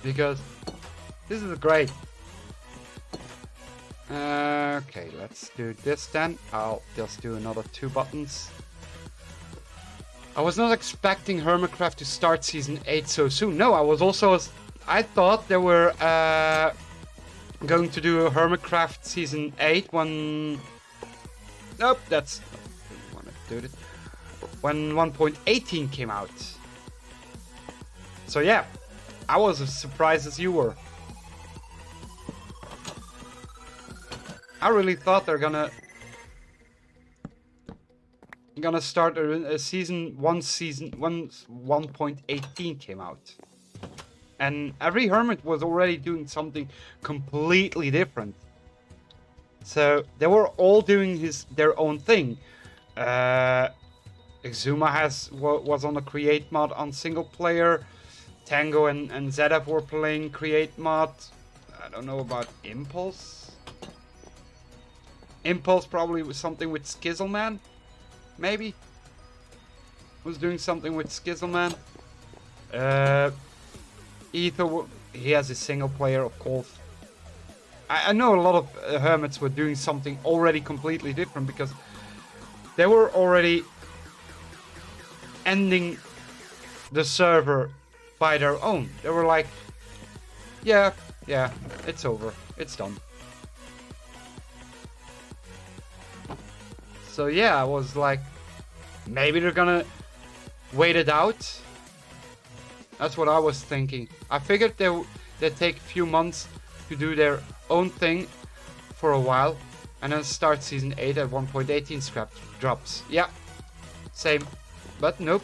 Because this is great. Okay, let's do this then. I'll just do another 2 buttons. I was not expecting Hermitcraft to start season 8 so soon. No, I thought they were going to do a Hermitcraft season 8 when... Nope, that's... when 1.18 came out. So yeah, I was as surprised as you were. I really thought they're gonna start a season 1.18 came out. And every hermit was already doing something completely different. So they were all doing their own thing. Exuma was on the create mod on single player. Tango and ZF were playing create mod. I don't know about Impulse. Impulse probably was something with Skizzleman. Maybe. Was doing something with Skizzleman. Ether, he has a single player, of course. I know a lot of hermits were doing something already completely different because they were already ending the server by their own. They were like, yeah, it's over. It's done. So yeah, I was like, maybe they're gonna wait it out. That's what I was thinking. I figured they'd take a few months to do their own thing for a while and then start season 8 at 1.18 scrap drops. Yeah, same. But nope.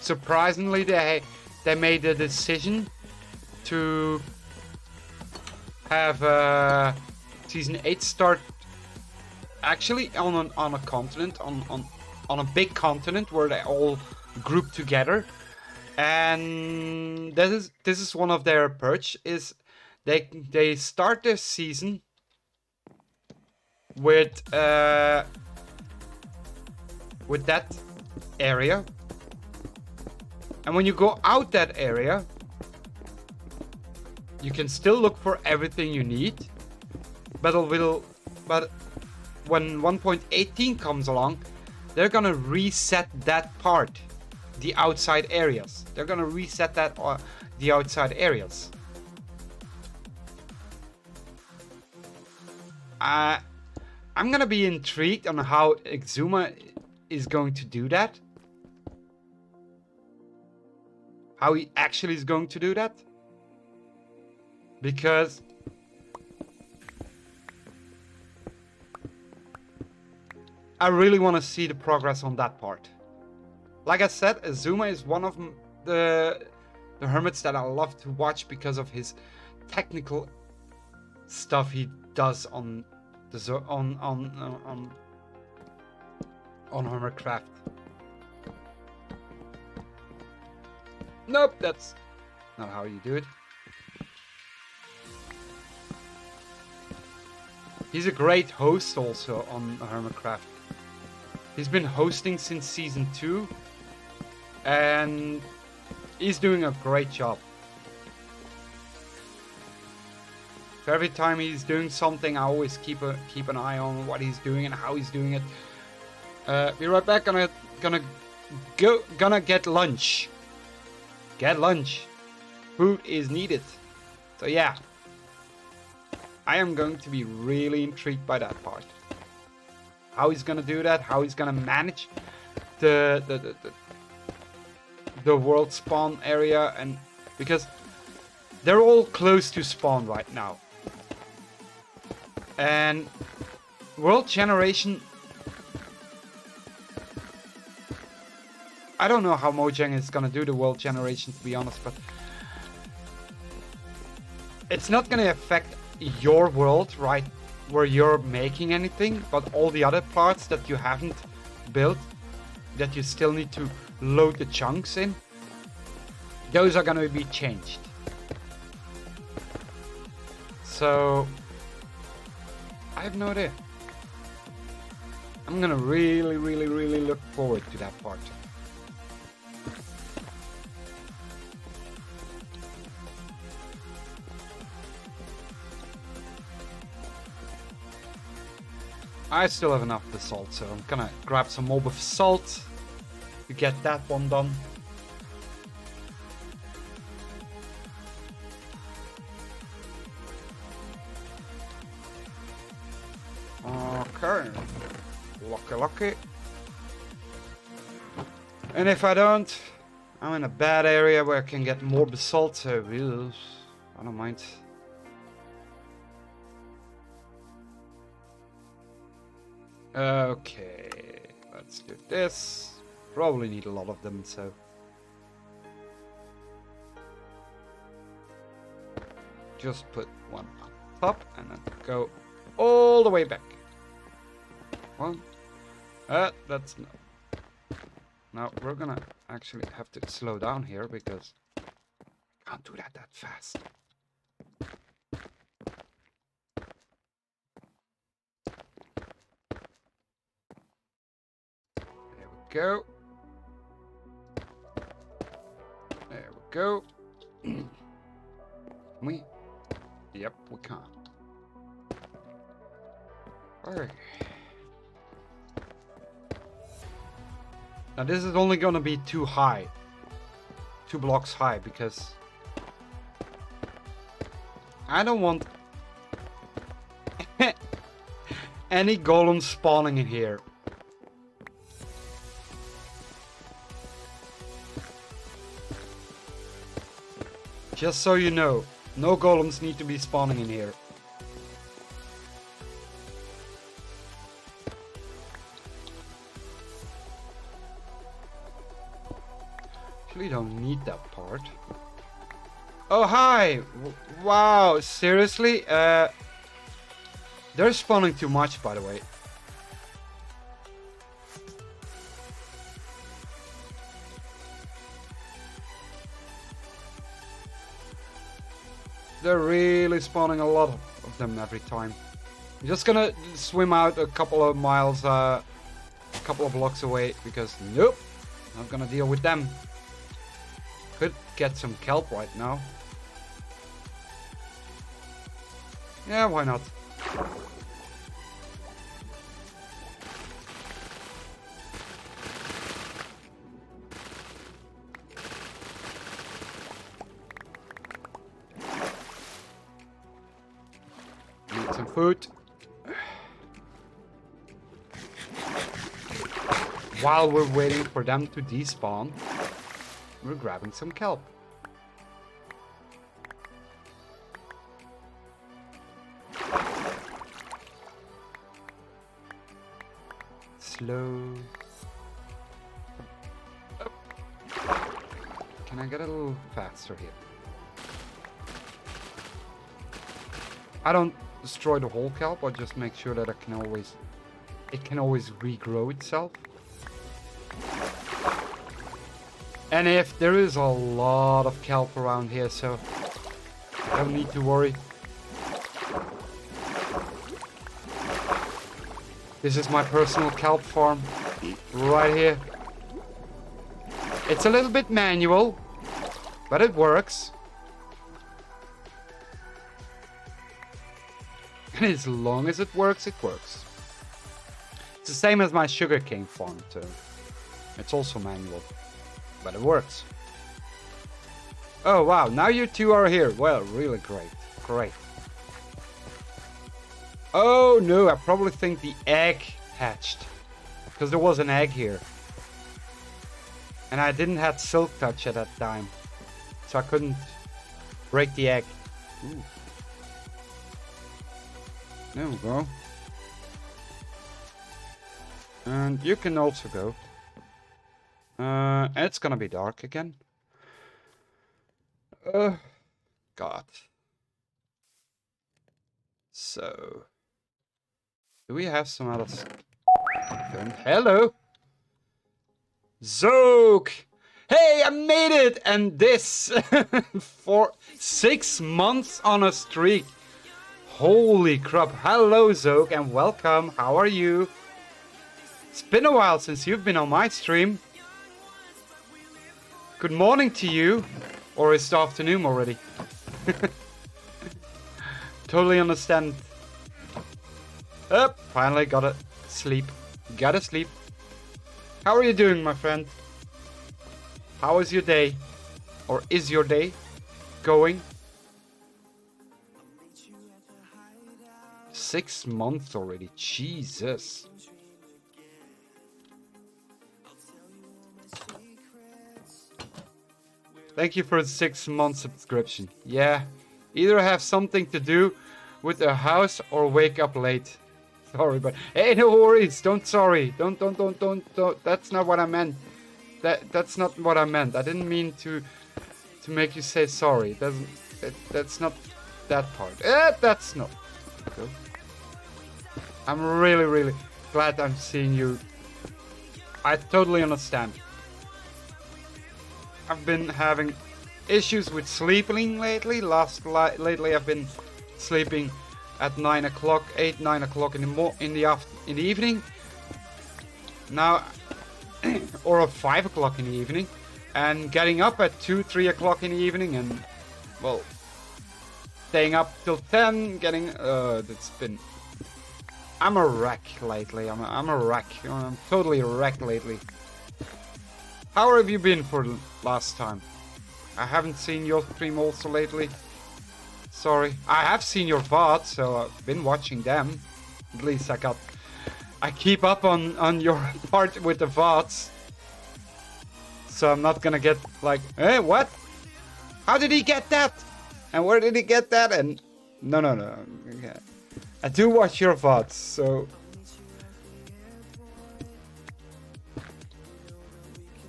Surprisingly, they made the decision to have season 8 start actually on a continent, on a big continent where they all group together. And this is one of their approach is they start their season with that area, and when you go out that area, you can still look for everything you need, but when 1.18 comes along, they're gonna reset that part, the outside areas. They're gonna reset that the outside areas. I'm gonna be intrigued on how Exuma is going to do that. How he actually is going to do that. Because I really want to see the progress on that part. Like I said, Exuma is one of the hermits that I love to watch because of his technical stuff he does on the on Hermitcraft. Nope, that's not how you do it. He's a great host also on Hermitcraft. He's been hosting since season 2, and he's doing a great job. So every time he's doing something, I always keep an eye on what he's doing and how he's doing it. Be right back. Gonna get lunch. Get lunch. Food is needed. So yeah, I am going to be really intrigued by that part. How he's gonna do that? How he's gonna manage the world spawn area, and because they're all close to spawn right now. And world generation, I don't know how Mojang is gonna do the world generation, to be honest, but it's not gonna affect your world right where you're making anything, but all the other parts that you haven't built, that you still need to load the chunks in, those are gonna be changed. So I have no idea. I'm gonna really look forward to that part. I still have enough basalt, so I'm gonna grab some more basalt to get that one done. Okay. Lucky. And if I don't, I'm in a bad area where I can get more basalt, so I don't mind. Okay, let's do this. Probably need a lot of them, so. Just put one on top and then go all the way back. One. That's no. Now we're gonna actually have to slow down here because I can't do that fast. Go. There we go. Yep, we can. Alright. Now this is only gonna be 2 blocks high, because I don't want any golems spawning in here. Just so you know, no golems need to be spawning in here. Actually don't need that part. Oh hi! Wow, seriously? They're spawning too much, by the way. They're really spawning a lot of them every time. I'm just gonna swim out a couple of miles, a couple of blocks away, because nope, not gonna deal with them. Could get some kelp right now. Yeah, why not? Need some food. While we're waiting for them to despawn, we're grabbing some kelp. Slow. Oh. Can I get a little faster here? I don't destroy the whole kelp, I just make sure that it can always regrow itself. And if there is a lot of kelp around here, so I don't need to worry. This is my personal kelp farm right here. It's a little bit manual, but it works. And as long as it works, it works. It's the same as my sugarcane farm too. It's also manual, but it works. Oh wow, now you two are here. Well, really great. Great. Oh no, I probably think the egg hatched. Because there was an egg here. And I didn't have silk touch at that time. So I couldn't break the egg. Ooh. There we go. And you can also go. It's gonna be dark again. God. So, do we have some other hello? Xogue! Hey, I made it! And this for 6 months on a streak. Holy crap. Hello, Xogue, and welcome. How are you? It's been a while since you've been on my stream. Good morning to you. Or is it afternoon already? Totally understand. Finally got it. Sleep. Gotta sleep. How are you doing, my friend? How is your day? Or is your day going? 6 months already. Jesus. Thank you for a 6-month subscription. Yeah. Either have something to do with the house or wake up late. Sorry, but hey, no worries. Don't sorry. Don't. That's not what I meant. That's not what I meant. I didn't mean to make you say sorry. That's not that part. That's not. Good. I'm really glad I'm seeing you. I totally understand. I've been having issues with sleeping lately. Lately I've been sleeping at 9 o'clock, 9 o'clock in the evening. Now, or at 5 o'clock in the evening, and getting up at 2, 3 o'clock in the evening, and well, staying up till 10. That's been. I'm a wreck lately. I'm a wreck. I'm totally a wreck lately. How have you been for the last time? I haven't seen your stream also lately. Sorry. I have seen your VODs, so I've been watching them. At least I keep up on your part with the VODs. So I'm not gonna get like, hey, what? How did he get that? And where did he get that? And no. Okay. I do watch your VODs, so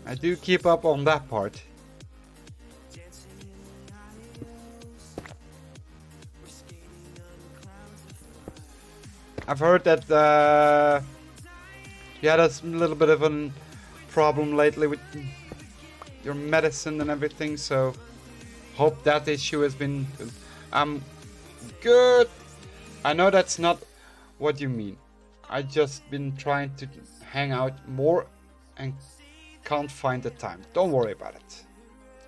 I do keep up on that part. I've heard that you had a little bit of a problem lately with your medicine and everything, so hope that issue has been good. I know that's not what you mean. I just been trying to hang out more and can't find the time. Don't worry about it.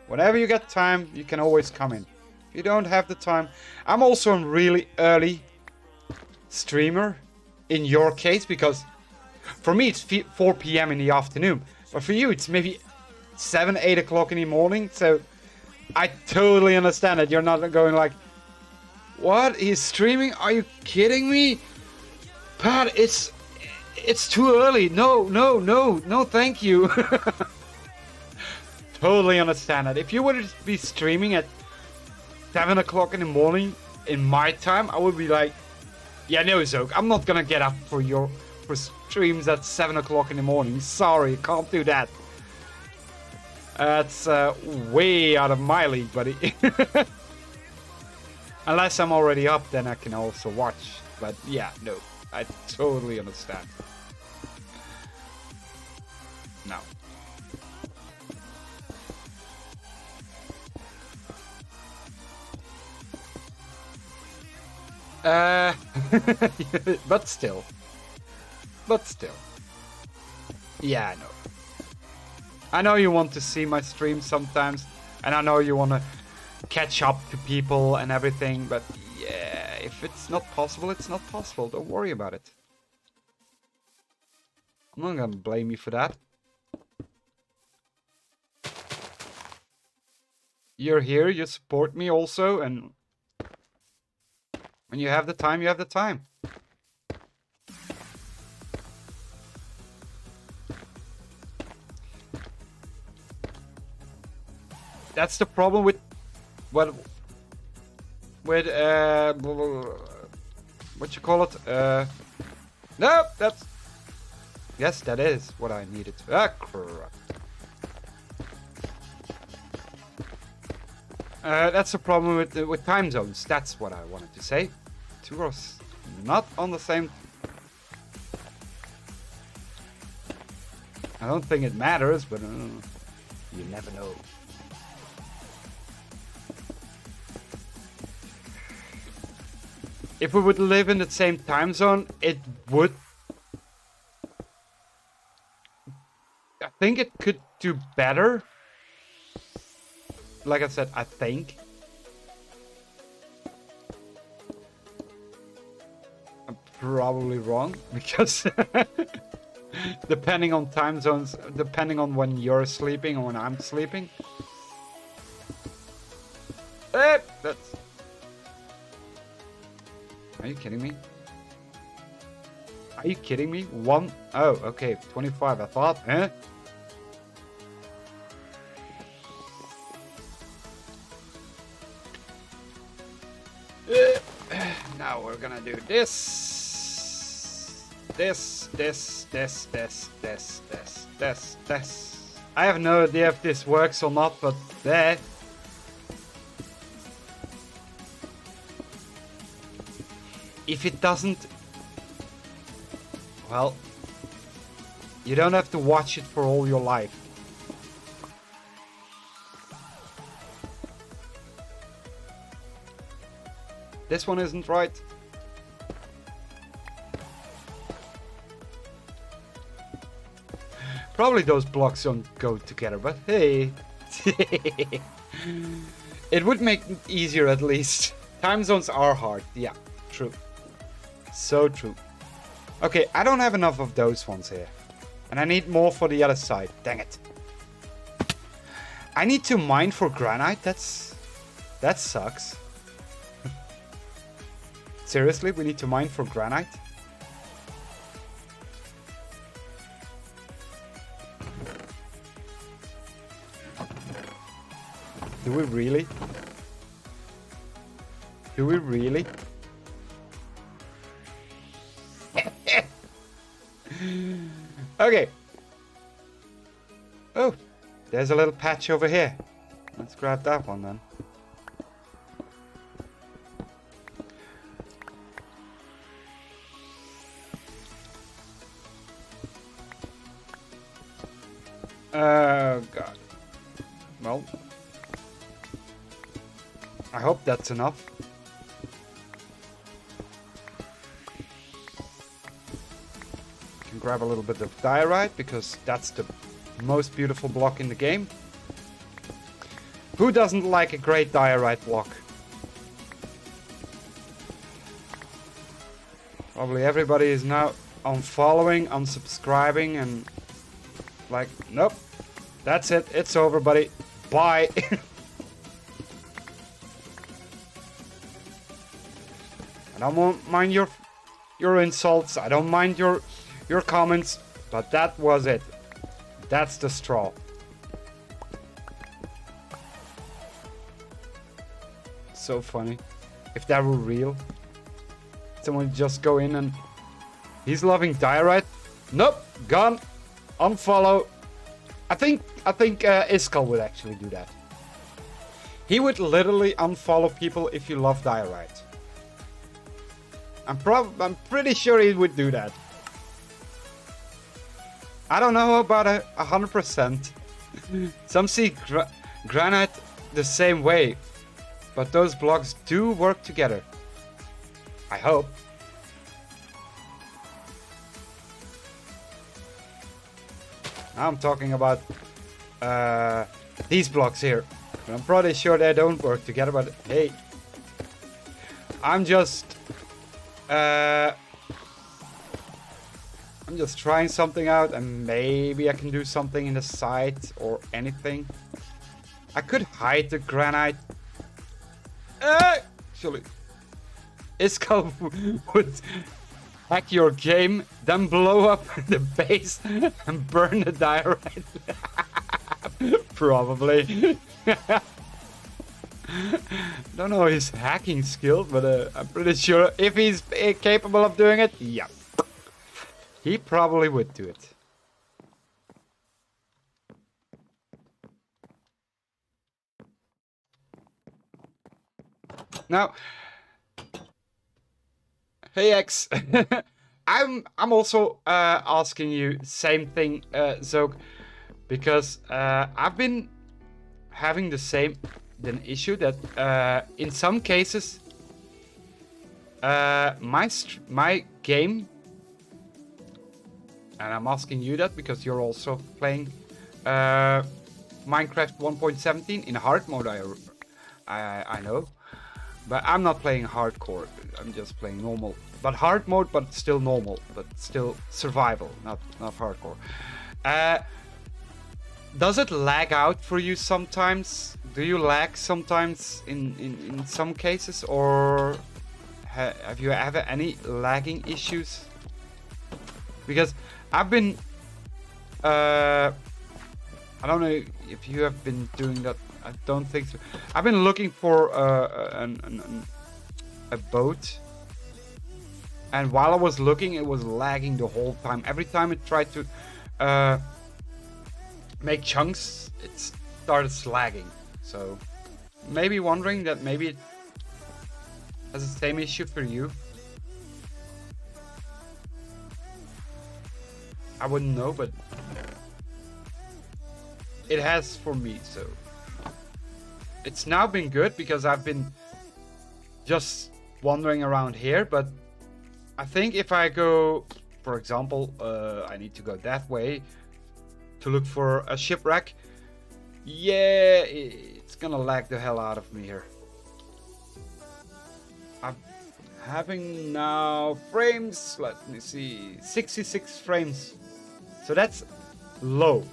Whenever you get time, you can always come in. If you don't have the time, I'm also a really early streamer in your case, because for me it's 4 p.m. in the afternoon, but for you it's maybe 7, 8 o'clock in the morning, so I totally understand that you're not going like, What? He's streaming? Are you kidding me? Pat, it's too early. No, thank you. Totally understand that. If you would be streaming at 7 o'clock in the morning in my time, I would be like, yeah, no, Xogue, I'm not gonna get up for streams at 7 o'clock in the morning. Sorry, can't do that. That's way out of my league, buddy. Unless I'm already up, then I can also watch. But yeah, no, I totally understand. No. But still. Yeah, I know. I know you want to see my streams sometimes, and I know you want to catch up to people and everything, but yeah, if it's not possible, it's not possible. Don't worry about it. I'm not gonna blame you for that. You're here, you support me also, and when you have the time, you have the time. That's the problem with what you call it? No, that's... Yes, that is what I needed. Ah, crap. That's the problem with time zones. That's what I wanted to say. Two are not on the same... I don't think it matters, but you never know. If we would live in the same time zone, it would... I think it could do better. Like I said, I think. I'm probably wrong, because depending on time zones, depending on when you're sleeping or when I'm sleeping. That's... Are you kidding me? Are you kidding me? One... Oh, okay, 25. I thought, eh? Now we're gonna do this. This. I have no idea if this works or not, but there. If it doesn't, well, you don't have to watch it for all your life. This one isn't right. Probably those blocks don't go together, but hey. It would make it easier at least. Time zones are hard, yeah, true. So true. Okay, I don't have enough of those ones here. And I need more for the other side. Dang it. I need to mine for granite. That sucks. Seriously, we need to mine for granite? Do we really? Do we really? Okay. Oh, there's a little patch over here. Let's grab that one then. Oh God. Well, I hope that's enough. Grab a little bit of diorite because that's the most beautiful block in the game. Who doesn't like a great diorite block? Probably everybody is now unfollowing, unsubscribing, and like, nope, that's it, it's over, buddy, bye. I don't mind your insults. I don't mind your comments. But that was it. That's the straw. So funny. If that were real. Someone just go in and... He's loving diorite. Nope. Gone. Unfollow. I think Iskal would actually do that. He would literally unfollow people if you love diorite. I'm pretty sure he would do that. I don't know about 100%. Some see granite the same way, but those blocks do work together. I hope. Now I'm talking about these blocks here. I'm pretty sure they don't work together, but hey. I'm just trying something out, and maybe I can do something in the side or anything. I could hide the granite. Actually, Iskal would hack your game, then blow up the base and burn the diorite. Probably. Don't know his hacking skills, but I'm pretty sure if he's capable of doing it, yeah. He probably would do it. Now, hey X, I'm also asking you same thing, Xogue, because I've been having the same issue that in some cases my game, and I'm asking you that because you're also playing Minecraft 1.17 in hard mode. I know, but I'm not playing hardcore. I'm just playing normal, but hard mode, but still normal, but still survival, not hardcore. Does it lag out for you sometimes? Do you lag sometimes in some cases, or have you ever any lagging issues? Because I've been I don't know if you have been doing that. I don't think so. I've been looking for a boat, and while I was looking, it was lagging the whole time. Every time it tried to make chunks, it started lagging. So maybe wondering that maybe it has the same issue for you. I wouldn't know, but it has for me. So it's now been good because I've been just wandering around here. But I think if I go, for example, I need to go that way to look for a shipwreck. Yeah, it's gonna lag the hell out of me here. I'm having now frames, let me see, 66 frames. So that's low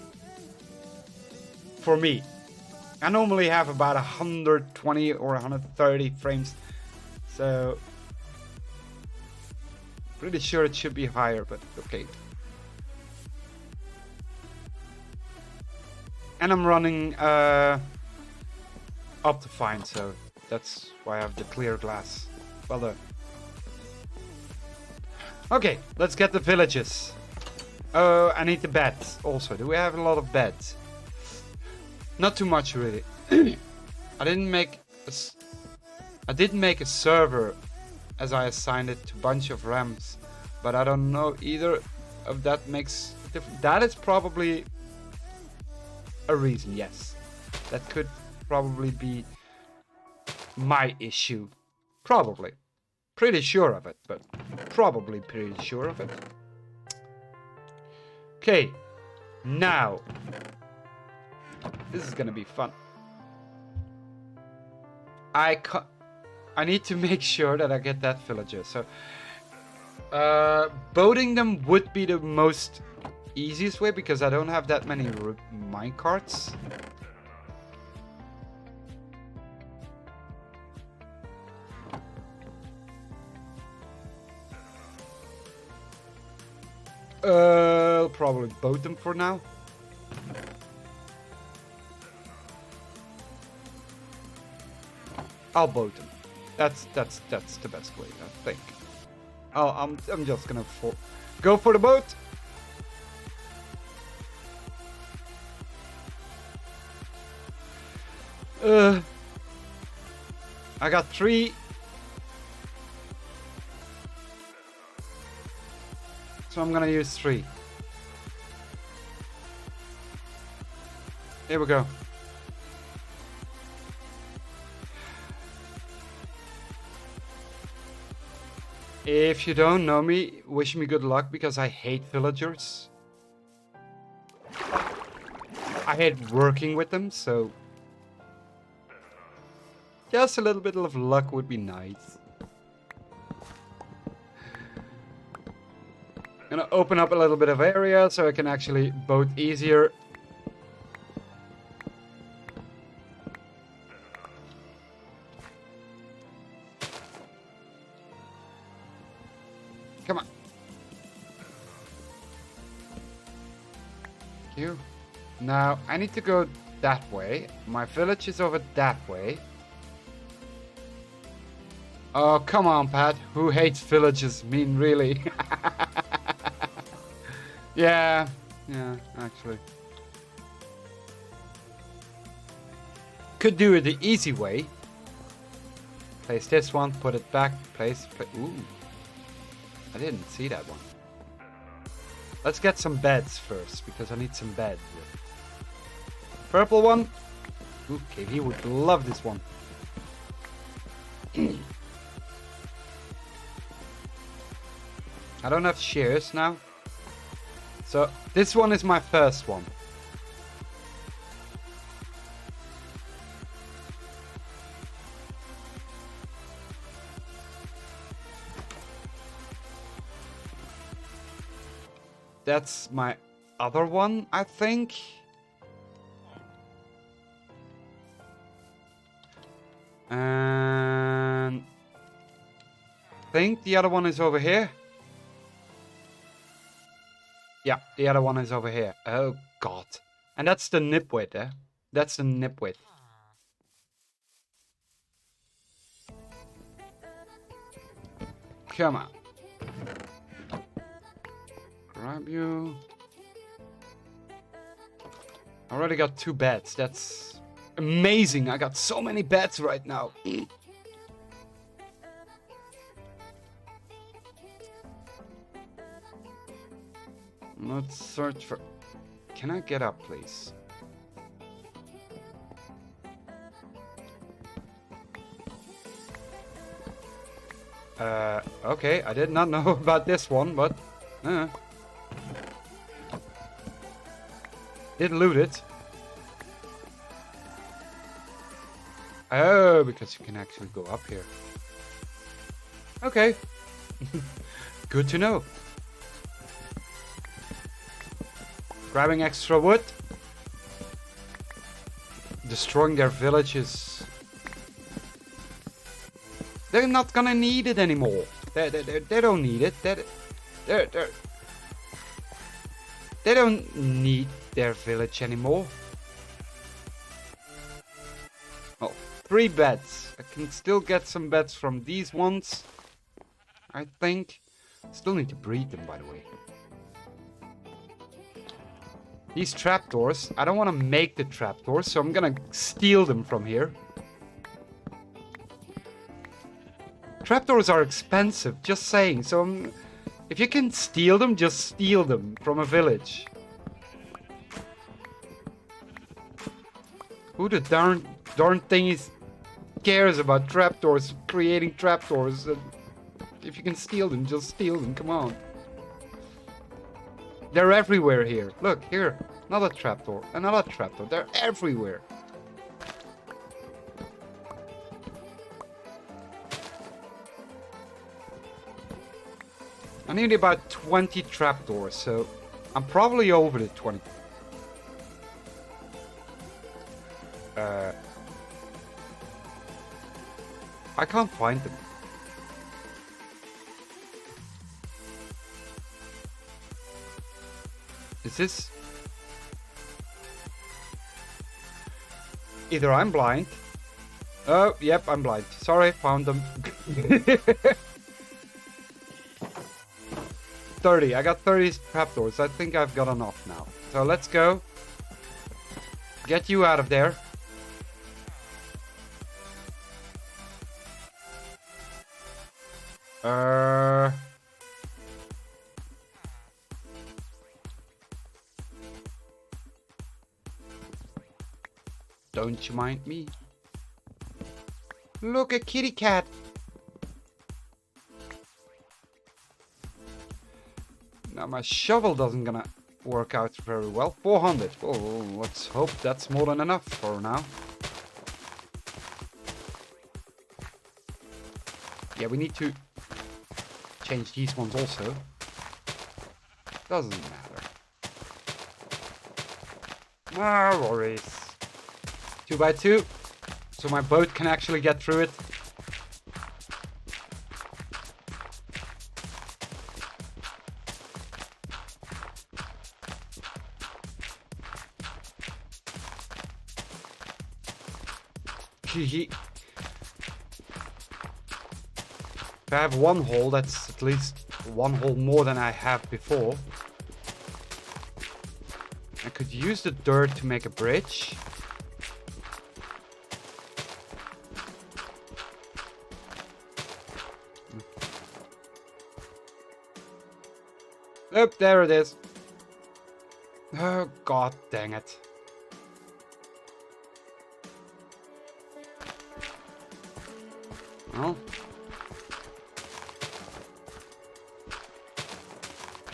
for me. I normally have about 120 or 130 frames. So pretty sure it should be higher, but okay. And I'm running Optifine, so that's why I have the clear glass. Well done. Okay, let's get the villages. Oh, I need the beds also. Do we have a lot of beds? Not too much, really. I did make a server as I assigned it to a bunch of rams, but I don't know either of that makes a difference. That is probably a reason, yes. That could probably be my issue. Probably. Pretty sure of it, but probably pretty sure of it. Okay, now this is gonna be fun. I need to make sure that I get that villager. So boating them would be the most easiest way because I don't have that many minecarts. I'll probably boat them for now. I'll boat them. That's the best way, I think. Oh, I'm just gonna go for the boat. I got 3. So I'm gonna use 3. Here we go. If you don't know me, wish me good luck because I hate villagers. I hate working with them, so just a little bit of luck would be nice. Gonna open up a little bit of area so I can actually boat easier. Come on. Thank you. Now, I need to go that way. My village is over that way. Oh, come on, Pat. Who hates villages? I mean, really? Yeah, actually. Could do it the easy way. Place this one, put it back, ooh. I didn't see that one. Let's get some beds first, because I need some beds. Purple one. Okay, he would love this one. I don't have shears now. So, this one is my first one. That's my other one, I think. And I think the other one is over here. Yeah, the other one is over here. Oh, God. And that's the nipwit, eh? That's the nipwit. Come on. Grab you. I already got 2 beds. That's amazing. I got so many beds right now. Let's search for... Can I get up, please? Okay. I did not know about this one, but... Did loot it. Oh, because you can actually go up here. Okay. Good to know. Grabbing extra wood. Destroying their villages. They're not gonna need it anymore. They don't need it. They don't need their village anymore. Oh, 3 beds. I can still get some beds from these ones. I think. Still need to breed them, by the way. These trapdoors, I don't want to make the trapdoors, so I'm gonna steal them from here. Trapdoors are expensive, just saying, so if you can steal them, just steal them from a village. Who the darn thing cares about trapdoors, creating trapdoors? If you can steal them, just steal them, come on. They're everywhere here. Look, here. Another trapdoor. Another trapdoor. They're everywhere. I need about 20 trapdoors, so I'm probably over the 20. I can't find them. Is this... Either I'm blind. Oh, yep, I'm blind. Sorry, found them. 30. I got 30 trapdoors. I think I've got enough now. So let's go. Get you out of there. Don't you mind me? Look, a kitty cat. Now my shovel doesn't gonna work out very well. 400. Oh, let's hope that's more than enough for now. Yeah, we need to change these ones also. Doesn't matter. No worries. 2 by 2. So my boat can actually get through it. If I have one hole, that's at least one hole more than I have before. I could use the dirt to make a bridge. Oh, there it is. Oh, god dang it. Well.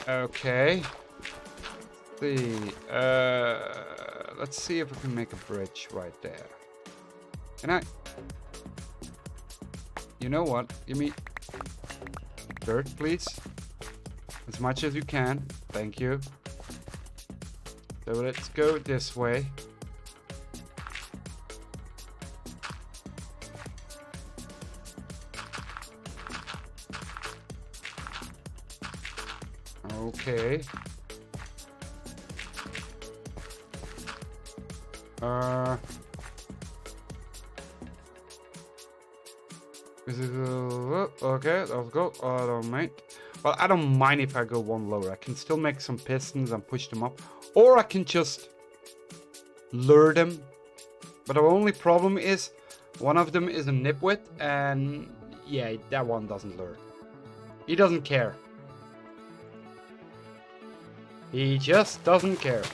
Okay. Let's see if we can make a bridge right there. Can I? You know what? Give me dirt, please. As much as you can. Thank you. So let's go this way. Okay. Okay, let's go. I don't mind. Well, I don't mind if I go one lower. I can still make some pistons and push them up. Or I can just lure them. But the only problem is one of them is a nitwit, and yeah, that one doesn't lure. He doesn't care. He just doesn't care.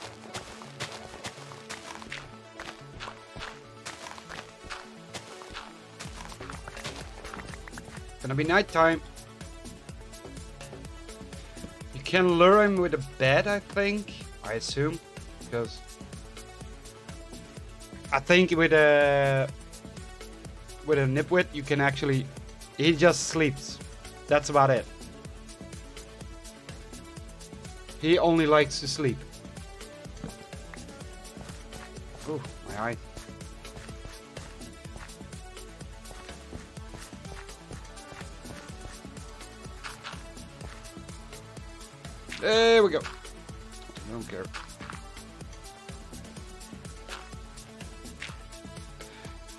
Gonna be nighttime. You can lure him with a bed, I think. I assume. Because I think with a nitwit you can actually... He just sleeps. That's about it. He only likes to sleep. Oh, my eye. There we go. I don't care.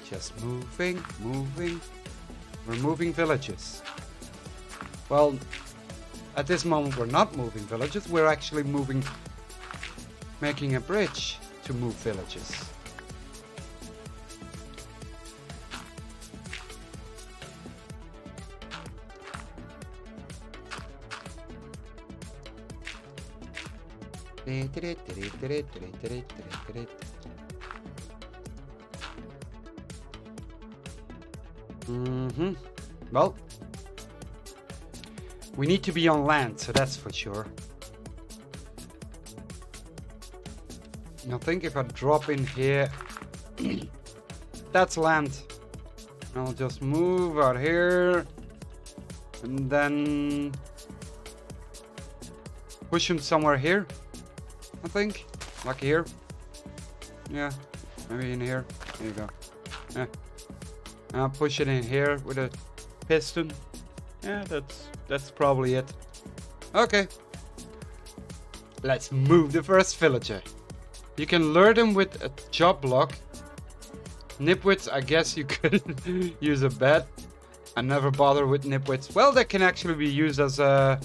Just moving, moving. We're moving villages. Well, at this moment we're not moving villages, we're actually moving, making a bridge to move villages. Well, we need to be on land, so that's for sure. I think if I drop in here, that's land. I'll just move out here and then push him somewhere here, I think, like here. Yeah, maybe in here. There you go. Yeah. I'll push it in here with a piston. Yeah, that's probably it. Okay. Let's move the first villager. You can lure them with a job block. Nipwits, I guess you could use a bed. I never bother with nipwits. Well, they can actually be used as a...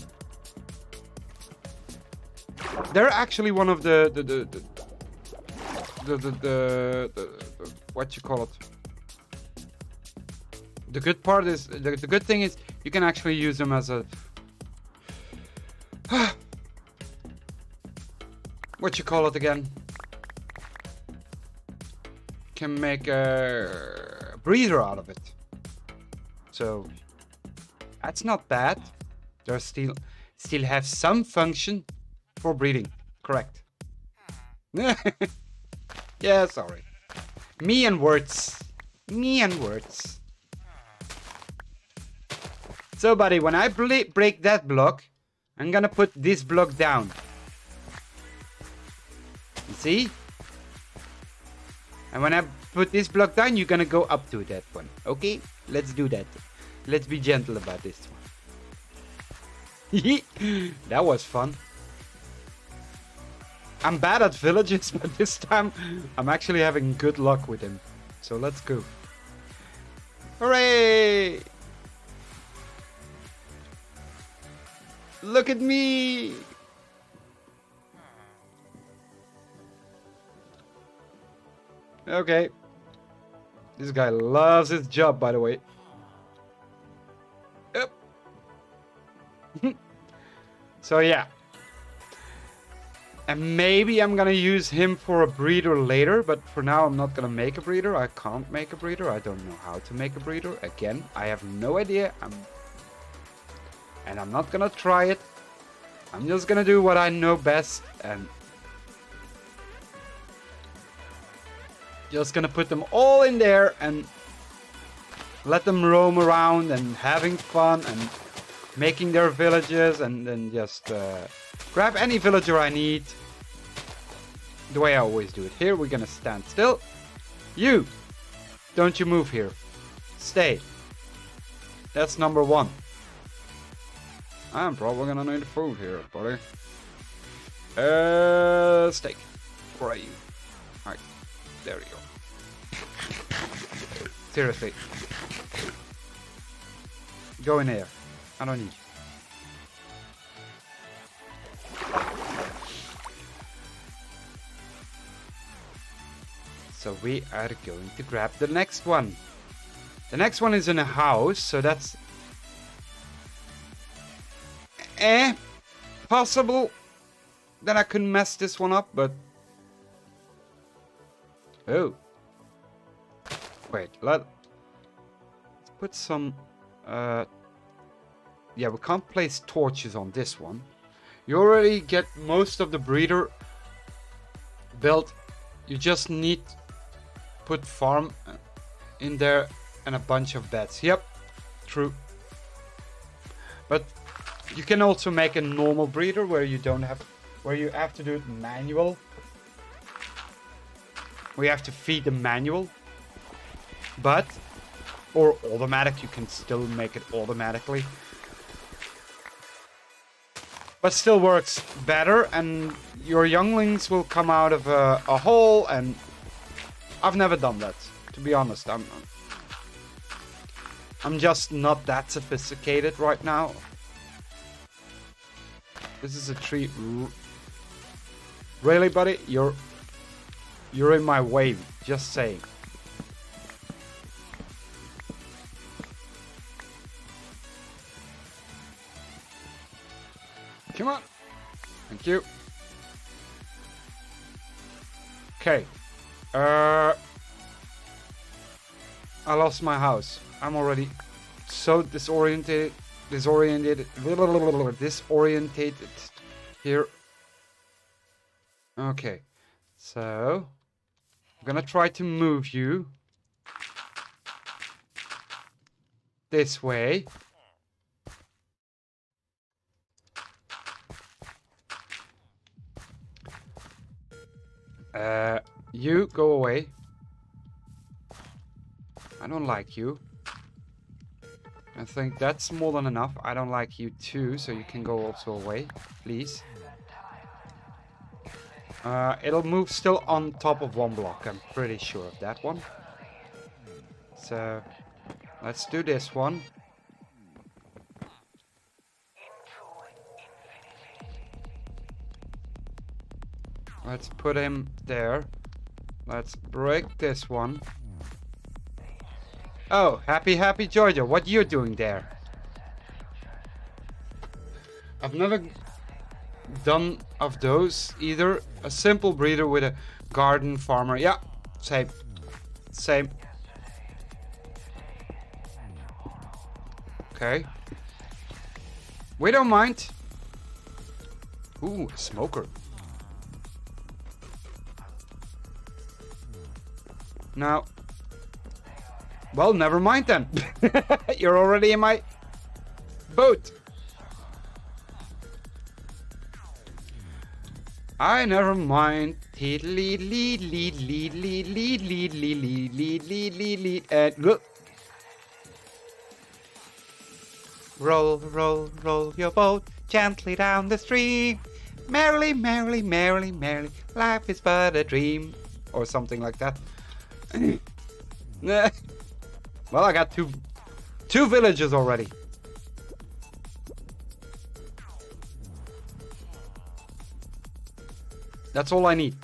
They're actually one of the what you call it. The good part is, the good thing is, you can actually use them as a... what you call it again? Can make a breeder out of it. So that's not bad. They still have some function for breeding. Correct. Yeah, sorry. Me and words. Me and words. So, buddy, when I break that block, I'm gonna put this block down. You see? And when I put this block down, you're gonna go up to that one. Okay? Let's do that. Let's be gentle about this one. That was fun. I'm bad at villages, but this time I'm actually having good luck with him. So let's go. Hooray! Look at me! Okay. This guy loves his job, by the way. Yep. So yeah. And maybe I'm gonna use him for a breeder later, but for now I'm not gonna make a breeder. I can't make a breeder. I don't know how to make a breeder. Again, I have no idea. And I'm not gonna try it. I'm just gonna do what I know best, and just gonna put them all in there and let them roam around and having fun and making their villages, and then just grab any villager I need. The way I always do it. Here we're gonna stand still. You! Don't you move here. Stay. That's number one. I'm probably gonna need food here, buddy. Steak. Where are you? Alright. There you go. Seriously. Go in there. I don't need you. So we are going to grab the next one. The next one is in a house, so that's... possible that I could mess this one up, but... Oh. Wait, let's put some... Yeah, we can't place torches on this one. You already get most of the breeder built. You just need put farm in there and a bunch of beds. Yep, true. But you can also make a normal breeder where you don't have, where you have to do it manual. We have to feed them manual. But, or automatic, you can still make it automatically. But still works better, and your younglings will come out of a hole, and I've never done that, to be honest. I'm just not that sophisticated right now. This is a tree. Really, buddy? You're in my way, just saying. Come on. Thank you. Okay. I lost my house. I'm already so disoriented here. Okay. So I'm gonna try to move you this way. You go away. I don't like you. I think that's more than enough. I don't like you too, so you can go also away, please. It'll move still on top of one block. I'm pretty sure of that one. So let's do this one. Let's put him there. Let's break this one. Oh, happy Georgia, what you doing there? I've never done of those either. A simple breeder with a garden farmer. Yeah, same. Same. Okay. We don't mind. Ooh, a smoker. Now, well, never mind then. You're already in my boat. I never mind. Lead, lead, lead, lead, lead, lead, lead, lead, lead, lead, lead, lead, lead, and look. Roll, roll, roll your boat gently down the stream. Merrily, merrily, merrily, merrily, life is but a dream, or something like that. Well, I got two villages already. That's all I need.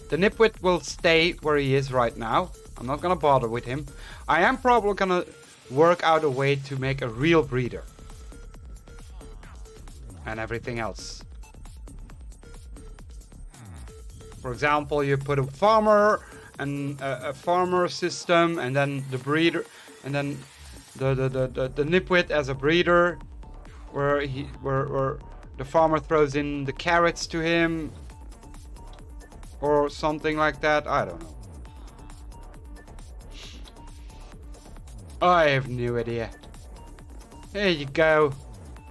The nitwit will stay where he is right now. I'm not gonna bother with him. I am probably gonna work out a way to make a real breeder. And everything else. For example, you put a farmer and a farmer system, and then the breeder, and then the nitwit as a breeder, where the farmer throws in the carrots to him, or something like that. I don't know. I have no idea. Here you go.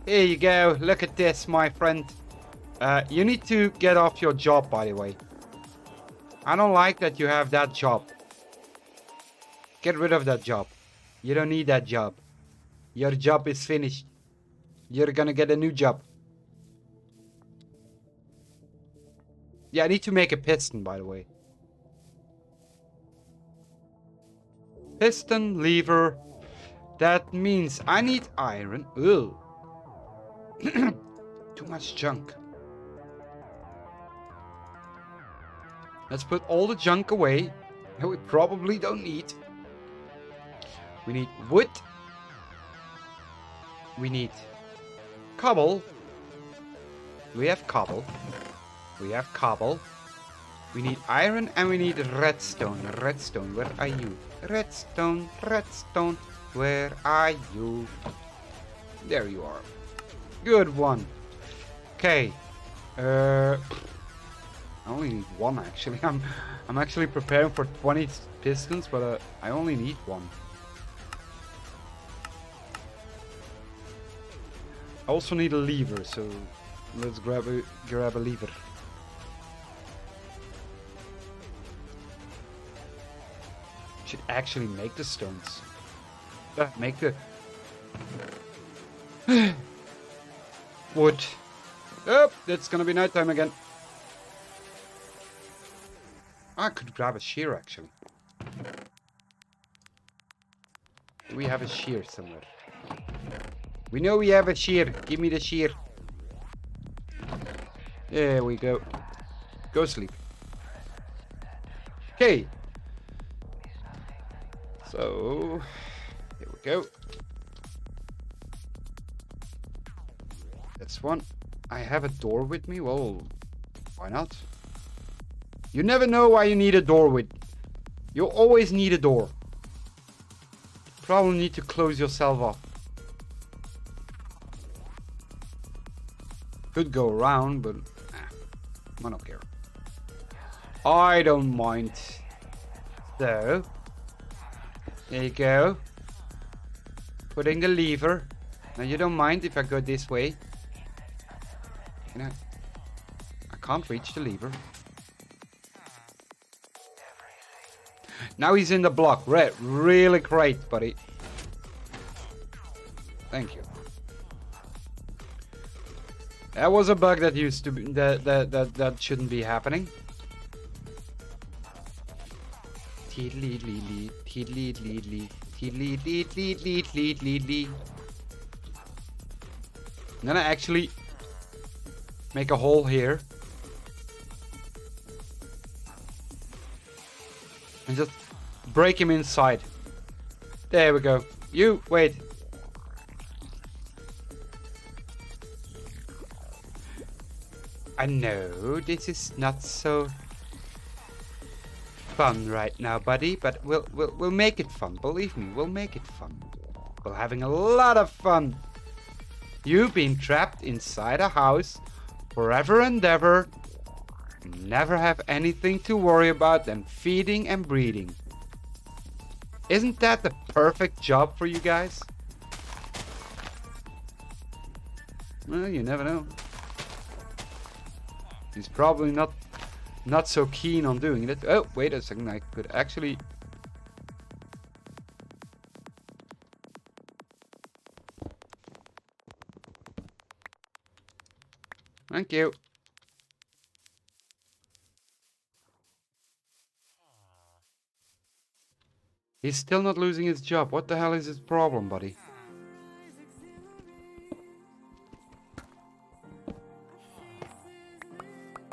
Here you go. Look at this, my friend. You need to get off your job, by the way. I don't like that you have that job. Get rid of that job. You don't need that job. Your job is finished. You're gonna get a new job. Yeah, I need to make a piston, by the way. Piston, lever. That means I need iron. Ugh. Too much junk. Let's put all the junk away that we probably don't need. We need wood. We need cobble. We have cobble. We have cobble. We need iron and we need redstone. Redstone, where are you? Redstone, redstone, where are you? There you are. Good one. Okay. I only need one actually. I'm actually preparing for 20 pistons, but I only need one. I also need a lever, so let's grab a lever. Should actually make the stones. Make the wood. Oh, it's gonna be nighttime again. I could grab a shear actually. Do we have a shear somewhere? We know we have a shear. Give me the shear. There we go. Go sleep. Okay. So, here we go. That's one. I have a door with me. Well, why not? You never know why you need a door with. You always need a door. Probably need to close yourself off. Could go around, but I don't care. I don't mind. So, there you go. Putting the lever. Now you don't mind if I go this way. You know, I can't reach the lever. Now he's in the block. Really great, buddy. Thank you. That was a bug that used to be that shouldn't be happening. I'm gonna actually make a hole here. And just break him inside. There we go. You, wait. I know this is not so fun right now, buddy, but we'll make it fun. Believe me, we'll make it fun. We're having a lot of fun. You've been trapped inside a house forever and ever. Never have anything to worry about than feeding and breeding. Isn't that the perfect job for you guys? Well, you never know. He's probably not so keen on doing it. Oh, wait a second, I could actually... Thank you. He's still not losing his job. What the hell is his problem, buddy?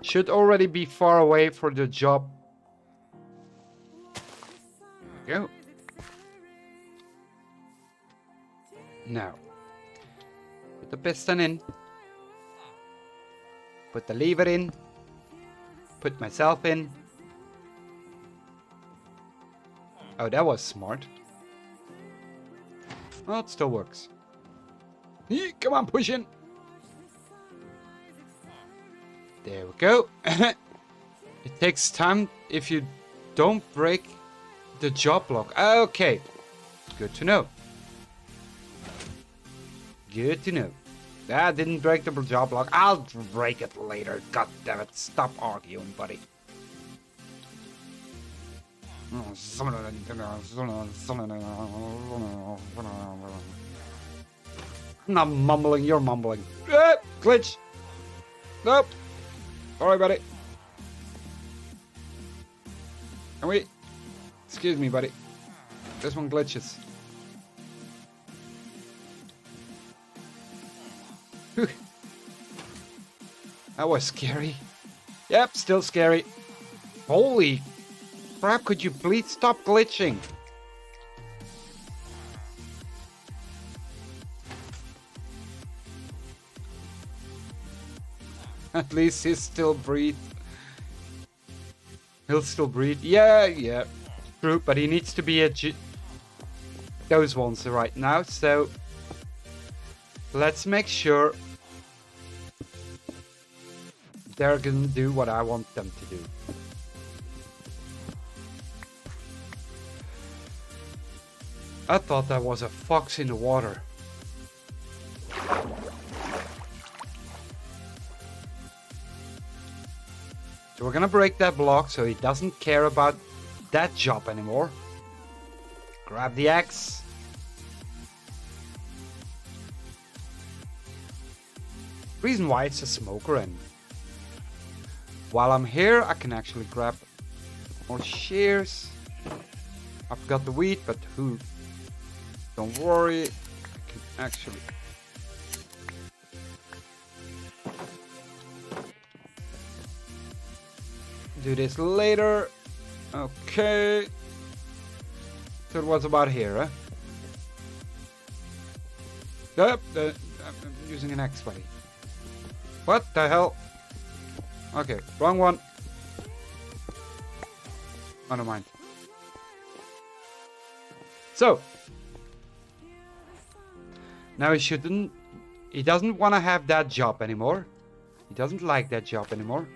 Should already be far away for the job. Go. Now. Put the piston in. Put the lever in. Put myself in. Oh, that was smart. Well, it still works. Come on, push in. There we go. It takes time if you don't break the job block. Okay. Good to know. Good to know. I didn't break the job block. I'll break it later. God damn it. Stop arguing, buddy. I'm not mumbling, you're mumbling. Glitch. Nope. Sorry, buddy. Can we? Excuse me, buddy. This one glitches. Whew. That was scary. Yep, still scary. Holy crap, could you please stop glitching? At least he'll still breathe. He'll still breathe. Yeah. True, but he needs to be those ones right now, so let's make sure they're gonna do what I want them to do. I thought that was a fox in the water. So we're gonna break that block so he doesn't care about that job anymore. Grab the axe. Reason why it's a smoker, and while I'm here I can actually grab more shears. I forgot the wheat, but who? Don't worry, I can actually do this later. Okay. So it was about here, huh? Yep, I'm using an axe, buddy. What the hell? Okay, wrong one. Oh, never mind. So now he doesn't want to have that job anymore. He doesn't like that job anymore.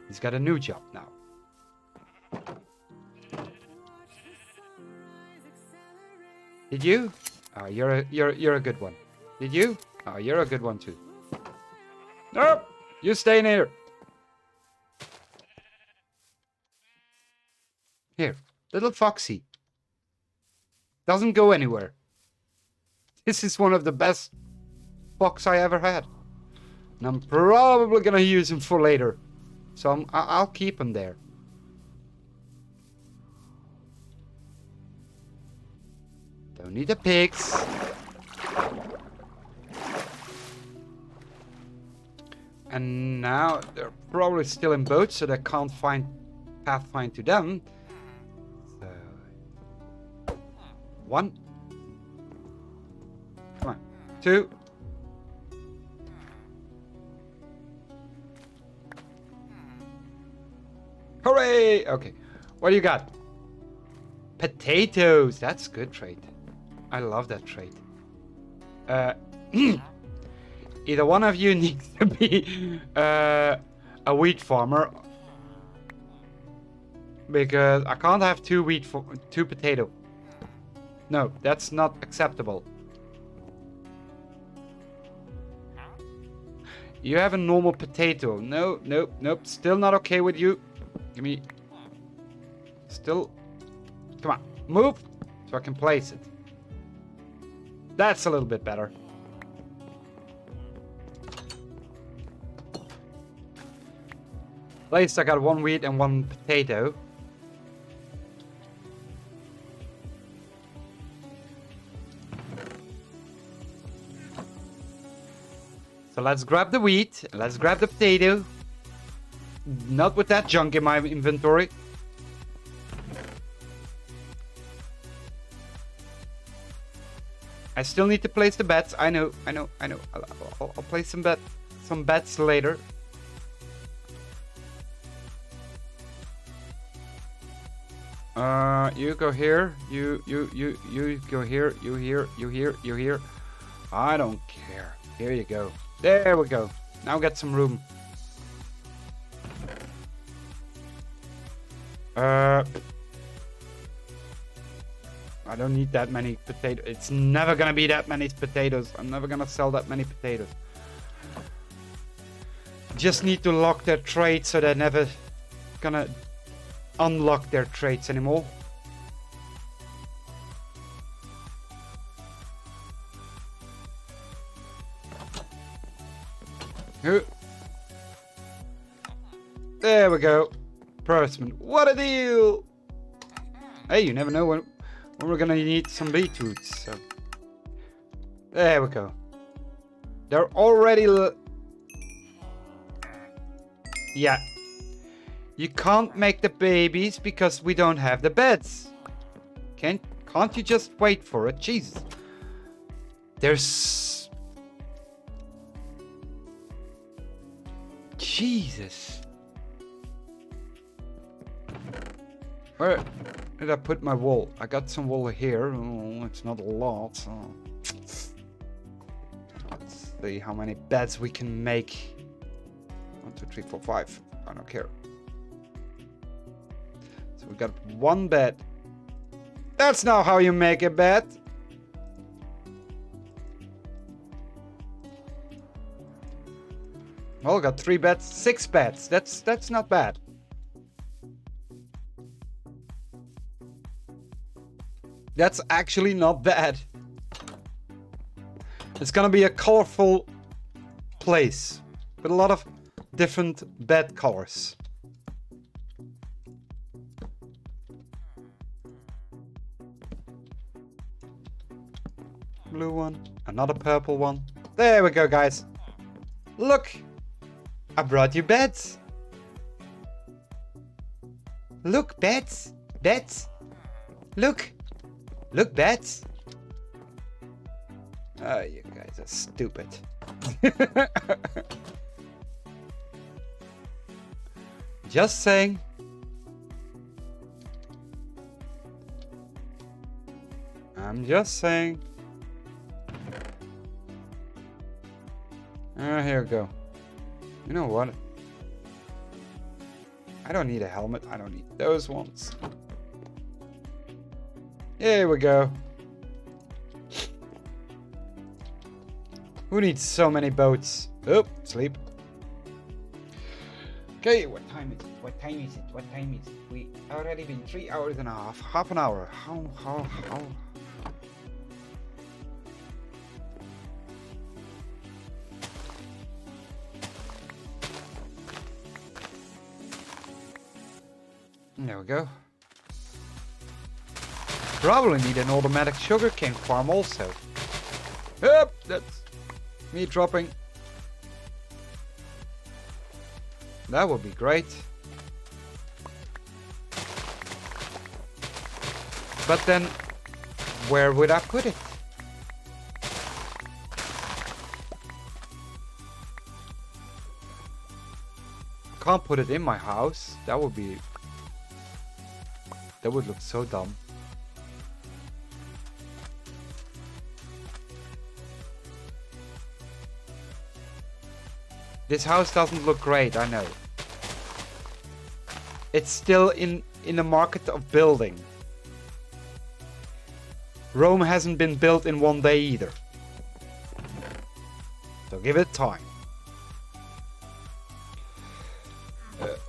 He's got a new job now. Did you? Oh, you're a good one. Did you? Oh, you're a good one too. Nope, you stay in here. Here, little Foxy. Doesn't go anywhere. This is one of the best fox I ever had. And I'm probably gonna use him for later. So I'll keep him there. Don't need the pigs. And now they're probably still in boats, so they can't pathfind to them. So 1. Come on. 2. Hooray! Okay. What do you got? Potatoes. That's a good trait. I love that trait. Either one of you needs to be a wheat farmer, because I can't have two potato. No, that's not acceptable. You have a normal potato. No, nope, nope. Still not okay with you. Give me. Still. Come on, move, so I can place it. That's a little bit better. At least I got 1 wheat and 1 potato. So let's grab the wheat. Let's grab the potato. Not with that junk in my inventory. I still need to place the bets. I know. I'll place some bets later. You go here. You go here. You here. I don't care. Here you go. There we go. Now get some room. I don't need that many potatoes. It's never gonna be that many potatoes. I'm never gonna sell that many potatoes. Just need to lock their trade so they're never gonna unlock their traits anymore. There we go. Person, what a deal! Hey, you never know when we're gonna need some beetroots. So there we go. They're already. Yeah. You can't make the babies because we don't have the beds. Can't you just wait for it? Jesus. There's... Jesus. Where did I put my wool? I got some wool here. Oh, it's not a lot. So... Let's see how many beds we can make. 1, 2, 3, 4, 5. I don't care. So we got 1 bed. That's not how you make a bed. Well, we got 3 beds, 6 beds. That's not bad. That's actually not bad. It's gonna be a colorful place with a lot of different bed colors. Blue one, another purple one. There we go, guys. Look, I brought you beds. Look, beds, beds. Look, look, beds. Oh, you guys are stupid. Just saying. I'm just saying. Here we go. You know what? I don't need a helmet. I don't need those ones. Here we go. Who needs so many boats? Oh, sleep. Okay, what time is it? What time is it? What time is it? We already been 3 hours and a half. Half an hour. How? There we go. Probably need an automatic sugarcane farm also. Yep, that's me dropping. That would be great. But then, where would I put it? Can't put it in my house. That would look so dumb. This house doesn't look great, I know. It's still in the market of building. Rome hasn't been built in one day either. So give it time.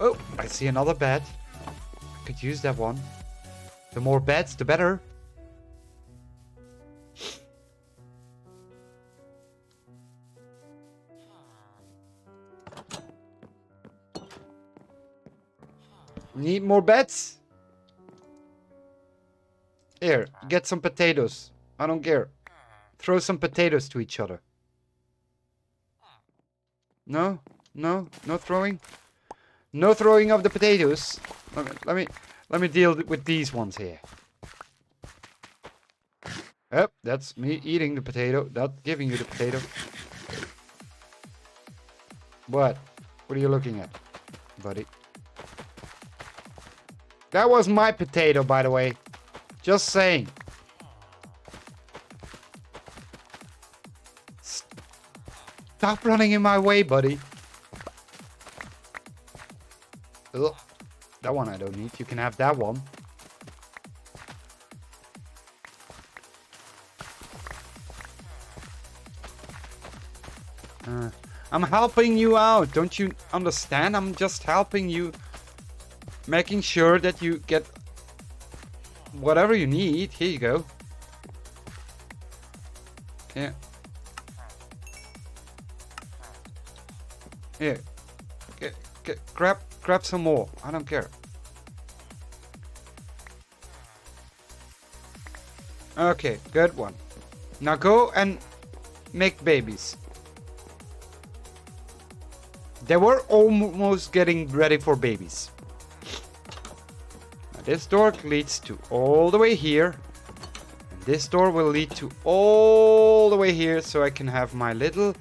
Oh, I see another bed. I could use that one. The more beds, the better. Need more beds? Here, get some potatoes. I don't care. Throw some potatoes to each other. No? No? No throwing? No throwing of the potatoes. Let me deal with these ones here. Yep, that's me eating the potato, not giving you the potato. What? What are you looking at, buddy? That was my potato, by the way. Just saying. Stop running in my way, buddy. Ugh. That one I don't need. You can have that one. I'm helping you out. Don't you understand? I'm just helping you. Making sure that you get whatever you need. Here you go. Yeah. Here. Grab some more. I don't care. Okay, good one. Now go and make babies. They were almost getting ready for babies. Now this door leads to all the way here. And this door will lead to all the way here, so I can have my little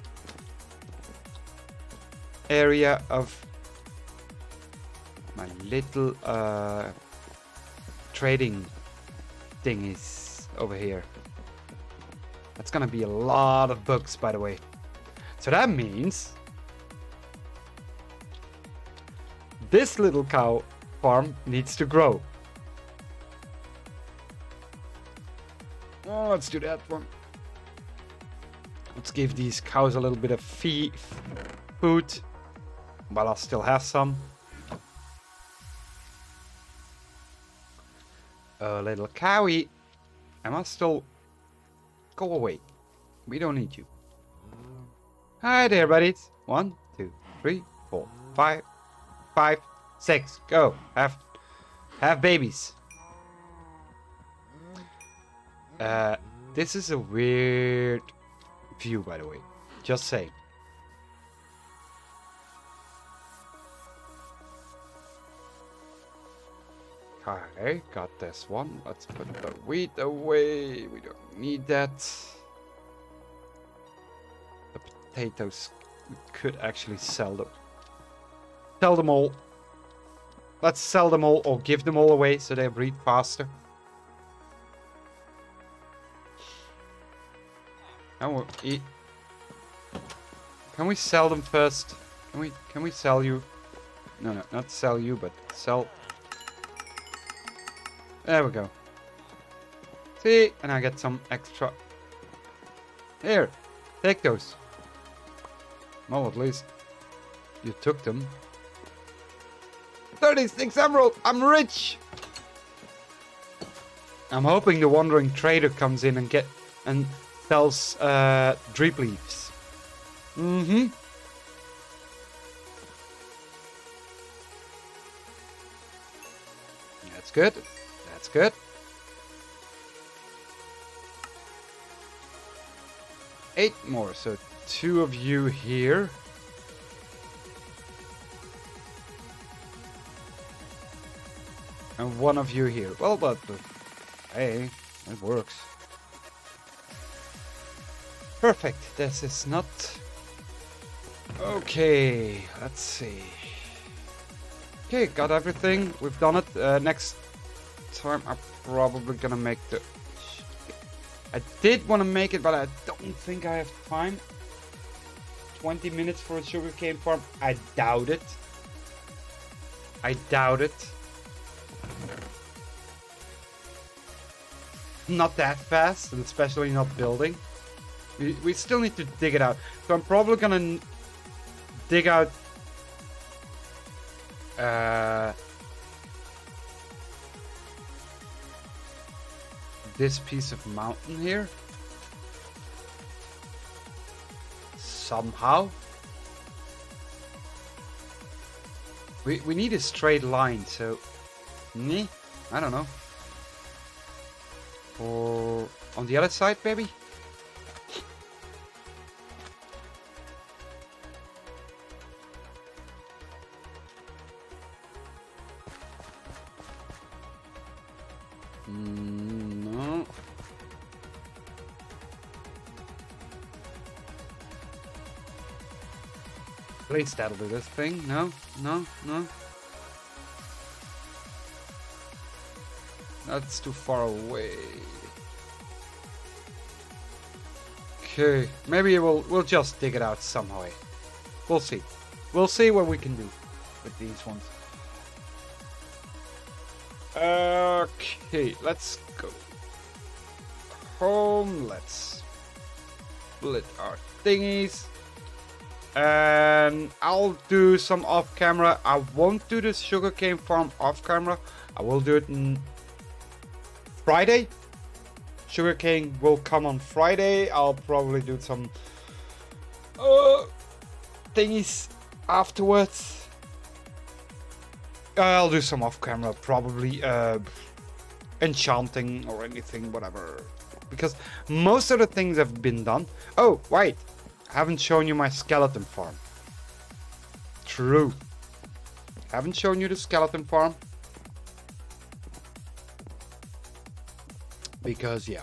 area of my little trading thingies over here. That's gonna be a lot of books, by the way. So that means this little cow farm needs to grow. Oh, let's do that one. Let's give these cows a little bit of food while I still have some. A little cowie. I must still go away. We don't need you. Hi there, buddies. 1, 2, 3, 4, 5, 5, 6. Go. Have babies. This is a weird view, by the way. Just saying. Okay, got this one. Let's put the wheat away. We don't need that. The potatoes, we could actually sell them. Sell them all. Let's sell them all or give them all away so they breed faster. And we'll eat. Can we sell them first? Can we sell you? No, not sell you, but sell. There we go. See, and I get some extra. Here, take those. Well, at least you took them. 36 emerald. I'm rich. I'm hoping the wandering trader comes in and sells drip leaves. Mm-hmm. That's good. That's good. 8 more, so 2 of you here. And 1 of you here. Well, but hey, it works. Perfect. This is not... Okay, let's see. Okay, got everything. We've done it. Next time I'm probably gonna make the... I did want to make it, but I don't think I have time. 20 minutes for a sugarcane farm. I doubt it. I doubt it. Not that fast, and especially not building. We still need to dig it out. So I'm probably gonna dig out this piece of mountain here. Somehow. We need a straight line, so I don't know. Or on the other side, maybe? No. At least that'll do this thing. No. That's too far away. Okay, maybe we'll just dig it out somehow. We'll see. We'll see what we can do with these ones. Okay, let's go home. Let's split our thingies. And I'll do some off camera. I won't do the sugarcane farm off camera. I will do it in Friday. Sugarcane will come on Friday. I'll probably do some thingies afterwards. I'll do some off camera, probably enchanting or anything, whatever. Because most of the things have been done. Oh, wait. I haven't shown you my skeleton farm. True. Haven't shown you the skeleton farm. Because, yeah.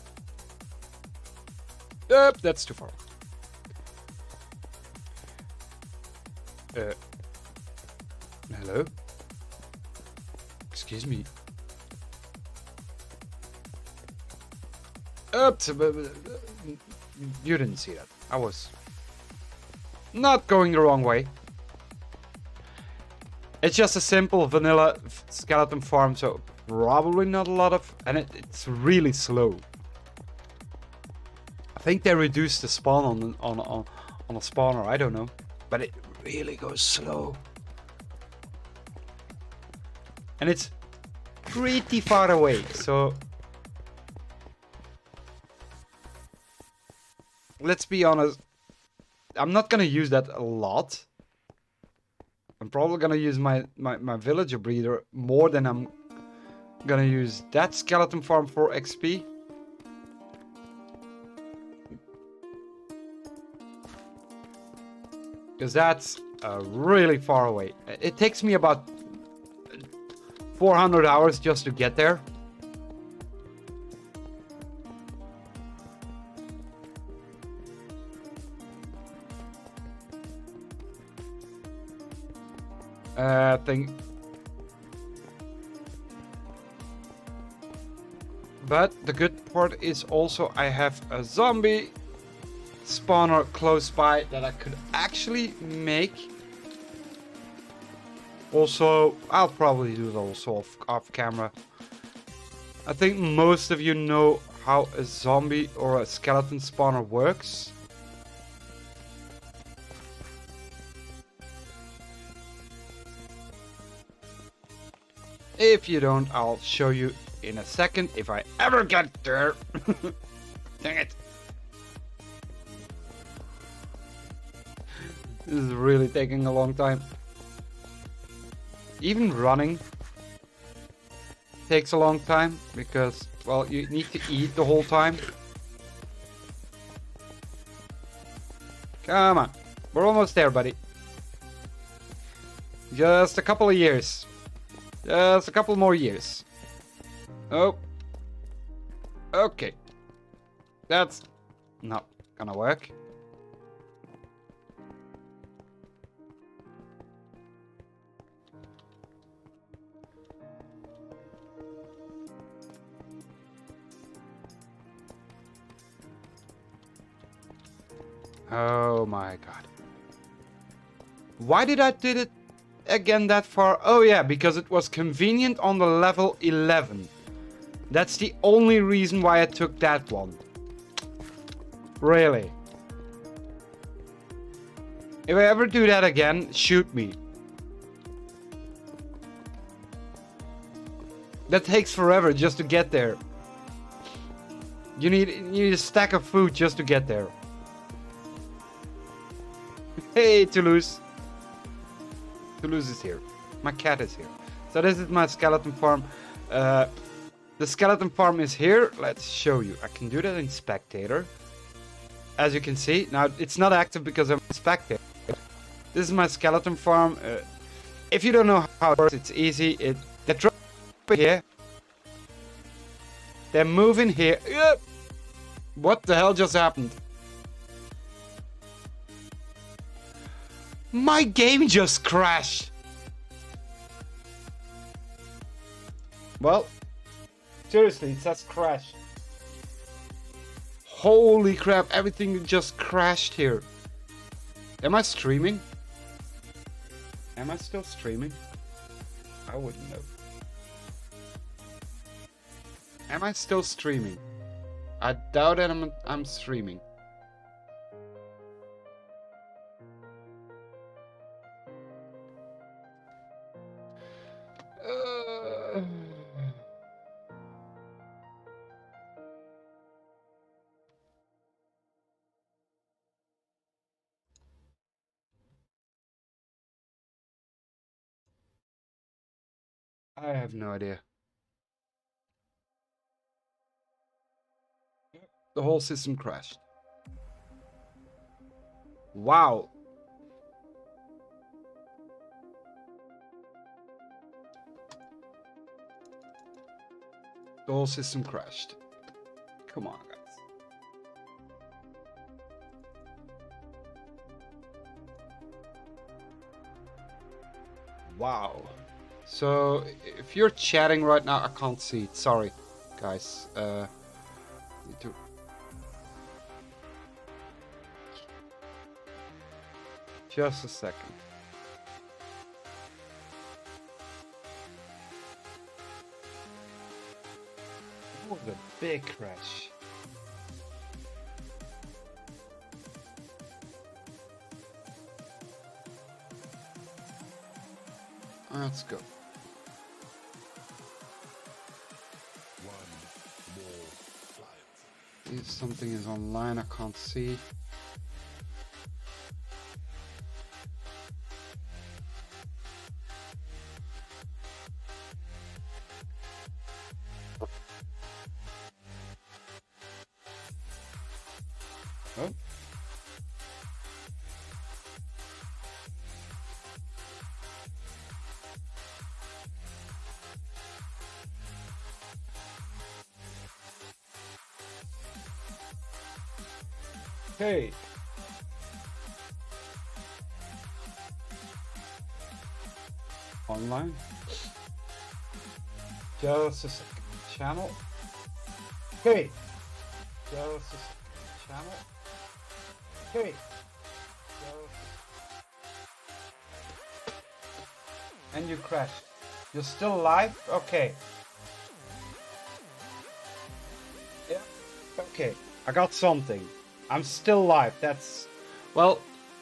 That's too far. Hello? Excuse me. You didn't see that. I was not going the wrong way. It's just a simple vanilla skeleton farm, so probably not a lot of... And it's really slow. I think they reduced the spawn on a spawner, I don't know. But it really goes slow. And it's pretty far away, so... Let's be honest. I'm not gonna use that a lot. I'm probably gonna use my villager breeder more than I'm gonna use that skeleton farm for XP. Because that's really far away. It takes me about 400 hours just to get there. But the good part is also I have a zombie spawner close by that I could actually make. Also, I'll probably do it also off camera. I think most of you know how a zombie or a skeleton spawner works. If you don't, I'll show you in a second if I ever get there. Dang it. This is really taking a long time. Even running takes a long time because, well, you need to eat the whole time. Come on. We're almost there, buddy. Just a couple of years. Just a couple more years. Oh. Okay. That's not gonna work. Oh my god. Why did I do it again that far? Oh yeah, because it was convenient on the level 11. That's the only reason why I took that one. Really. If I ever do that again, shoot me. That takes forever just to get there. You need a stack of food just to get there. Hey, Toulouse. Toulouse is here. My cat is here. So this is my skeleton farm. The skeleton farm is here. Let's show you. I can do that in spectator. As you can see. Now, it's not active because I'm a spectator. This is my skeleton farm. If you don't know how it works, it's easy. They drop here. They're moving here. What the hell just happened? My game just crashed. Well, seriously, it says crash. Holy crap, everything just crashed here. Am I streaming? Am I still streaming? I wouldn't know. Am I still streaming? I doubt that I'm streaming. I have no idea. The whole system crashed. Wow. The whole system crashed. Come on, guys. Wow. So, if you're chatting right now, I can't see it. Sorry, guys. Need to... Just a second. What a big crash. Let's go. If something is online, I can't see. Oh. Hey. Online. Just a second. Channel. Hey. Just a second. Channel. Hey. And you crashed. You're still alive? Okay. Yeah. Okay. I got something. I'm still live. That's... Well,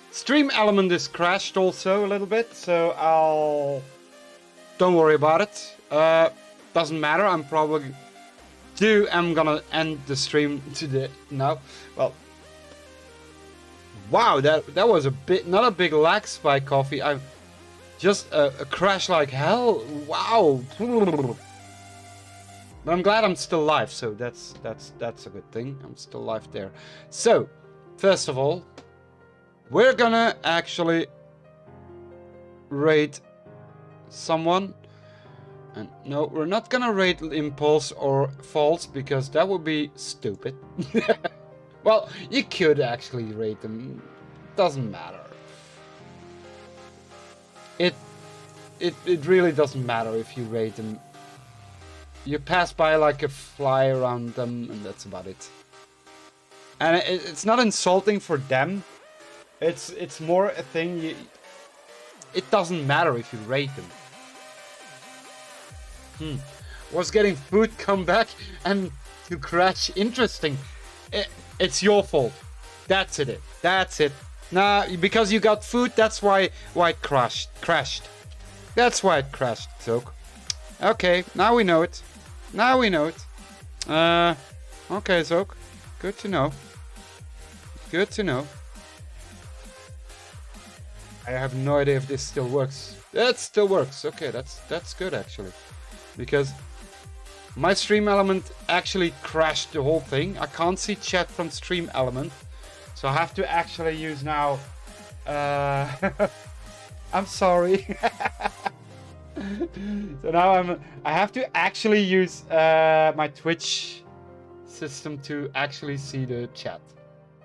stream element is crashed also a little bit, so I'll... Don't worry about it. Doesn't matter. I'm probably... I'm gonna end the stream today. No. Well... Wow, that was a bit... Not a big lag spike, Coffee. I'm... Just a crash like hell. Wow. But I'm glad I'm still live, so that's a good thing. I'm still live there. So, first of all, we're gonna actually rate someone. And no, we're not gonna rate impulse or false because that would be stupid. Well, you could actually rate them. Doesn't matter. It really doesn't matter if you rate them. You pass by like a fly around them, and that's about it. And it's not insulting for them. It's more a thing. It doesn't matter if you rate them. Was getting food come back and to crash? Interesting. It's your fault. That's it. That's it. Nah, because you got food, that's why it crashed. That's why it crashed, Xogue. Okay, now we know it. Now we know it. Okay, Xogue. Good to know. Good to know. I have no idea if this still works. It still works. Okay, that's good actually. Because my stream element actually crashed the whole thing. I can't see chat from stream element. So I have to actually use now... I'm sorry. So now I have to actually use my Twitch system to actually see the chat.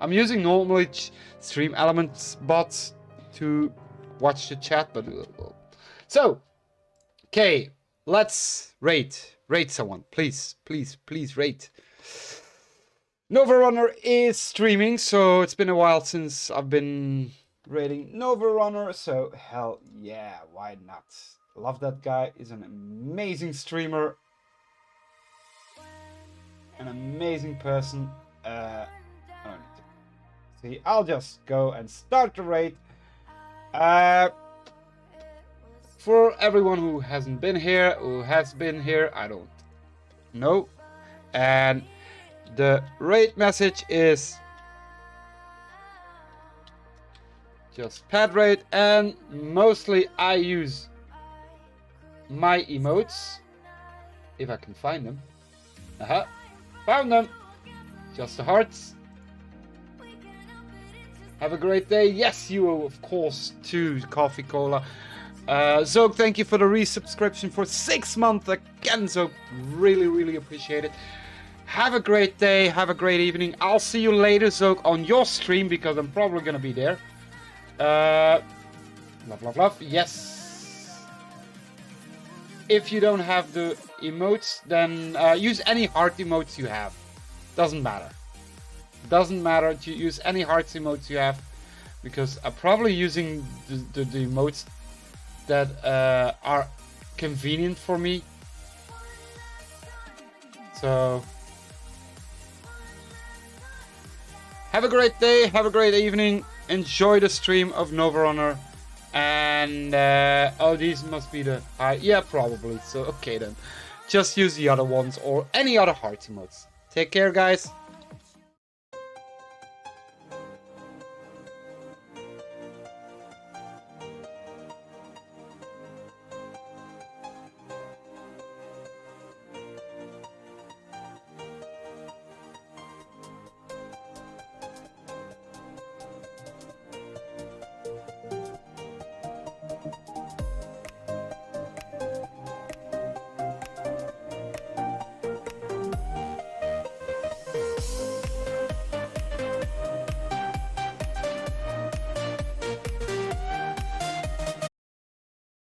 I'm using normally stream elements bots to watch the chat, but so okay, let's rate someone, please rate. Nova Runner is streaming, so it's been a while since I've been rating Nova Runner, so hell yeah, why not? Love that guy. He's an amazing streamer, an amazing person. I don't need to see. I'll just go and start the raid. For everyone who hasn't been here, who has been here, I don't know. And the raid message is just pad raid, and mostly I use my emotes, if I can find them. Found them. Just the hearts. Have a great day. Yes, you will, of course, too, Coffee Cola. Xogue, thank you for the resubscription for 6 months again, Xogue. Really appreciate it. Have a great day. Have a great evening. I'll see you later, Xogue, on your stream, because I'm probably gonna be there. Love. Yes. If you don't have the emotes, then use any heart emotes you have. Doesn't matter. Doesn't matter to use any hearts emotes you have, because I'm probably using the emotes that are convenient for me. So have a great day, have a great evening, enjoy the stream of Nova Runner. And oh, these must be the high. Yeah, probably. So okay then, just use the other ones or any other heart emotes. Take care, guys.